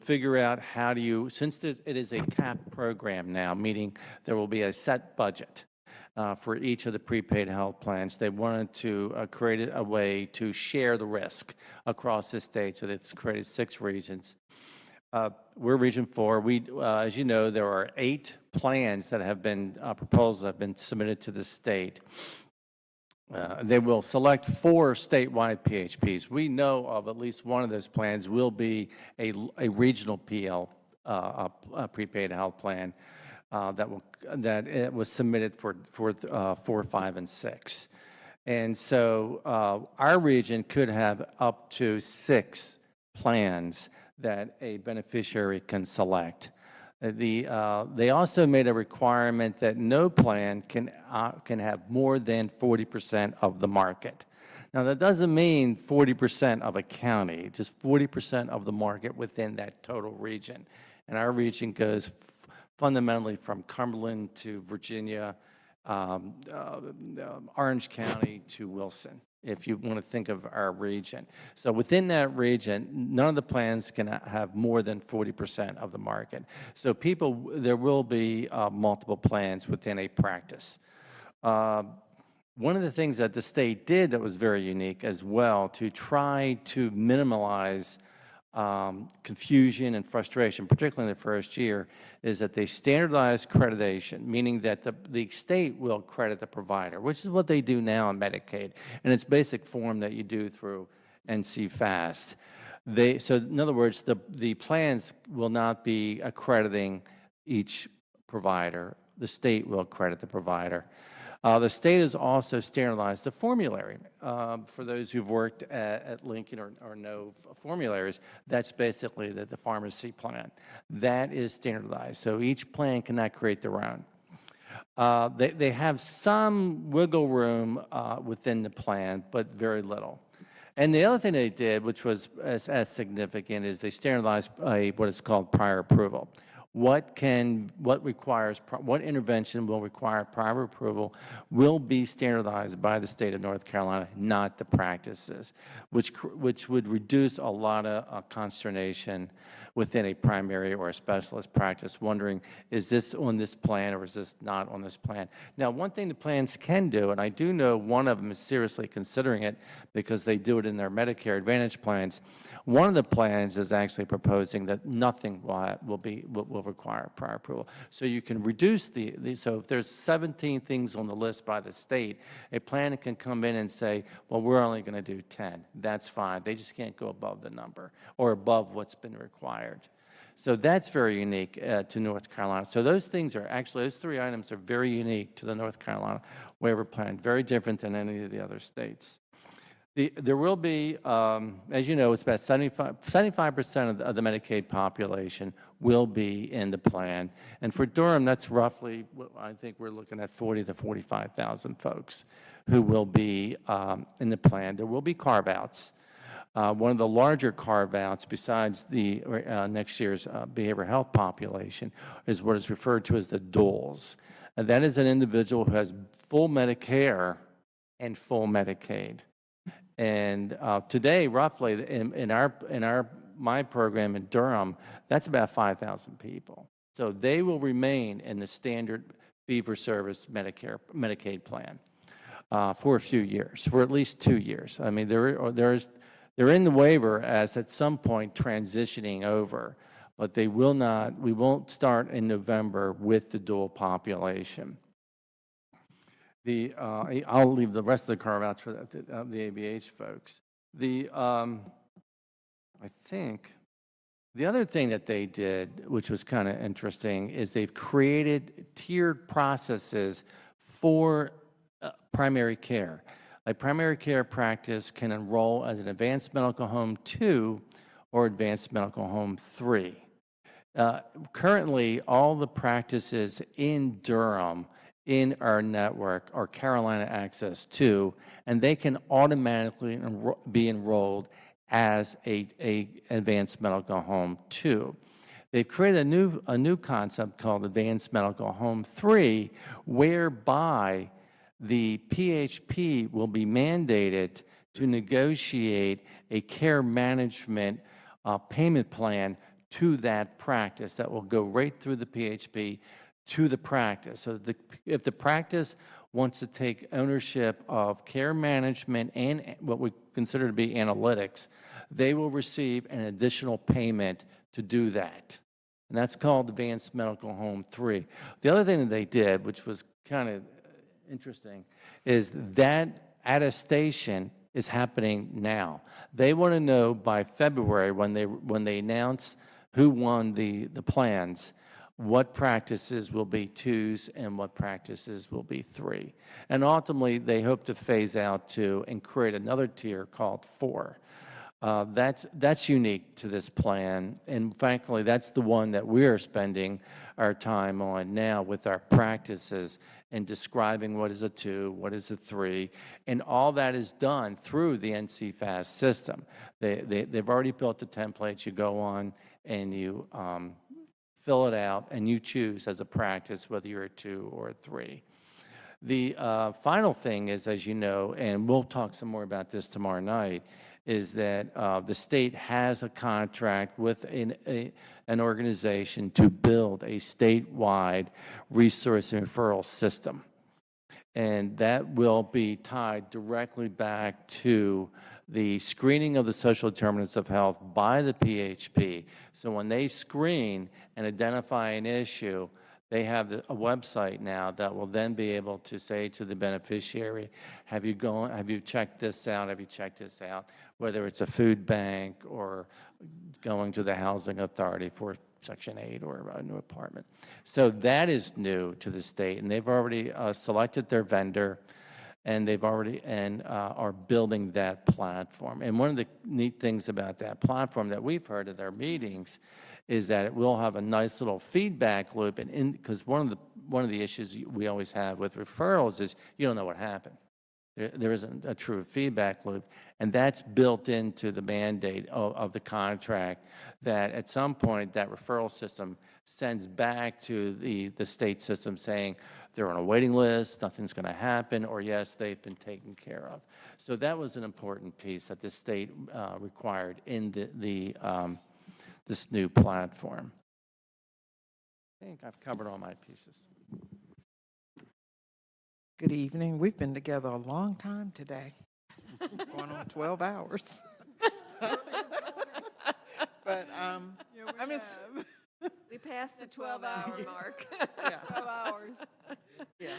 figure out how do you, since it is a capped program now, meaning there will be a set budget for each of the prepaid health plans, they wanted to create a way to share the risk across the state. So they've created 6 regions. We're Region 4. As you know, there are 8 plans that have been proposals that have been submitted to the state. They will select 4 statewide PHPs. We know of at least one of those plans will be a regional PL, a prepaid health plan that it was submitted for 4, 5, and 6. And so our region could have up to 6 plans that a beneficiary can select. They also made a requirement that no plan can have more than 40% of the market. Now, that doesn't mean 40% of a county, just 40% of the market within that total region. And our region goes fundamentally from Cumberland to Virginia, Orange County to Wilson, if you want to think of our region. So within that region, none of the plans can have more than 40% of the market. So there will be multiple plans within a practice. One of the things that the state did that was very unique as well to try to minimize confusion and frustration, particularly in the first year, is that they standardized accreditation, meaning that the state will credit the provider, which is what they do now in Medicaid, in its basic form that you do through NC Fast. So in other words, the plans will not be accrediting each provider. The state will accredit the provider. The state has also standardized the formulary. For those who've worked at Lincoln or know formularies, that's basically the pharmacy plan. That is standardized, so each plan cannot create their own. They have some wiggle room within the plan, but very little. And the other thing they did, which was as significant, is they standardized what is called prior approval. What intervention will require prior approval will be standardized by the state of North Carolina, not the practices, which would reduce a lot of consternation within a primary or a specialist practice, wondering, is this on this plan or is this not on this plan? Now, one thing the plans can do, and I do know one of them is seriously considering it because they do it in their Medicare Advantage plans. One of the plans is actually proposing that nothing will require prior approval. So you can reduce so if there's 17 things on the list by the state, a plan can come in and say, well, we're only going to do 10. That's fine. They just can't go above the number or above what's been required. So that's very unique to North Carolina. So those things are actually, those three items are very unique to the North Carolina waiver plan, very different than any of the other states. There will be, as you know, it's about 75% of the Medicaid population will be in the plan. And for Durham, that's roughly, I think we're looking at 40 to 45,000 folks who will be in the plan. There will be carve-outs. One of the larger carve-outs, besides the next year's behavioral health population, is what is referred to as the duals. And that is an individual who has full Medicare and full Medicaid. And today, roughly, in my program in Durham, that's about 5,000 people. So they will remain in the standard fee-for-service Medicaid plan for a few years, for at least 2 years. I mean, they're in the waiver as at some point transitioning over, but they will not. We won't start in November with the dual population. I'll leave the rest of the carve-outs for the ABH folks. I think the other thing that they did, which was kind of interesting, is they've created tiered processes for primary care. A primary care practice can enroll as an advanced medical home 2 or advanced medical home 3. Currently, all the practices in Durham in our network are Carolina Access 2, and they can automatically be enrolled as a advanced medical home 2. They've created a new concept called advanced medical home 3, whereby the PHP will be mandated to negotiate a care management payment plan to that practice that will go right through the PHP to the practice. So if the practice wants to take ownership of care management and what we consider to be analytics, they will receive an additional payment to do that. And that's called Advanced Medical Home 3. The other thing that they did, which was kind of interesting, is that attestation is happening now. They want to know by February when they announce who won the plans, what practices will be 2s and what practices will be 3. And ultimately, they hope to phase out 2 and create another tier called 4. That's unique to this plan, and frankly, that's the one that we're spending our time on now with our practices and describing what is a 2, what is a 3, and all that is done through the NC Fast system. They've already built the templates. You go on and you fill it out, and you choose as a practice whether you're a 2 or a 3. The final thing is, as you know, and we'll talk some more about this tomorrow night, is that the state has a contract with an organization to build a statewide resource and referral system. And that will be tied directly back to the screening of the social determinants of health by the PHP. So when they screen and identify an issue, they have a website now that will then be able to say to the beneficiary, have you checked this out? Have you checked this out? Whether it's a food bank or going to the housing authority for Section 8 or a new apartment. So that is new to the state, and they've already selected their vendor, and they've already are building that platform. And one of the neat things about that platform that we've heard at our meetings is that it will have a nice little feedback loop, and because one of the issues we always have with referrals is you don't know what happened. There isn't a true feedback loop, and that's built into the mandate of the contract, that at some point that referral system sends back to the state system saying they're on a waiting list, nothing's going to happen, or yes, they've been taken care of. So that was an important piece that the state required in this new platform. I think I've covered all my pieces. Good evening. We've been together a long time today, going on 12 hours. But We passed the 12-hour mark. Yeah. 12 hours. Yeah,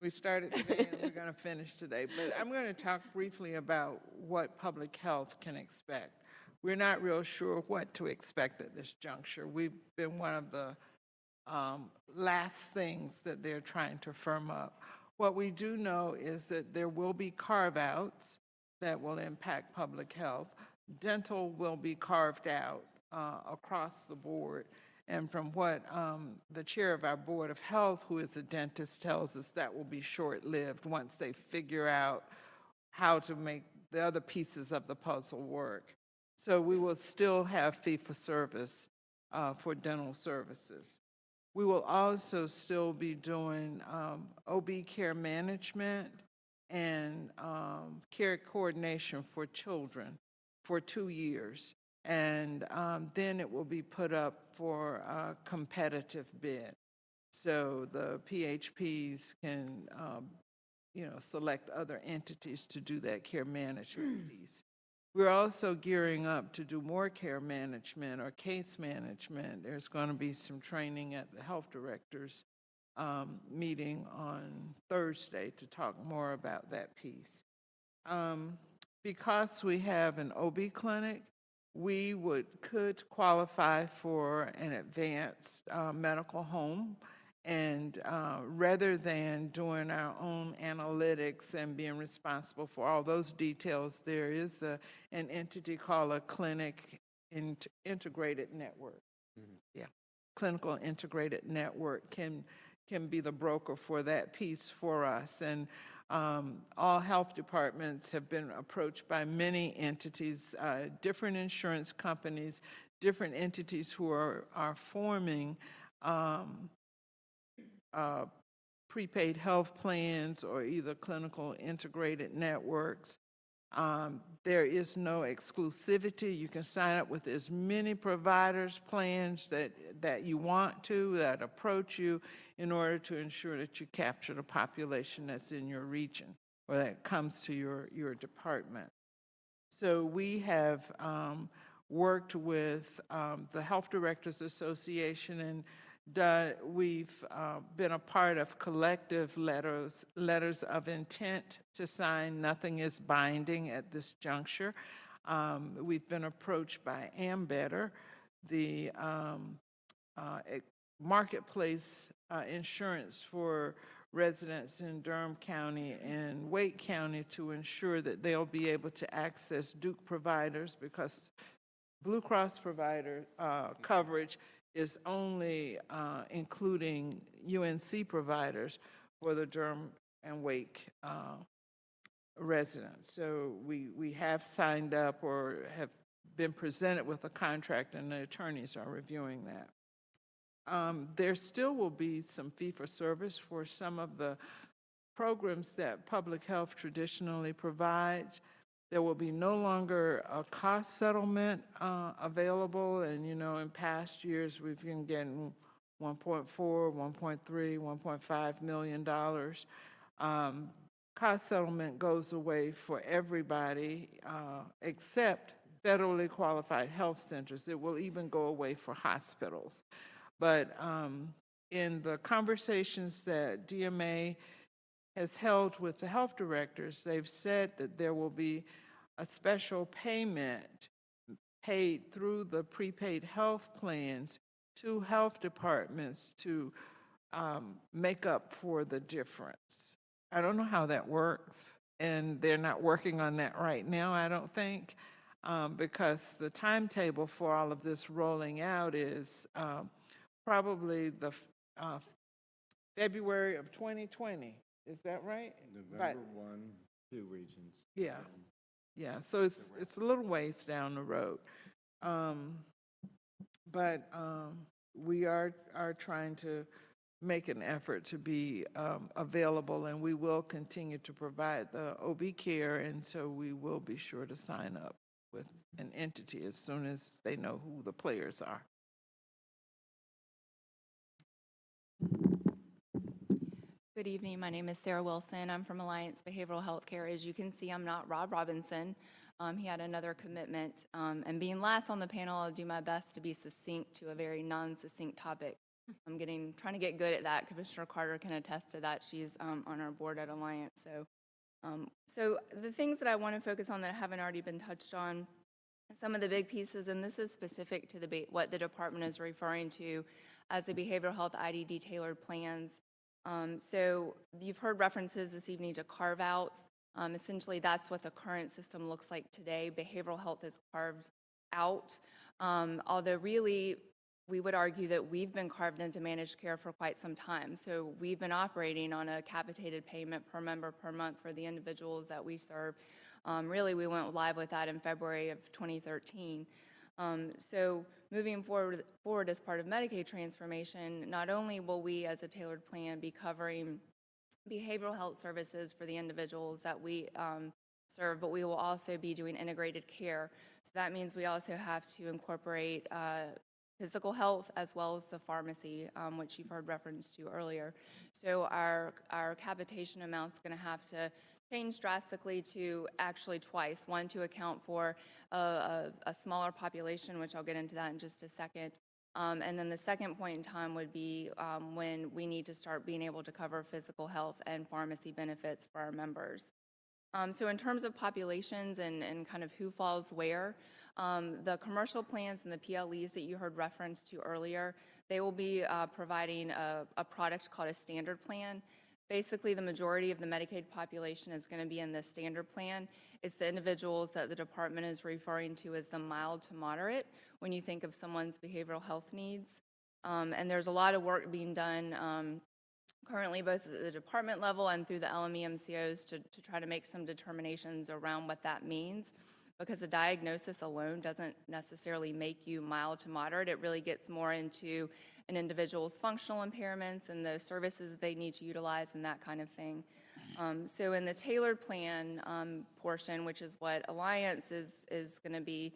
we started today and we're going to finish today. But I'm going to talk briefly about what public health can expect. We're not real sure what to expect at this juncture. We've been one of the last things that they're trying to firm up. What we do know is that there will be carve-outs that will impact public health. Dental will be carved out across the board. And from what the chair of our Board of Health, who is a dentist, tells us, that will be short-lived once they figure out how to make the other pieces of the puzzle work. So we will still have fee-for-service for dental services. We will also still be doing OB care management and care coordination for children for 2 years. And then it will be put up for a competitive bid. So the PHPs can, select other entities to do that care management piece. We're also gearing up to do more care management or case management. There's going to be some training at the health directors meeting on Thursday to talk more about that piece. Because we have an OB clinic, we could qualify for an advanced medical home. And rather than doing our own analytics and being responsible for all those details, there is an entity called a clinic integrated network. Mm-hmm. Yeah, clinical integrated network can be the broker for that piece for us. And all health departments have been approached by many entities, different insurance companies, different entities who are forming prepaid health plans or either clinical integrated networks. There is no exclusivity. You can sign up with as many providers, plans that you want to, that approach you in order to ensure that you capture the population that's in your region or that comes to your department. So we have worked with the Health Directors Association, and we've been a part of collective letters of intent to sign. Nothing is binding at this juncture. We've been approached by Ambetter, the marketplace insurance for residents in Durham County and Wake County to ensure that they'll be able to access Duke providers, because Blue Cross provider coverage is only including UNC providers for the Durham and Wake residents. So we have signed up or have been presented with a contract, and the attorneys are reviewing that. There still will be some fee-for-service for some of the programs that public health traditionally provides. There will be no longer a cost settlement available, and in past years we've been getting $1.4, $1.3, $1.5 million. Cost settlement goes away for everybody except federally qualified health centers. It will even go away for hospitals. But in the conversations that DMA has held with the health directors, they've said that there will be a special payment paid through the prepaid health plans to health departments to make up for the difference. I don't know how that works, and they're not working on that right now, I don't think, because the timetable for all of this rolling out is probably the February of 2020. Is that right? November 1, 2 regions. Yeah. Yeah, so it's a little ways down the road. But we are trying to make an effort to be available, and we will continue to provide the OB care, and so we will be sure to sign up with an entity as soon as they know who the players are. Good evening. My name is Sarah Wilson. I'm from Alliance Behavioral Health Care. As you can see, I'm not Rob Robinson. He had another commitment. And being last on the panel, I'll do my best to be succinct to a very non-succinct topic. I'm trying to get good at that. Commissioner Carter can attest to that. She's on our board at Alliance. So the things that I want to focus on that haven't already been touched on, some of the big pieces, and this is specific to what the department is referring to as the behavioral health IDD tailored plans. So you've heard references this evening to carve-outs. Essentially, that's what the current system looks like today. Behavioral health is carved out, although really we would argue that we've been carved into managed care for quite some time. So we've been operating on a capitated payment per member per month for the individuals that we serve. Really, we went live with that in February of 2013. So moving forward as part of Medicaid transformation, not only will we as a tailored plan be covering behavioral health services for the individuals that we serve, but we will also be doing integrated care. So that means we also have to incorporate physical health as well as the pharmacy, which you've heard reference to earlier. So our capitation amount's going to have to change drastically to actually twice. One, to account for a smaller population, which I'll get into that in just a second. And then the second point in time would be when we need to start being able to cover physical health and pharmacy benefits for our members. So in terms of populations and kind of who falls where, the commercial plans and the PLEs that you heard reference to earlier, they will be providing a product called a standard plan. Basically, the majority of the Medicaid population is going to be in the standard plan. It's the individuals that the department is referring to as the mild to moderate when you think of someone's behavioral health needs. And there's a lot of work being done currently both at the department level and through the LME MCOs to try to make some determinations around what that means, because a diagnosis alone doesn't necessarily make you mild to moderate. It really gets more into an individual's functional impairments and the services that they need to utilize and that kind of thing. So in the tailored plan portion, which is what Alliance is going to be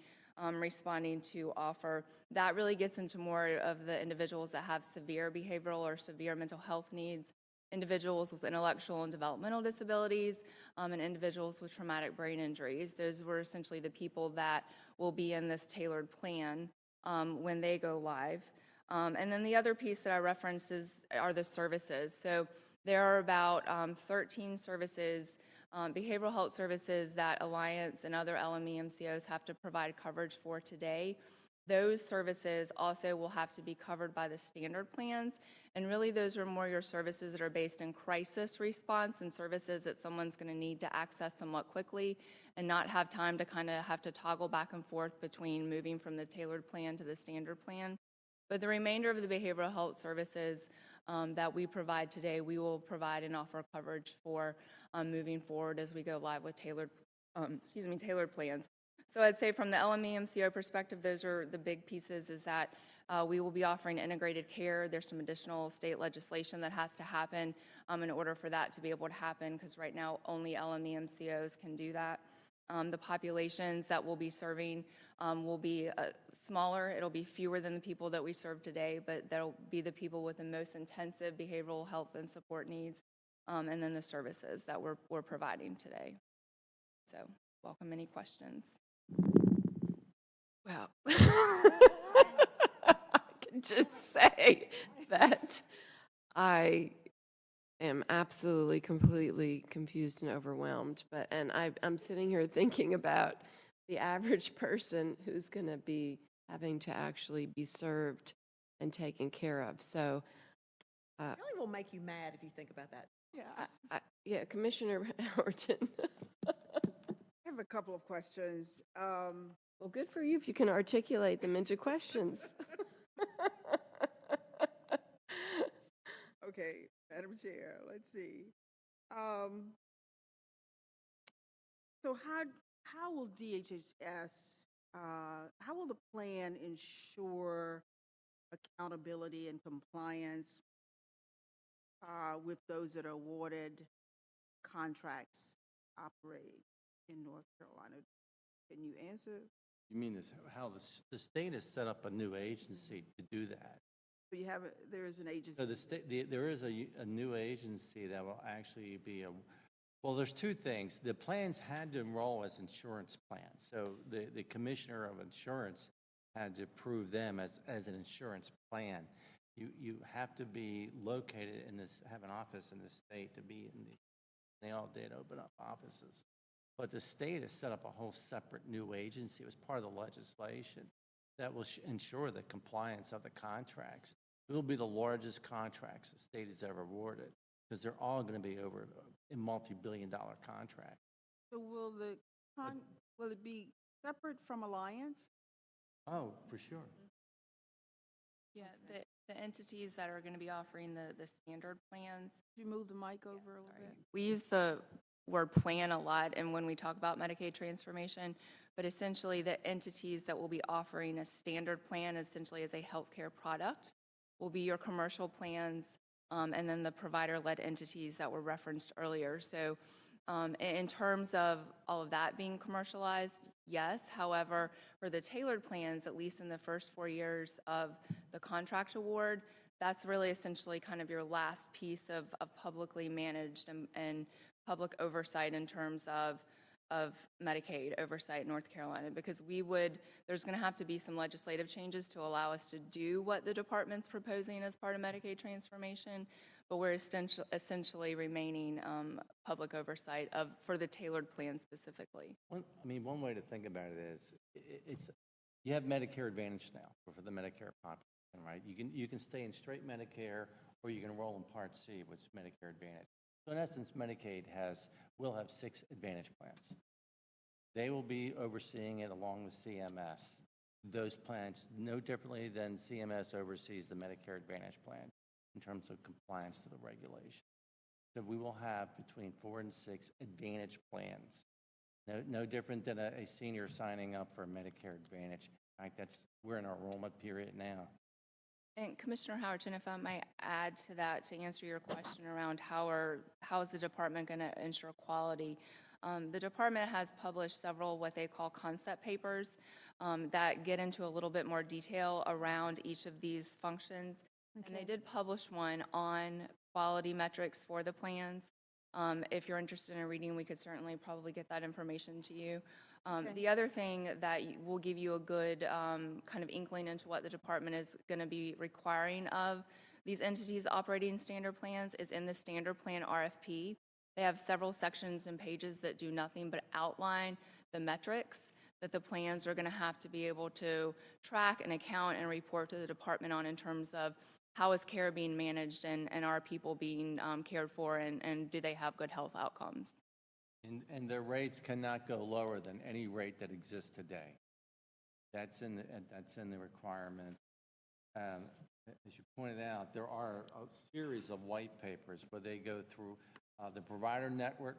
responding to offer, that really gets into more of the individuals that have severe behavioral or severe mental health needs, individuals with intellectual and developmental disabilities, and individuals with traumatic brain injuries. Those were essentially the people that will be in this tailored plan when they go live. And then the other piece that I referenced are the services. So there are about 13 services, behavioral health services that Alliance and other LME MCOs have to provide coverage for today. those services also will have to be covered by the standard plans. And really, those are more your services that are based in crisis response and services that someone's going to need to access somewhat quickly and not have time to kind of have to toggle back and forth between moving from the tailored plan to the standard plan. But the remainder of the behavioral health services that we provide today, we will provide and offer coverage for moving forward as we go live with tailored plans. So I'd say from the LME MCO perspective, those are the big pieces, is that we will be offering integrated care. There's some additional state legislation that has to happen in order for that to be able to happen, because right now only LME MCOs can do that. The populations that we'll be serving will be smaller. It'll be fewer than the people that we serve today, but that'll be the people with the most intensive behavioral health and support needs, and then the services that we're providing today. So welcome any questions. Well, I can just say that I am absolutely, completely confused and overwhelmed. I'm sitting here thinking about the average person who's going to be having to actually be served and taken care of. So, It really will make you mad if you think about that. yeah, Commissioner Horton. I have a couple of questions. Well, good for you if you can articulate them into questions. Okay, Madam Chair, let's see. So how will DHHS, how will the plan ensure accountability and compliance with those that are awarded contracts operate in North Carolina? Can you answer? You mean how the state has set up a new agency to do that? So you have, there is an agency. So there is a new agency that will actually be well, there's two things. The plans had to enroll as insurance plans. So the commissioner of insurance had to approve them as an insurance plan. You have to be located in this, have an office in the state to be in they all did open up offices. But the state has set up a whole separate new agency. It was part of the legislation that will ensure the compliance of the contracts. It will be the largest contracts the state has ever awarded, because they're all going to be over in multi-billion-dollar contracts. So will it be separate from Alliance? Oh, for sure. Yeah, the entities that are going to be offering the standard plans. Could you move the mic over a little bit? We use the word plan a lot and when we talk about Medicaid transformation, but essentially the entities that will be offering a standard plan essentially as a healthcare product will be your commercial plans, and then the provider-led entities that were referenced earlier. So in terms of all of that being commercialized, yes. However, for the tailored plans, at least in the first 4 years of the contract award, that's really essentially kind of your last piece of publicly managed and public oversight in terms of Medicaid oversight in North Carolina, because there's going to have to be some legislative changes to allow us to do what the department's proposing as part of Medicaid transformation, but we're essentially remaining public oversight for the tailored plan specifically. One way to think about it is, you have Medicare Advantage now for the Medicare population, right? You can stay in straight Medicare, or you can enroll in Part C, which is Medicare Advantage. So in essence, Medicaid will have 6 Advantage plans. They will be overseeing it along with CMS. Those plans, no differently than CMS oversees the Medicare Advantage plan in terms of compliance to the regulation. So we will have between 4 and 6 Advantage plans. No different than a senior signing up for a Medicare Advantage. In fact, we're in our enrollment period now. And Commissioner Howerton, if I might add to that to answer your question around how is the department going to ensure quality, the department has published several what they call concept papers that get into a little bit more detail around each of these functions. Okay. And they did publish one on quality metrics for the plans. If you're interested in reading, we could certainly probably get that information to you. Okay. The other thing that will give you a good kind of inkling into what the department is going to be requiring of these entities operating standard plans is in the standard plan RFP. They have several sections and pages that do nothing but outline the metrics that the plans are going to have to be able to track and account and report to the department on in terms of how is care being managed and are people being cared for and do they have good health outcomes? And their rates cannot go lower than any rate that exists today. That's in the requirement. As you pointed out, there are a series of white papers where they go through the provider network.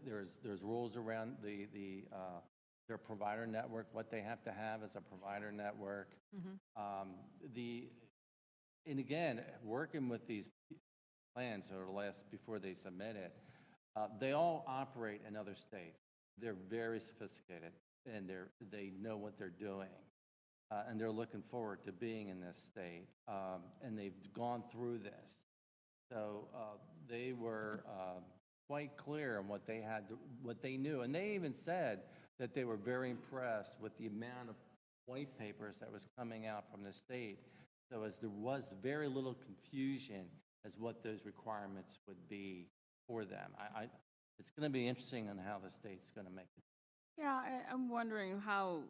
There's rules around their provider network, what they have to have as a provider network. And again, working with these plans over the last, before they submit it, they all operate in other states. They're very sophisticated, and they know what they're doing. And they're looking forward to being in this state, and they've gone through this. So they were quite clear on what they knew, and they even said that they were very impressed with the amount of white papers that was coming out from the state. So as there was very little confusion as what those requirements would be for them. It's going to be interesting on how the state's going to make it. Yeah, I'm wondering how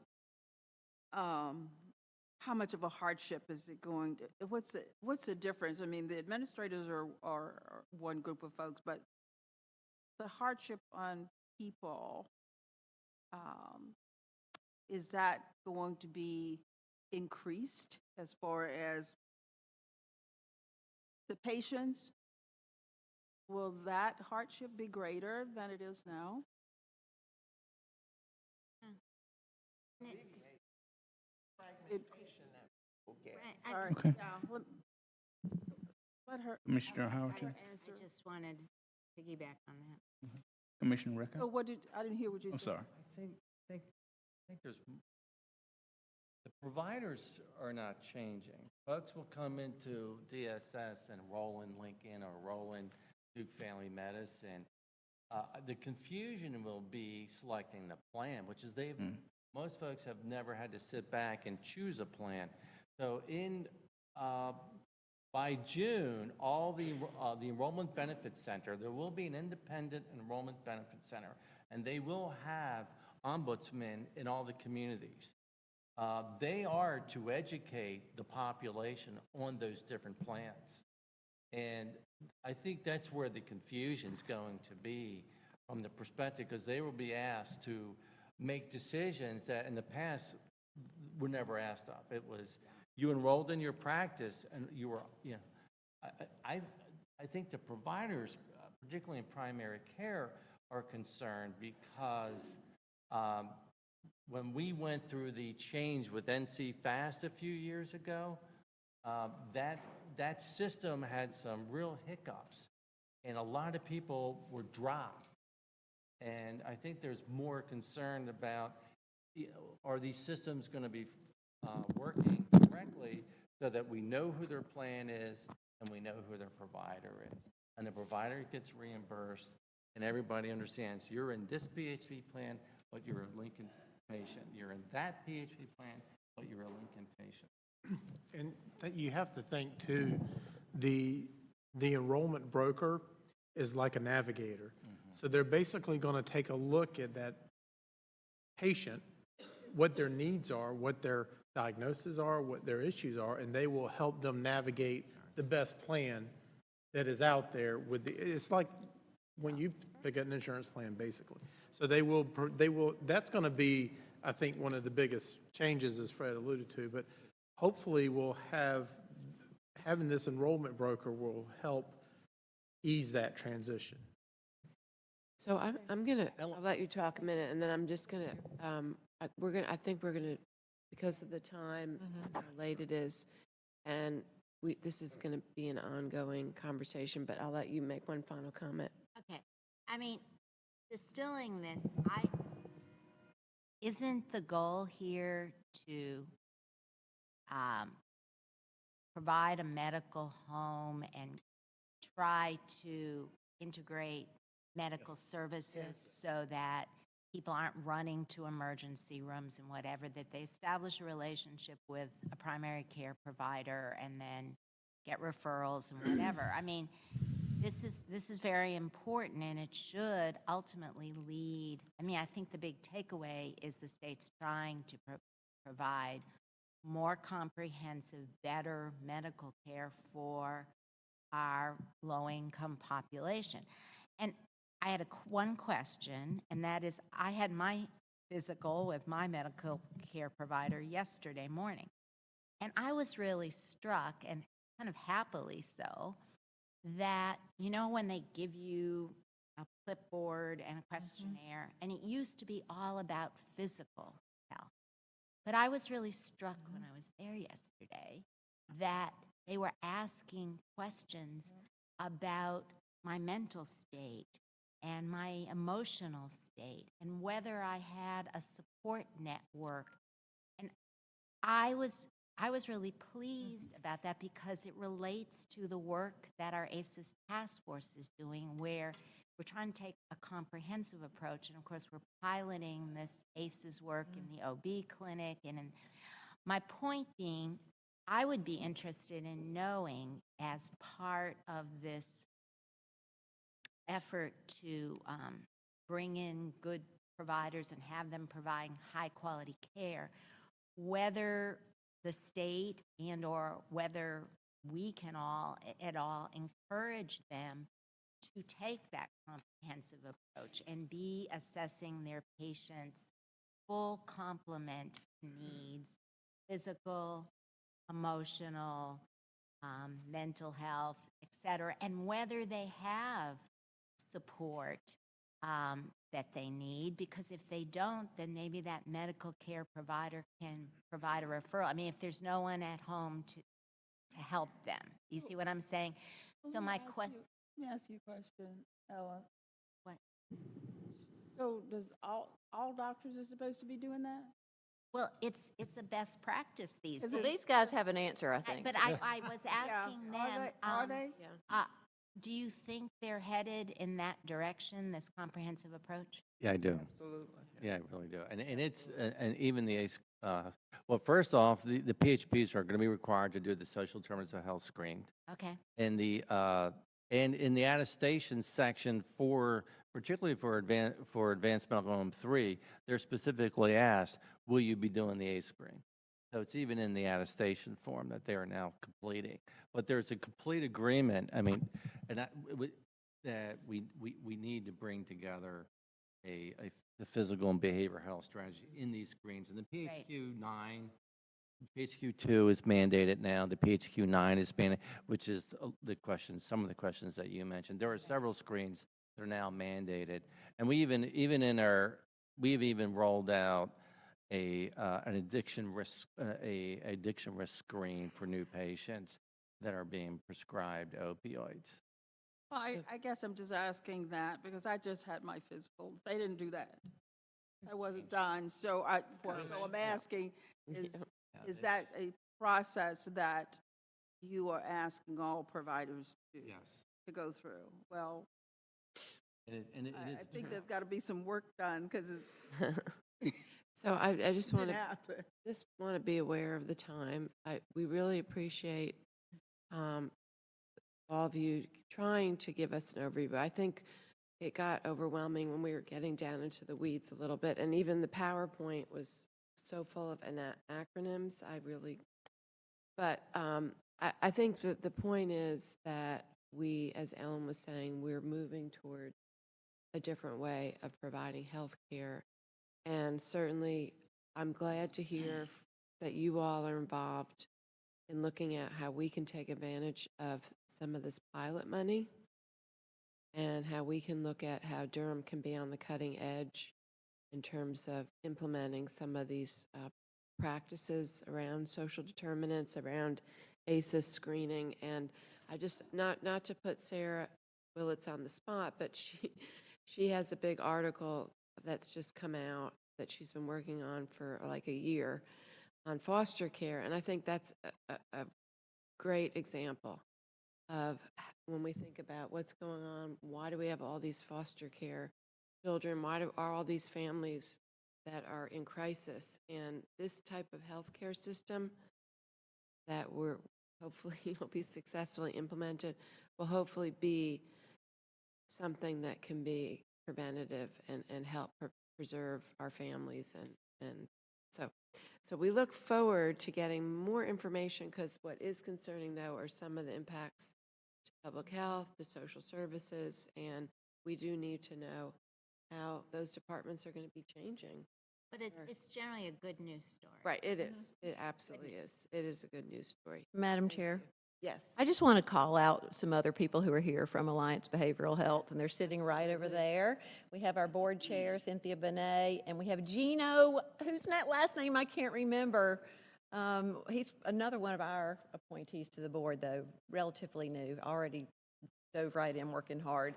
much of a hardship is it going to, what's the difference? I mean, the administrators are one group of folks, but the hardship on people, is that going to be increased as far as the patients? Will that hardship be greater than it is now? Sorry. Okay. Yeah, let her. Commissioner Howard, I just wanted to piggyback on that. Commissioner Recca? So I didn't hear what you said. I'm sorry. I think there's, the providers are not changing. Folks will come into DSS and roll in Lincoln or roll in Duke Family Medicine. The confusion will be selecting the plan, which is most folks have never had to sit back and choose a plan. So by June, all the Enrollment Benefit Center, there will be an independent enrollment benefit center, and they will have ombudsmen in all the communities. They are to educate the population on those different plans. And I think that's where the confusion's going to be from the perspective, because they will be asked to make decisions that in the past were never asked of. It was, you enrolled in your practice and you were, I think the providers, particularly in primary care, are concerned because when we went through the change with NC Fast a few years ago, that system had some real hiccups, and a lot of people were dropped. And I think there's more concern about, are these systems going to be working correctly so that we know who their plan is and we know who their provider is. And the provider gets reimbursed, and everybody understands you're in this PHP plan, but you're a Lincoln patient. You're in that PHP plan, but you're a Lincoln patient. And you have to think, too, the enrollment broker is like a navigator. So they're basically going to take a look at that patient, what their needs are, what their diagnoses are, what their issues are, and they will help them navigate the best plan that is out there. It's like when you pick an insurance plan, basically. So they will, that's going to be, I think, one of the biggest changes, as Fred alluded to, but hopefully we'll having this enrollment broker will help ease that transition. So I'll let you talk a minute, and then I'm just gonna, I think we're gonna, because of the time, how late it is, and this is gonna be an ongoing conversation, but I'll let you make one final comment. Okay. I mean, distilling this, isn't the goal here to provide a medical home and try to integrate medical services so that people aren't running to emergency rooms and whatever, that they establish a relationship with a primary care provider and then get referrals and whatever? I mean, This is very important, and it should ultimately lead, I mean, I think the big takeaway is the state's trying to provide more comprehensive, better medical care for our low-income population. And I had one question, and that is, I had my physical with my medical care provider yesterday morning, and I was really struck, and kind of happily so, that, you know, when they give you a clipboard and a questionnaire, and it used to be all about physical health. But I was really struck when I was there yesterday that they were asking questions about my mental state and my emotional state and whether I had a support network. And I was really pleased about that because it relates to the work that our ACEs task force is doing, where we're trying to take a comprehensive approach. And of course, we're piloting this ACEs work in the OB clinic. And my point being, I would be interested in knowing, as part of this effort to bring in good providers and have them providing high quality care, whether the state and or whether we can all encourage them to take that comprehensive approach and be assessing their patients' full complement needs, physical, emotional, mental health, et cetera, and whether they have support that they need, because if they don't, then maybe that medical care provider can provide a referral. I mean, if there's no one at home to help them. You see what I'm saying? So my question... Let me ask you a question, Ella. What? So does all doctors are supposed to be doing that? Well, it's a best practice these days. Well, these guys have an answer, I think. But I was asking them... Are they? Do you think they're headed in that direction, this comprehensive approach? Yeah, I do. Absolutely. Yeah, I really do. And it's, and even the ACE, well, first off, the PHPs are going to be required to do the social determinants of health screen. Okay. And and in the attestation section particularly for advanced medical home 3, they're specifically asked, will you be doing the ACE screen? So it's even in the attestation form that they are now completing. But there's a complete agreement, I mean, that we need to bring together the physical and behavioral health strategy in these screens. And the PHQ 9, PHQ 2 is mandated now. The PHQ 9 is mandated, which is some of the questions that you mentioned. There are several screens that are now mandated. And we've even rolled out an addiction risk screen for new patients that are being prescribed opioids. Well, I guess I'm just asking that because I just had my physical. They didn't do that. That wasn't done. So I'm asking, is that a process that you are asking all providers to go through? Well, I think there's got to be some work done because So I just want happen. to be aware of the time. We really appreciate all of you trying to give us an overview. I think it got overwhelming when we were getting down into the weeds a little bit, and even the PowerPoint was so full of acronyms. But I think that the point is that we, as Ellen was saying, we're moving toward a different way of providing health care. And certainly, I'm glad to hear that you all are involved in looking at how we can take advantage of some of this pilot money and how we can look at how Durham can be on the cutting edge in terms of implementing some of these practices around social determinants, around ACEs screening. And I just, not to put Sarah Willits on the spot, but she has a big article that's just come out that she's been working on for like a year on foster care. And I think that's a great example of when we think about what's going on, why do we have all these foster care children? Why are all these families that are in crisis? And this type of healthcare system that we're hopefully will be successfully implemented, will hopefully be something that can be preventative and help preserve our families. And so we look forward to getting more information, because what is concerning, though, are some of the impacts to public health, to social services, and we do need to know how those departments are going to be changing. But it's generally a good news story. Right, it is. It absolutely is. It is a good news story. Madam Chair, Yes. I just want to call out some other people who are here from Alliance Behavioral Health, and they're sitting right over there. We have our board chair, Cynthia Benet, and we have Gino, whose last name I can't remember. He's another one of our appointees to the board, though, relatively new, already dove right in, working hard.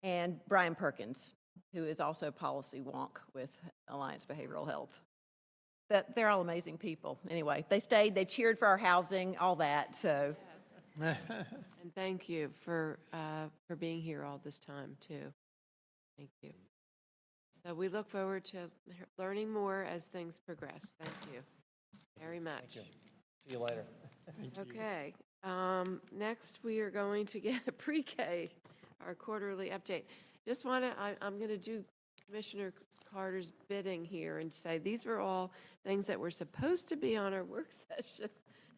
And Brian Perkins, who is also policy wonk with Alliance Behavioral Health. They're all amazing people. Anyway, they stayed, they cheered for our housing, all that, so. And thank you for being here all this time, too. Thank you. So we look forward to learning more as things progress. Thank you very much. See you later. Okay. Next, we are going to get a pre-K, our quarterly update. Just want to, I'm going to do Commissioner Carter's bidding here and say these were all things that were supposed to be on our work session,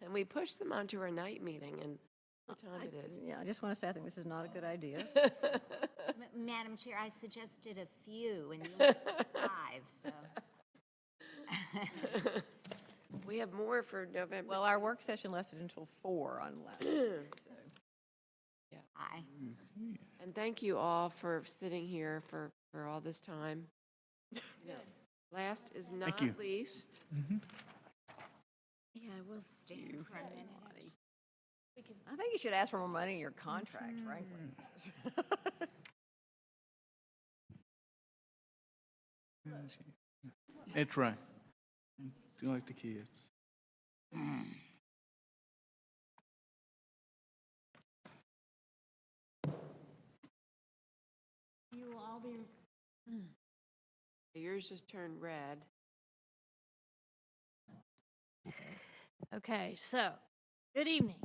and we pushed them onto our night meeting, and what time it is. Yeah, I just want to say I think this is not a good idea. Madam Chair, I suggested a few, and you went 5, so. We have more for November. Well, our work session lasted until 4 on last. Yeah. Aye. And thank you all for sitting here for all this time. Last is not least. Yeah, we'll stand for a minute. I think you should ask for more money in your contract, frankly. That's right. Do like the kids. You will all be. Yours just turned red. Okay, so, good evening.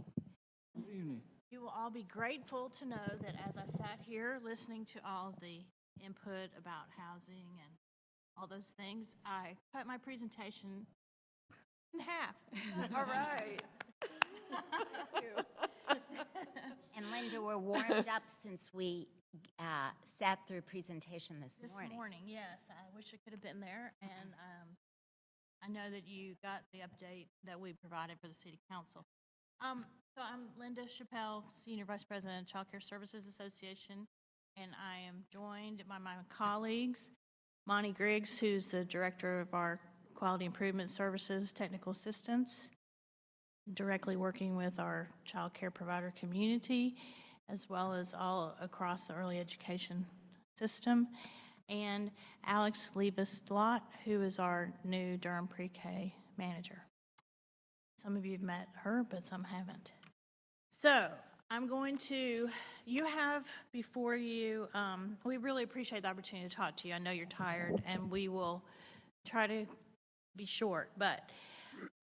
Good evening. You will all be grateful to know that as I sat here listening to all the input about housing and all those things, I cut my presentation in half. All right. And Linda, we're warmed up since we sat through a presentation this morning. Yes. I wish I could have been there, and I know that you got the update that we provided for the City Council. So I'm Linda Chappelle, Senior Vice President of Child Care Services Association, and I am joined by my colleagues, Monty Griggs, who's the Director of our Quality Improvement Services Technical Assistance, directly working with our child care provider community, as well as all across the early education system, and Alex Levis-Dlott, who is our new Durham Pre-K manager. Some of you have met her, but some haven't. So I'm going to, you have before you, we really appreciate the opportunity to talk to you. I know you're tired, and we will try to be short, but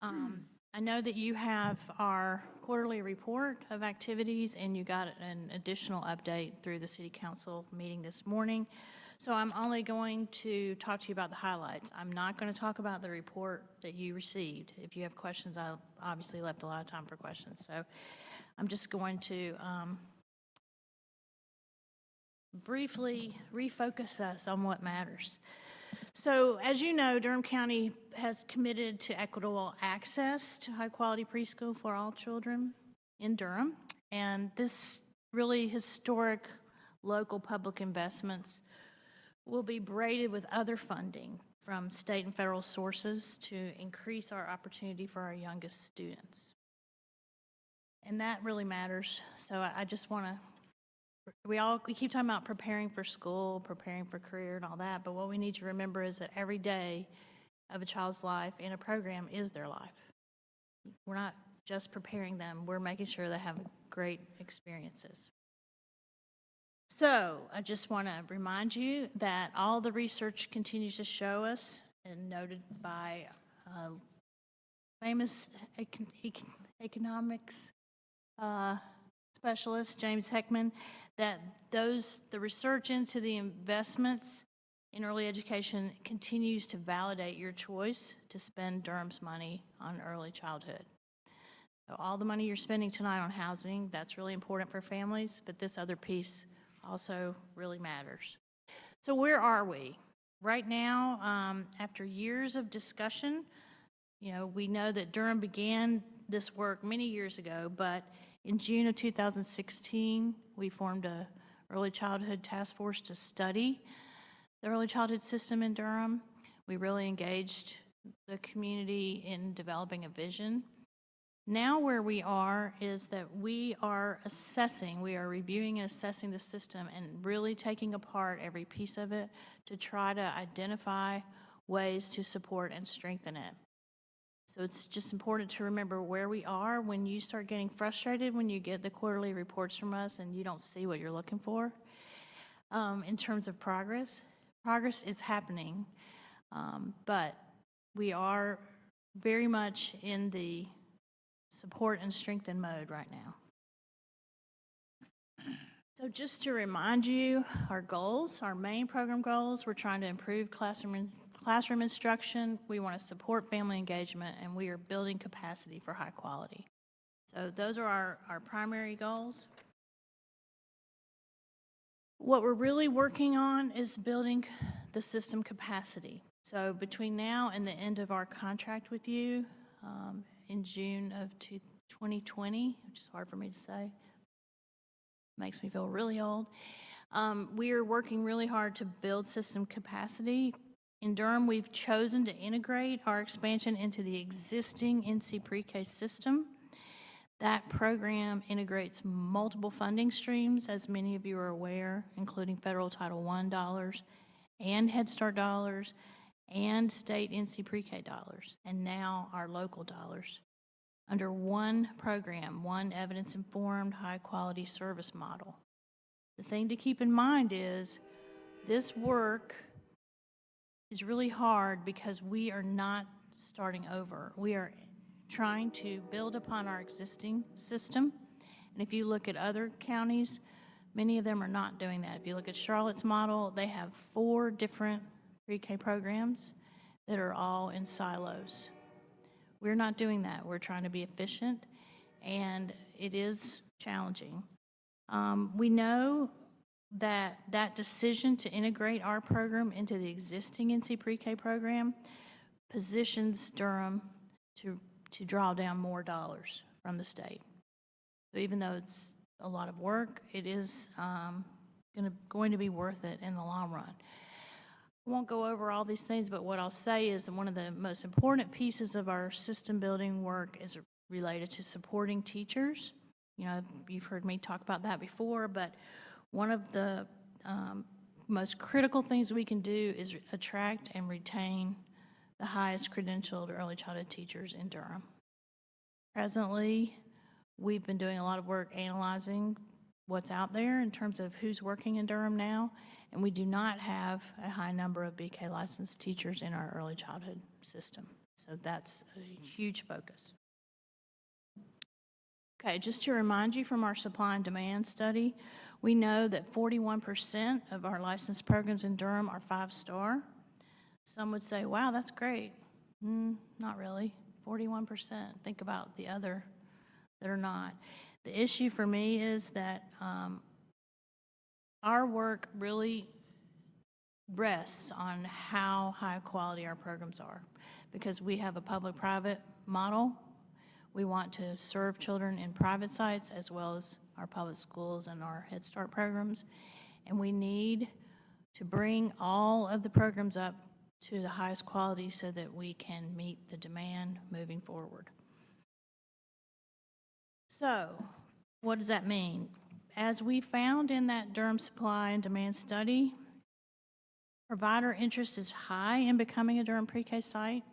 I know that you have our quarterly report of activities, and you got an additional update through the City Council meeting this morning. So I'm only going to talk to you about the highlights. I'm not going to talk about the report that you received. If you have questions, I obviously left a lot of time for questions. So I'm just going to briefly refocus us on what matters. So as you know, Durham County has committed to equitable access to high-quality preschool for all children in Durham. And this really historic local public investments will be braided with other funding from state and federal sources to increase our opportunity for our youngest students. And that really matters. So I just want to, we keep talking about preparing for school, preparing for career and all that, but what we need to remember is that every day of a child's life in a program is their life. We're not just preparing them, we're making sure they have great experiences. So I just want to remind you that all the research continues to show us, and noted by famous economics specialist, James Heckman, that the research into the investments in early education continues to validate your choice to spend Durham's money on early childhood. So all the money you're spending tonight on housing, that's really important for families, but this other piece also really matters. So where are we? Right now, after years of discussion, we know that Durham began this work many years ago, but in June of 2016, we formed a early childhood task force to study the early childhood system in Durham. We really engaged the community in developing a vision. Now where we are is that we are reviewing and assessing the system and really taking apart every piece of it to try to identify ways to support and strengthen it. So it's just important to remember where we are when you start getting frustrated when you get the quarterly reports from us and you don't see what you're looking for. In terms of progress is happening, but we are very much in the support and strengthen mode right now. So just to remind you, our goals, our main program goals, we're trying to improve classroom instruction, we want to support family engagement, and we are building capacity for high quality. So those are our primary goals. What we're really working on is building the system capacity. So between now and the end of our contract with you, in June of 2020, which is hard for me to say, makes me feel really old. We are working really hard to build system capacity. In Durham, we've chosen to integrate our expansion into the existing NC pre-K system. That program integrates multiple funding streams, as many of you are aware, including federal Title I dollars and Head Start dollars and state NC pre-K dollars, and now our local dollars, under one program, one evidence-informed, high-quality service model. The thing to keep in mind is this work is really hard because we are not starting over. We are trying to build upon our existing system, and if you look at other counties, many of them are not doing that. If you look at Charlotte's model, they have 4 different pre-K programs that are all in silos. We're not doing that. We're trying to be efficient, and it is challenging. We know that decision to integrate our program into the existing NC pre-K program positions Durham to draw down more dollars from the state. So even though it's a lot of work, it is going to be worth it in the long run. I won't go over all these things, but what I'll say is that one of the most important pieces of our system building work is related to supporting teachers. You've heard me talk about that before, but one of the most critical things we can do is attract and retain the highest credentialed early childhood teachers in Durham. Presently, we've been doing a lot of work analyzing what's out there in terms of who's working in Durham now, and we do not have a high number of BK licensed teachers in our early childhood system. So that's a huge focus. Okay, just to remind you from our supply and demand study, we know that 41% of our licensed programs in Durham are 5-star. Some would say, wow, that's great. Not really, 41%. Think about the other that are not. The issue for me is that our work really rests on how high quality our programs are, because we have a public-private model. We want to serve children in private sites as well as our public schools and our Head Start programs, and we need to bring all of the programs up to the highest quality so that we can meet the demand moving forward. So, what does that mean? As we found in that Durham supply and demand study, provider interest is high in becoming a Durham pre-K site.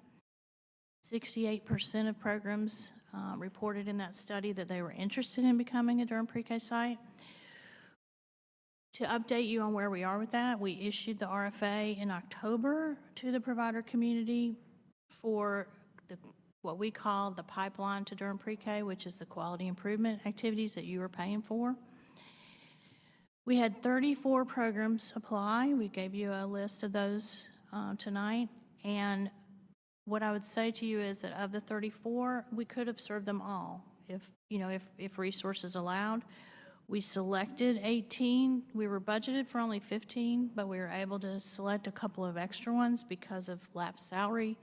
68% of programs reported in that study that they were interested in becoming a Durham pre-K site. To update you on where we are with that, we issued the RFA in October to the provider community for the what we call the pipeline to Durham Pre-K, which is the quality improvement activities that you are paying for. We had 34 programs apply. We gave you a list of those tonight. And what I would say to you is that of the 34, we could have served them all if resources allowed. We selected 18. We were budgeted for only 15, but we were able to select a couple of extra ones because of lapsed salary.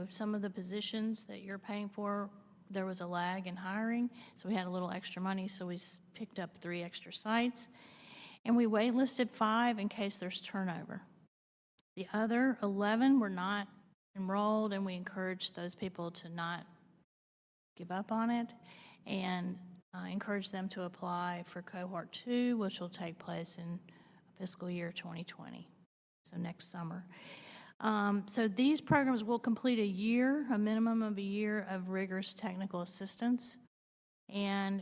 Some of the positions that you're paying for, there was a lag in hiring, so we had a little extra money, so we picked up 3 extra sites. And we waitlisted 5 in case there's turnover. The other 11 were not enrolled, and we encouraged those people to not give up on it, and encourage them to apply for cohort 2, which will take place in fiscal year 2020, so next summer. So these programs will complete a minimum of a year of rigorous technical assistance, and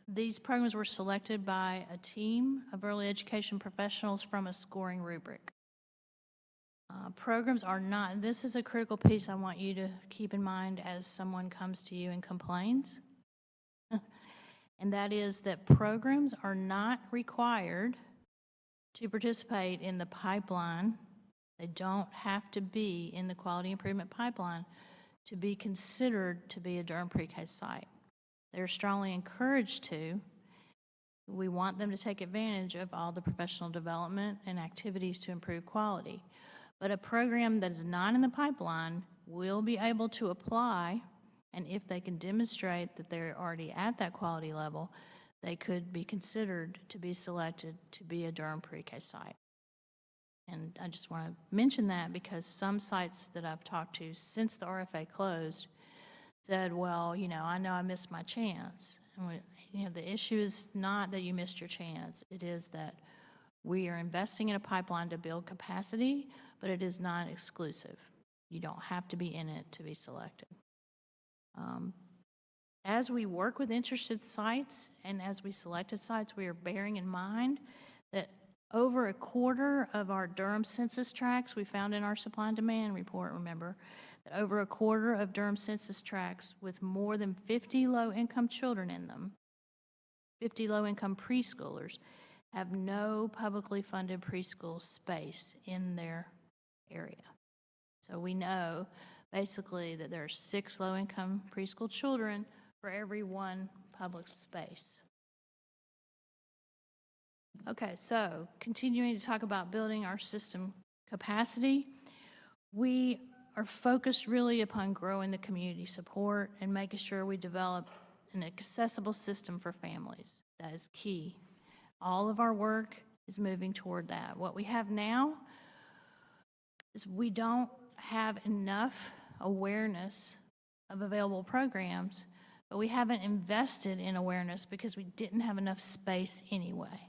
these programs were selected by a team of early education professionals from a scoring rubric. Programs are not, this is a critical piece I want you to keep in mind as someone comes to you and complains. And that is that programs are not required to participate in the pipeline. They don't have to be in the quality improvement pipeline to be considered to be a Durham Pre-K site. They're strongly encouraged to. We want them to take advantage of all the professional development and activities to improve quality. But a program that is not in the pipeline will be able to apply, and if they can demonstrate that they're already at that quality level, they could be considered to be selected to be a Durham Pre-K site. And I just want to mention that because some sites that I've talked to since the RFA closed said, well, I know I missed my chance. And the issue is not that you missed your chance. It is that we are investing in a pipeline to build capacity, but it is not exclusive. You don't have to be in it to be selected. As we work with interested sites and as we selected sites, we are bearing in mind that over a quarter of our Durham census tracts, we found in our supply and demand report, remember, that over a quarter of Durham census tracts with more than 50 low-income children in them, 50 low-income preschoolers, have no publicly funded preschool space in their area. So we know basically that there are 6 low-income preschool children for every 1 public space. Okay, so continuing to talk about building our system capacity, we are focused really upon growing the community support and making sure we develop an accessible system for families. That is key. All of our work is moving toward that. What we have now is we don't have enough awareness of available programs, but we haven't invested in awareness because we didn't have enough space anyway.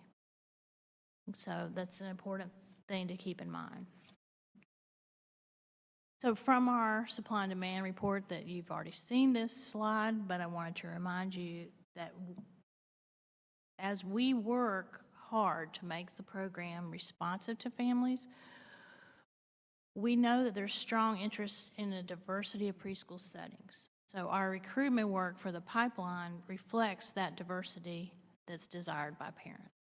So that's an important thing to keep in mind. So from our supply and demand report that you've already seen this slide, but I wanted to remind you that as we work hard to make the program responsive to families, we know that there's strong interest in a diversity of preschool settings. So our recruitment work for the pipeline reflects that diversity that's desired by parents.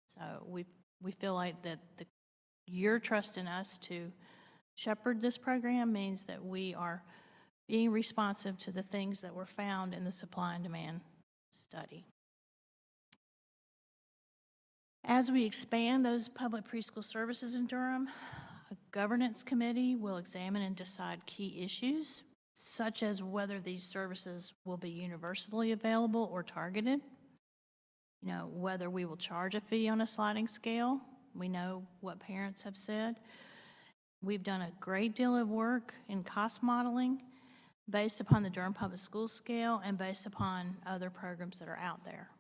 So we feel like that your trust in us to shepherd this program means that we are being responsive to the things that were found in the supply and demand study. As we expand those public preschool services in Durham, a governance committee will examine and decide key issues, such as whether these services will be universally available or targeted. Whether we will charge a fee on a sliding scale. We know what parents have said. We've done a great deal of work in cost modeling based upon the Durham Public Schools scale and based upon other programs that are out there.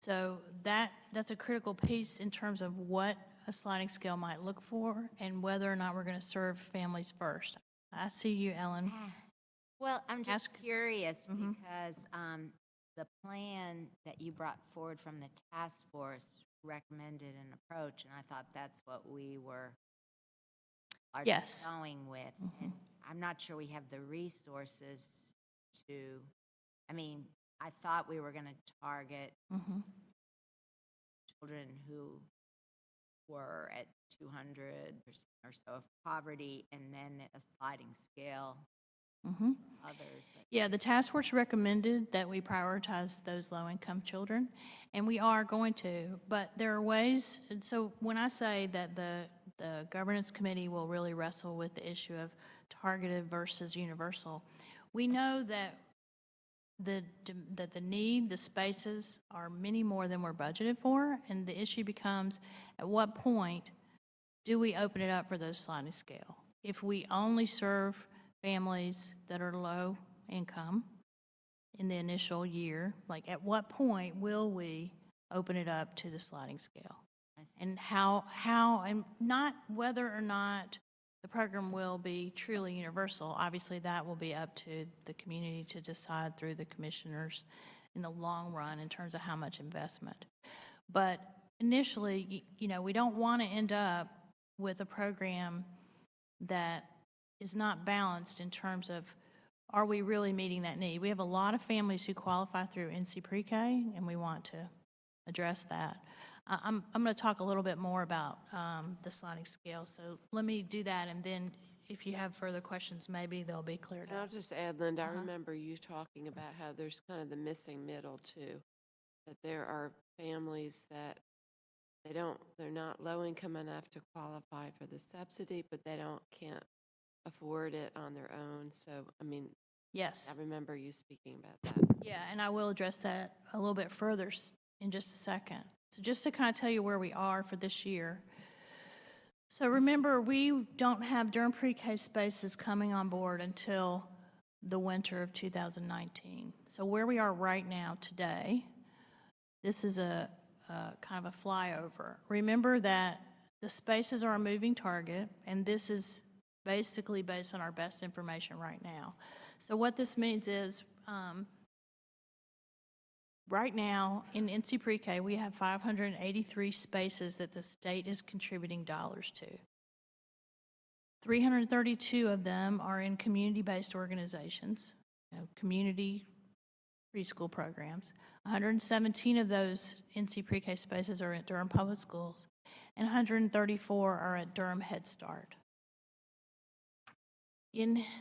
So that's a critical piece in terms of what a sliding scale might look for and whether or not we're going to serve families first. I see you, Ellen. Well, I'm just curious because the plan that you brought forward from the task force recommended an approach, and I thought that's what we were going with. And I'm not sure we have the resources to, I mean, I thought we were going to target children who were at 200% or so of poverty, and then a sliding scale others. But Yeah, the task force recommended that we prioritize those low-income children, and we are going to, but there are ways, and so when I say that the governance committee will really wrestle with the issue of targeted versus universal, we know that the need, the spaces are many more than we're budgeted for, and the issue becomes, at what point do we open it up for those sliding scale? If we only serve families that are low income in the initial year, like at what point will we open it up to the sliding scale? And how, and not whether or not the program will be truly universal. Obviously, that will be up to the community to decide through the commissioners in the long run in terms of how much investment. But initially, you know, we don't want to end up with a program that is not balanced in terms of, are we really meeting that need? We have a lot of families who qualify through NC Pre-K, and we want to address that. I'm going to talk a little bit more about the sliding scale, so let me do that, and then if you have further questions, maybe they'll be cleared And I'll up. just add, Linda, I remember you talking about how there's kind of the missing middle too, that there are families that they're not low income enough to qualify for the subsidy, but they can't afford it on their own. So, I mean, Yes. I remember you speaking about that. Yeah, and I will address that a little bit further in just a second. So just to kind of tell you where we are for this year. So remember, we don't have Durham Pre-K spaces coming on board until the winter of 2019. So where we are right now today, this is a kind of a flyover. Remember that the spaces are a moving target, and this is basically based on our best information right now. So what this means is, right now in NC Pre-K, we have 583 spaces that the state is contributing dollars to. 332 of them are in community-based organizations, community preschool programs. 117 of those NC Pre-K spaces are at Durham Public Schools, and 134 are at Durham Head Start.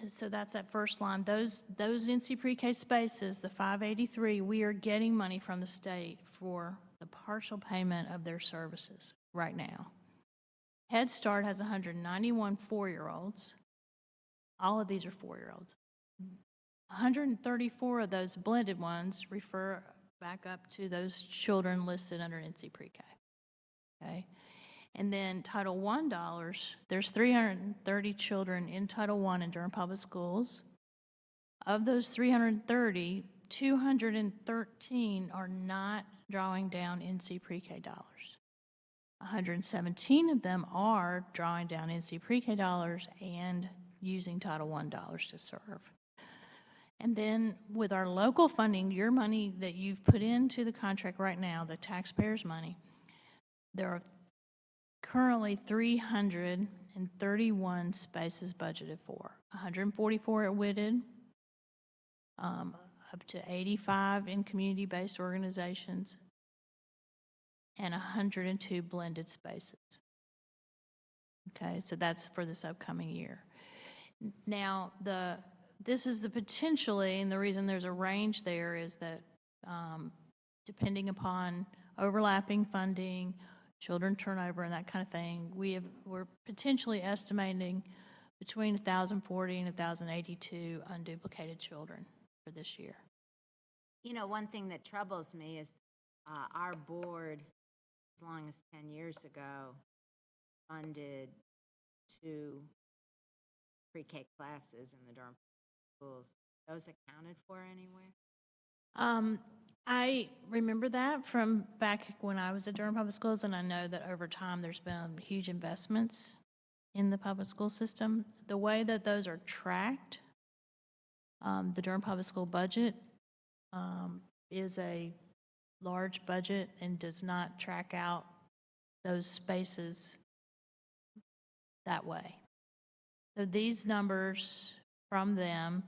So that's that first line. Those NC Pre-K spaces, the 583, we are getting money from the state for the partial payment of their services right now. Head Start has 191 4-year-olds. All of these are 4-year-olds. 134 of those blended ones refer back up to those children listed under NC Pre-K. Okay? And then Title I dollars, there's 330 children in Title I in Durham Public Schools. Of those 330, 213 are not drawing down NC Pre-K dollars. 117 of them are drawing down NC Pre-K dollars and using Title I dollars to serve. And then with our local funding, your money that you've put into the contract right now, the taxpayers' money, there are currently 331 spaces budgeted for. 144 at Whitted, up to 85 in community-based organizations, and 102 blended spaces. Okay, so that's for this upcoming year. Now, this is the potentially, and the reason there's a range there is that depending upon overlapping funding, children turnover, and that kind of thing, we're potentially estimating between 1,040 and 1,082 unduplicated children for this year. You know, one thing that troubles me is our board, as long as 10 years ago, funded 2 pre-K classes in the Durham schools. Those accounted for anywhere? I remember that from back when I was at Durham Public Schools, and I know that over time there's been huge investments in the public school system. The way that those are tracked, the Durham Public School budget is a large budget and does not track out those spaces that way. So these numbers from them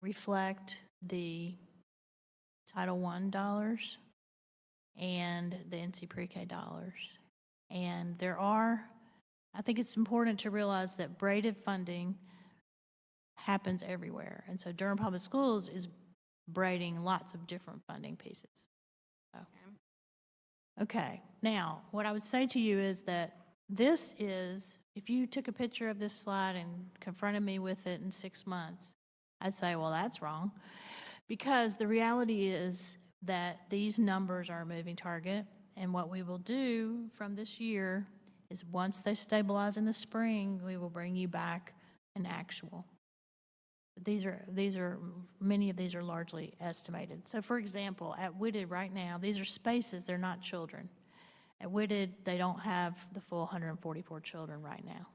reflect the Title I dollars and the NC Pre-K dollars. And there are, I think it's important to realize that braided funding happens everywhere. And so Durham Public Schools is braiding lots of different funding pieces. So, okay, now, what I would say to you is that this is, if you took a picture of this slide and confronted me with it in 6 months, I'd say, well, that's wrong. Because the reality is that these numbers are a moving target, and what we will do from this year is once they stabilize in the spring, we will bring you back an actual. Many of these are largely estimated. So for example, at Whitted right now, these are spaces, they're not children. At Whitted, they don't have the full 144 children right now.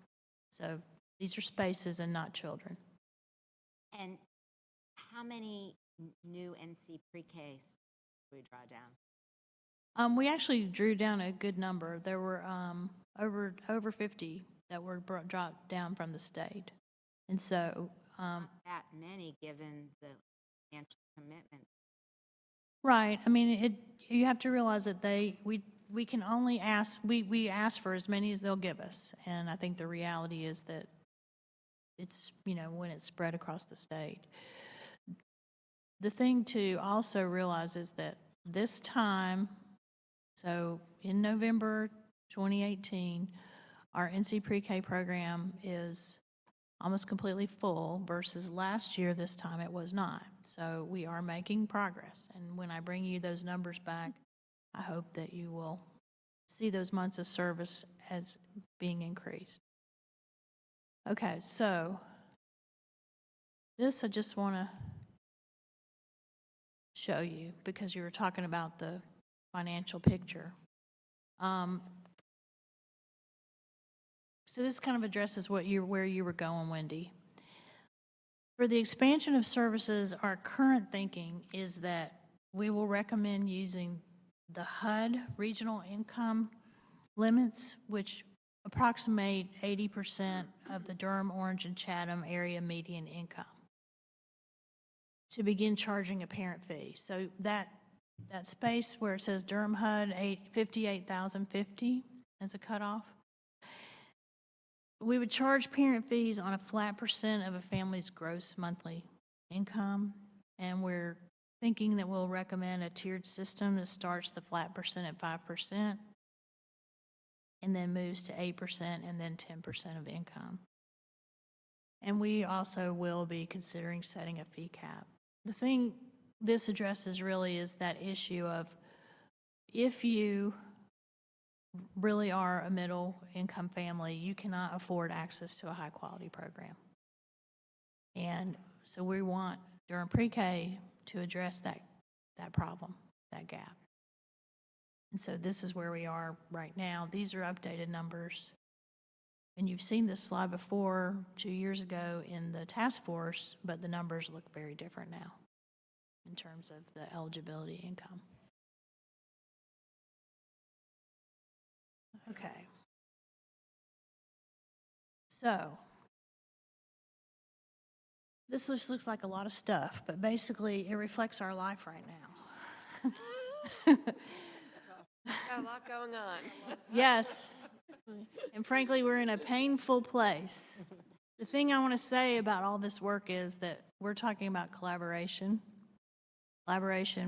So these are spaces and not children. And how many new NC pre-Ks did we draw down? We actually drew down a good number. There were over 50 that were dropped down from the state. And so Not that many, given the financial commitment. right. I mean, you have to realize that we can only ask, we ask for as many as they'll give us. And I think the reality is that it's, when it's spread across the state. The thing to also realize is that this time, so in November 2018, our NC Pre-K program is almost completely full versus last year this time it was not. So we are making progress. And when I bring you those numbers back, I hope that you will see those months of service as being increased. Okay, so this I just want to show you because you were talking about the financial picture. So this kind of addresses where you were going, Wendy. For the expansion of services, our current thinking is that we will recommend using the HUD regional income limits, which approximate 80% of the Durham, Orange, and Chatham area median income, to begin charging a parent fee. So that space where it says Durham HUD 58,050 as a cutoff, we would charge parent fees on a flat percent of a family's gross monthly income, and we're thinking that we'll recommend a tiered system that starts the flat percent at 5% and then moves to 8% and then 10% of income. And we also will be considering setting a fee cap. The thing this addresses really is that issue of if you really are a middle income family, you cannot afford access to a high quality program. And so we want Durham Pre-K to address that problem, that gap. And so this is where we are right now. These are updated numbers. And you've seen this slide before 2 years ago in the task force, but the numbers look very different now in terms of the eligibility income. Okay. So this looks like a lot of stuff, but basically it reflects our life right now. Got a lot going on. Yes. And frankly, we're in a painful place. The thing I want to say about all this work is that we're talking about collaboration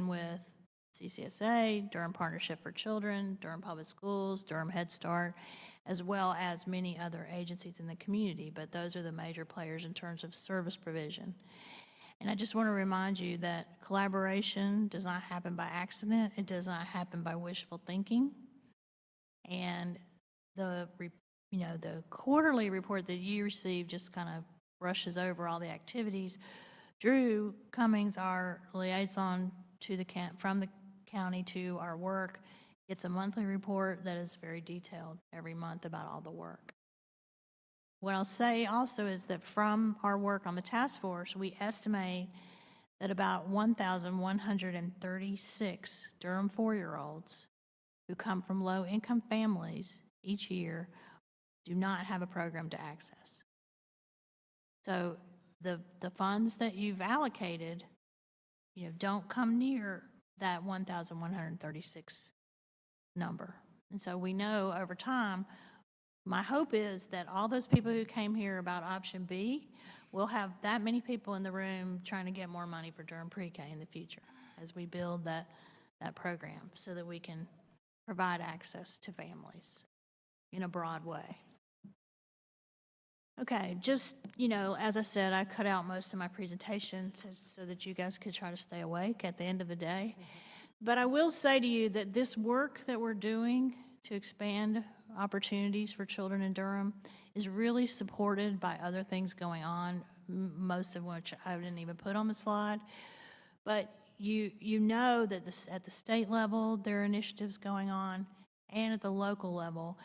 with CCSA, Durham Partnership for Children, Durham Public Schools, Durham Head Start, as well as many other agencies in the community, but those are the major players in terms of service provision. And I just want to remind you that collaboration does not happen by accident. It does not happen by wishful thinking. And the quarterly report that you received just kind of brushes over all the activities. Drew Cummings, our liaison from the county to our work, gets a monthly report that is very detailed every month about all the work. What I'll say also is that from our work on the task force, we estimate that about 1,136 Durham 4-year-olds who come from low-income families each year do not have a program to access. So the funds that you've allocated, don't come near that 1,136 number. And so we know over time, my hope is that all those people who came here about option B will have that many people in the room trying to get more money for Durham Pre-K in the future as we build that program so that we can provide access to families in a broad way. Okay, just, as I said, I cut out most of my presentation so that you guys could try to stay awake at the end of the day. But I will say to you that this work that we're doing to expand opportunities for children in Durham is really supported by other things going on, most of which I didn't even put on the slide. But you know that at the state level, there are initiatives going on, and at the local level,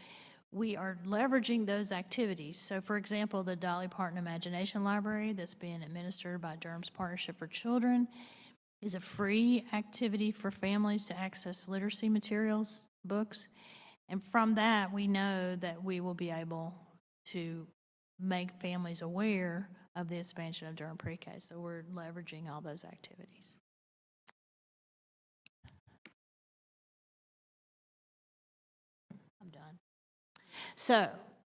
we are leveraging those activities. So for example, the Dolly Parton Imagination Library that's being administered by Durham's Partnership for Children is a free activity for families to access literacy materials, books. And from that, we know that we will be able to make families aware of the expansion of Durham Pre-K. So we're leveraging all those activities. I'm done. So,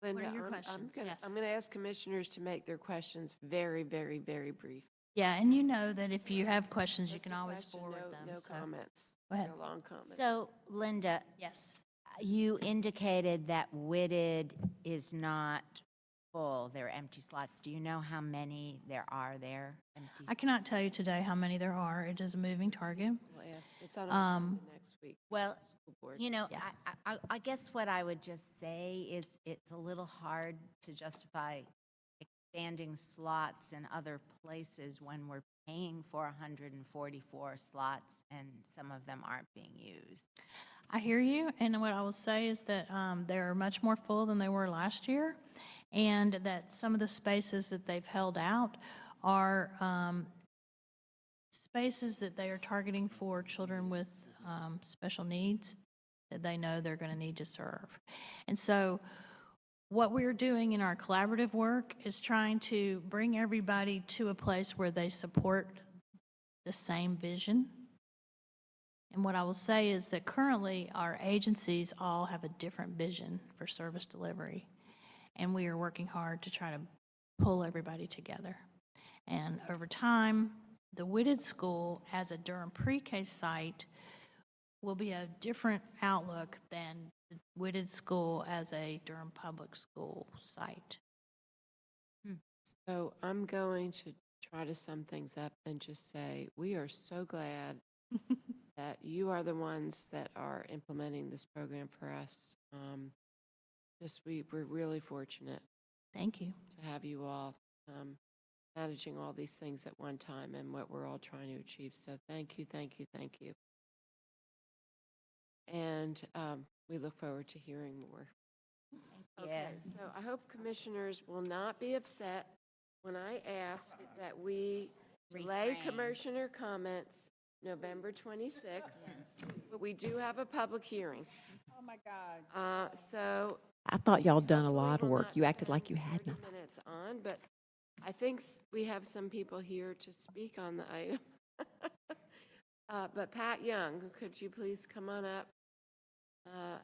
Linda, what are your questions? Yes. I'm going to ask commissioners to make their questions very, very, very brief. Yeah, and you know that if you have questions, you Just can a always question, forward no- them. No So, comments. Go ahead. No long comments. So, Linda, Yes. you indicated that Whitted is not full, there are empty slots. Do you know how many there are there? Empty I cannot tell you today how many there are. It is a moving target. We'll ask. It's on our agenda next week. Well, School board. I guess what I would just say is it's a little hard to justify expanding slots in other places when we're paying for 144 slots and some of them aren't being used. I hear you, and what I will say is that they're much more full than they were last year, and that some of the spaces that they've held out are spaces that they are targeting for children with special needs that they know they're going to need to serve. And so what we're doing in our collaborative work is trying to bring everybody to a place where they support the same vision. And what I will say is that currently our agencies all have a different vision for service delivery. And we are working hard to try to pull everybody together. And over time, the Whitted School as a Durham Pre-K site will be a different outlook than the Whitted School as a Durham Public School site. So I'm going to try to sum things up and just say, we are so glad that you are the ones that are implementing this program for us. We're really fortunate. Thank you. To have you all managing all these things at one time and what we're all trying to achieve. So thank you, thank you, thank you. And we look forward to hearing more. Okay, so I hope commissioners will not be upset when I ask that we delay commissioner comments November 26th, but we do have a public hearing. Oh, my God. So I thought y'all done a hopefully lot of we'll work. not You acted spend like you had 30 nothing. minutes on, but I think we have some people here to speak on the item. But Pat Young, could you please come on up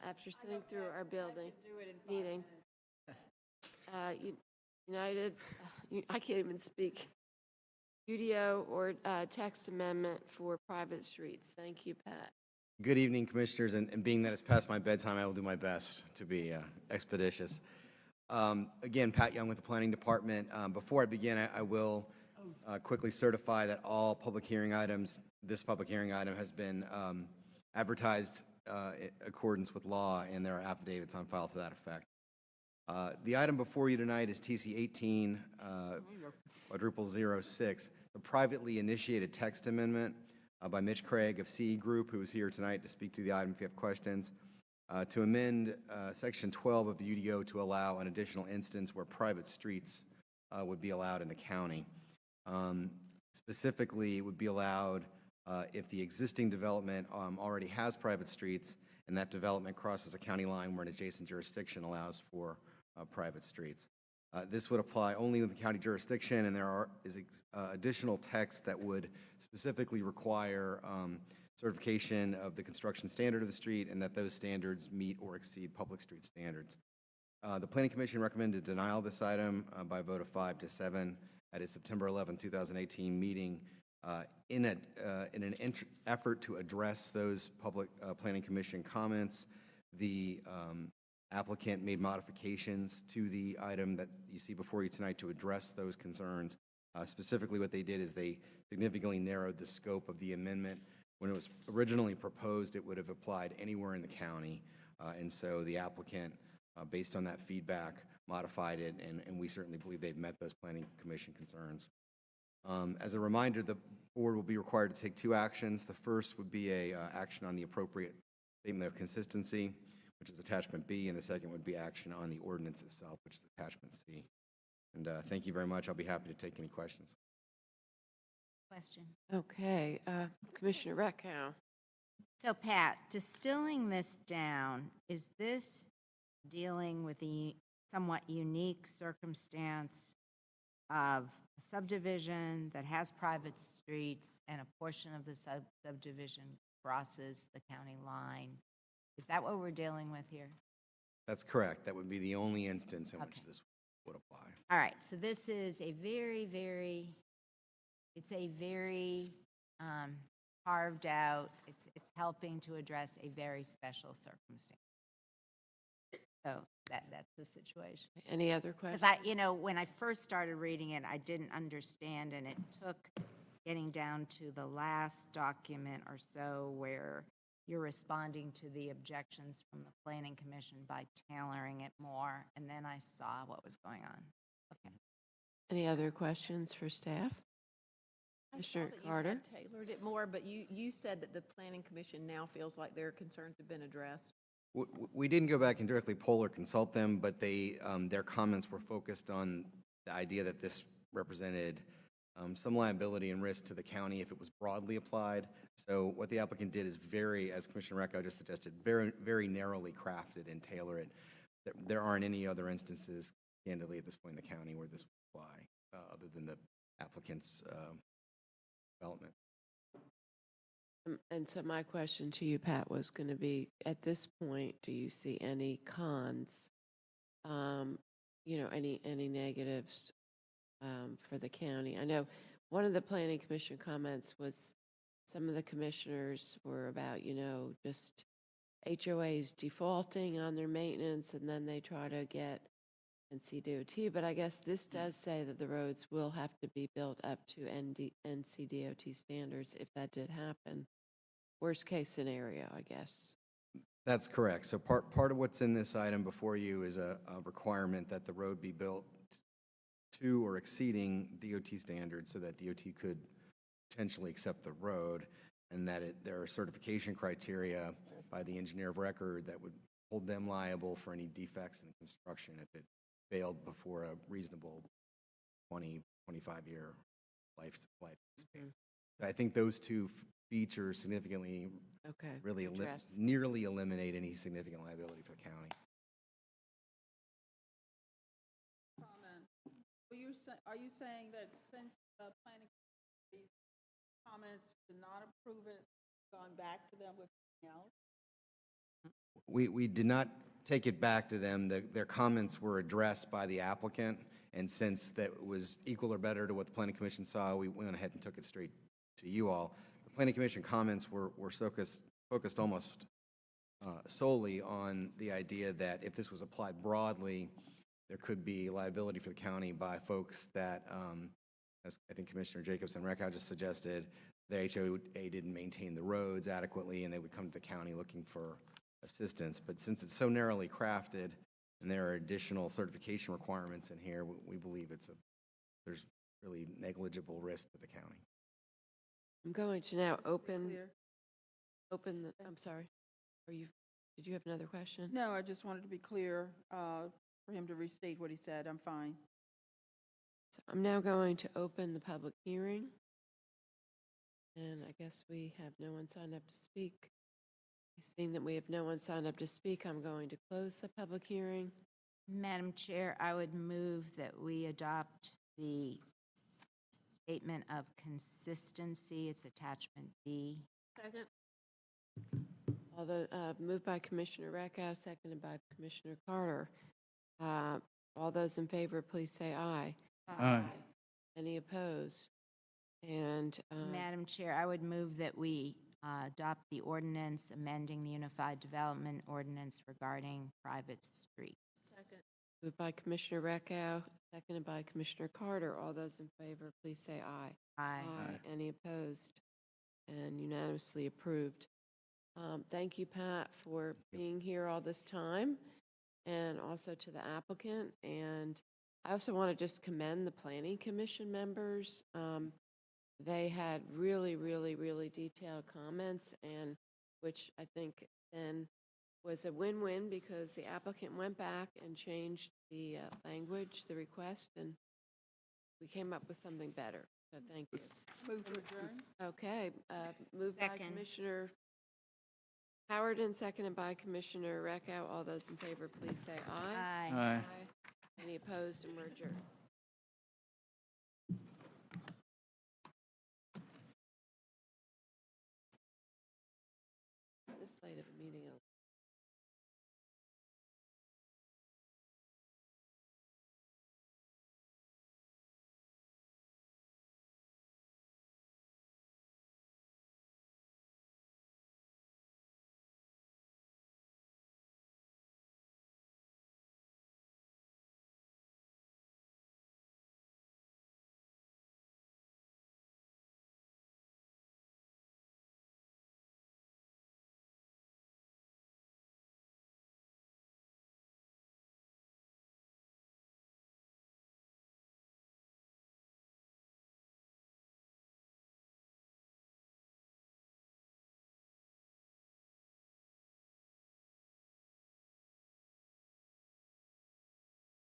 after sitting through our building meeting? United, I can't even speak. UDO or text amendment for private streets. Thank you, Pat. Good evening, Commissioners, and being that it's past my bedtime, I will do my best to be expeditious. Again, Pat Young with the Planning Department. Before I begin, I will quickly certify that all public hearing items, this public hearing item has been advertised in accordance with law, and there are affidavits on file to that effect. The item before you tonight is TC 18 quadruple 06, the privately initiated text amendment by Mitch Craig of CE Group, who is here tonight to speak to the item if you have questions, to amend Section 12 of the UDO to allow an additional instance where private streets would be allowed in the county. Specifically, it would be allowed if the existing development already has private streets and that development crosses a county line where an adjacent jurisdiction allows for private streets. This would apply only in the county jurisdiction, and there is additional text that would specifically require certification of the construction standard of the street and that those standards meet or exceed public street standards. The Planning Commission recommended denial of this item by a vote of 5-7 at its September 11, 2018 meeting. In an effort to address those public Planning Commission comments, the applicant made modifications to the item that you see before you tonight to address those concerns. Specifically, what they did is they significantly narrowed the scope of the amendment. When it was originally proposed, it would have applied anywhere in the county, and so the applicant, based on that feedback, modified it, and we certainly believe they've met those Planning Commission concerns. As a reminder, the board will be required to take two actions. The first would be a action on the appropriate statement of consistency, which is attachment B, and the second would be action on the ordinance itself, which is attachment C. And thank you very much. I'll be happy to take any questions. Question. Okay, Commissioner Reckow. So Pat, distilling this down, is this dealing with the somewhat unique circumstance of a subdivision that has private streets and a portion of the subdivision crosses the county line? Is that what we're dealing with here? That's correct. That would be the only instance in which this would apply. All right, so this is a very carved out, it's helping to address a very special circumstance. So that's the situation. Any other questions? Because when I first started reading it, I didn't understand, and it took getting down to the last document or so where you're responding to the objections from the Planning Commission by tailoring it more, and then I saw what was going on. Okay. Any other questions for staff? Commissioner Carter? Tailored it more, but you said that the Planning Commission now feels like their concerns have been addressed. We didn't go back and directly poll or consult them, but their comments were focused on the idea that this represented some liability and risk to the county if it was broadly applied. So what the applicant did is as Commissioner Reckow just suggested, very, very narrowly crafted and tailor it. There aren't any other instances, candidly, at this point in the county where this would apply, other than the applicant's development. And so my question to you, Pat, was going to be, at this point, do you see any cons, any negatives for the county? I know one of the Planning Commission comments was some of the commissioners were about, just HOAs defaulting on their maintenance, and then they try to get NCDOT, but I guess this does say that the roads will have to be built up to NCDOT standards if that did happen. Worst case scenario, I guess. That's correct. So part of what's in this item before you is a requirement that the road be built to or exceeding DOT standards so that DOT could potentially accept the road, and that there are certification criteria by the engineer of record that would hold them liable for any defects in construction if it failed before a reasonable 20, 25-year lifespan. I think those two features significantly really nearly eliminate any significant liability for the county. Are you saying that since the planning these comments did not approve it, gone back to them with something else? We did not take it back to them. Their comments were addressed by the applicant, and since that was equal or better to what the Planning Commission saw, we went ahead and took it straight to you all. The Planning Commission comments were focused almost solely on the idea that if this was applied broadly, there could be liability for the county by folks that, as I think Commissioner Jacobs and Reckow just suggested, the HOA didn't maintain the roads adequately, and they would come to the county looking for assistance. But since it's so narrowly crafted and there are additional certification requirements in here, we believe there's really negligible risk to the county. I'm going to now open the, I'm sorry. Did you have another question? No, I just wanted to be clear for him to restate what he said. I'm fine. So I'm now going to open the public hearing. And I guess we have no one signed up to speak. Seeing that we have no one signed up to speak, I'm going to close the public hearing. Madam Chair, I would move that we adopt the statement of consistency. It's attachment B. Second. Moved by Commissioner Reckow, seconded by Commissioner Carter. All those in favor, please say aye. Aye. Any opposed? And Madam Chair, I would move that we adopt the ordinance amending the Unified Development Ordinance regarding private streets. moved by Commissioner Reckow, seconded by Commissioner Carter. All those in favor, please say aye. Aye. Any opposed? And unanimously approved. Thank you, Pat, for being here all this time, and also to the applicant. And I also want to just commend the Planning Commission members. They had really, really, really detailed comments, and which I think then was a win-win because the applicant went back and changed the language, the request, and we came up with something better. So thank you. Move to adjourn. Okay, moved by Second. Commissioner Howard and seconded by Commissioner Reckow. All those in favor, please say aye. Aye. Any opposed? And we're adjourned.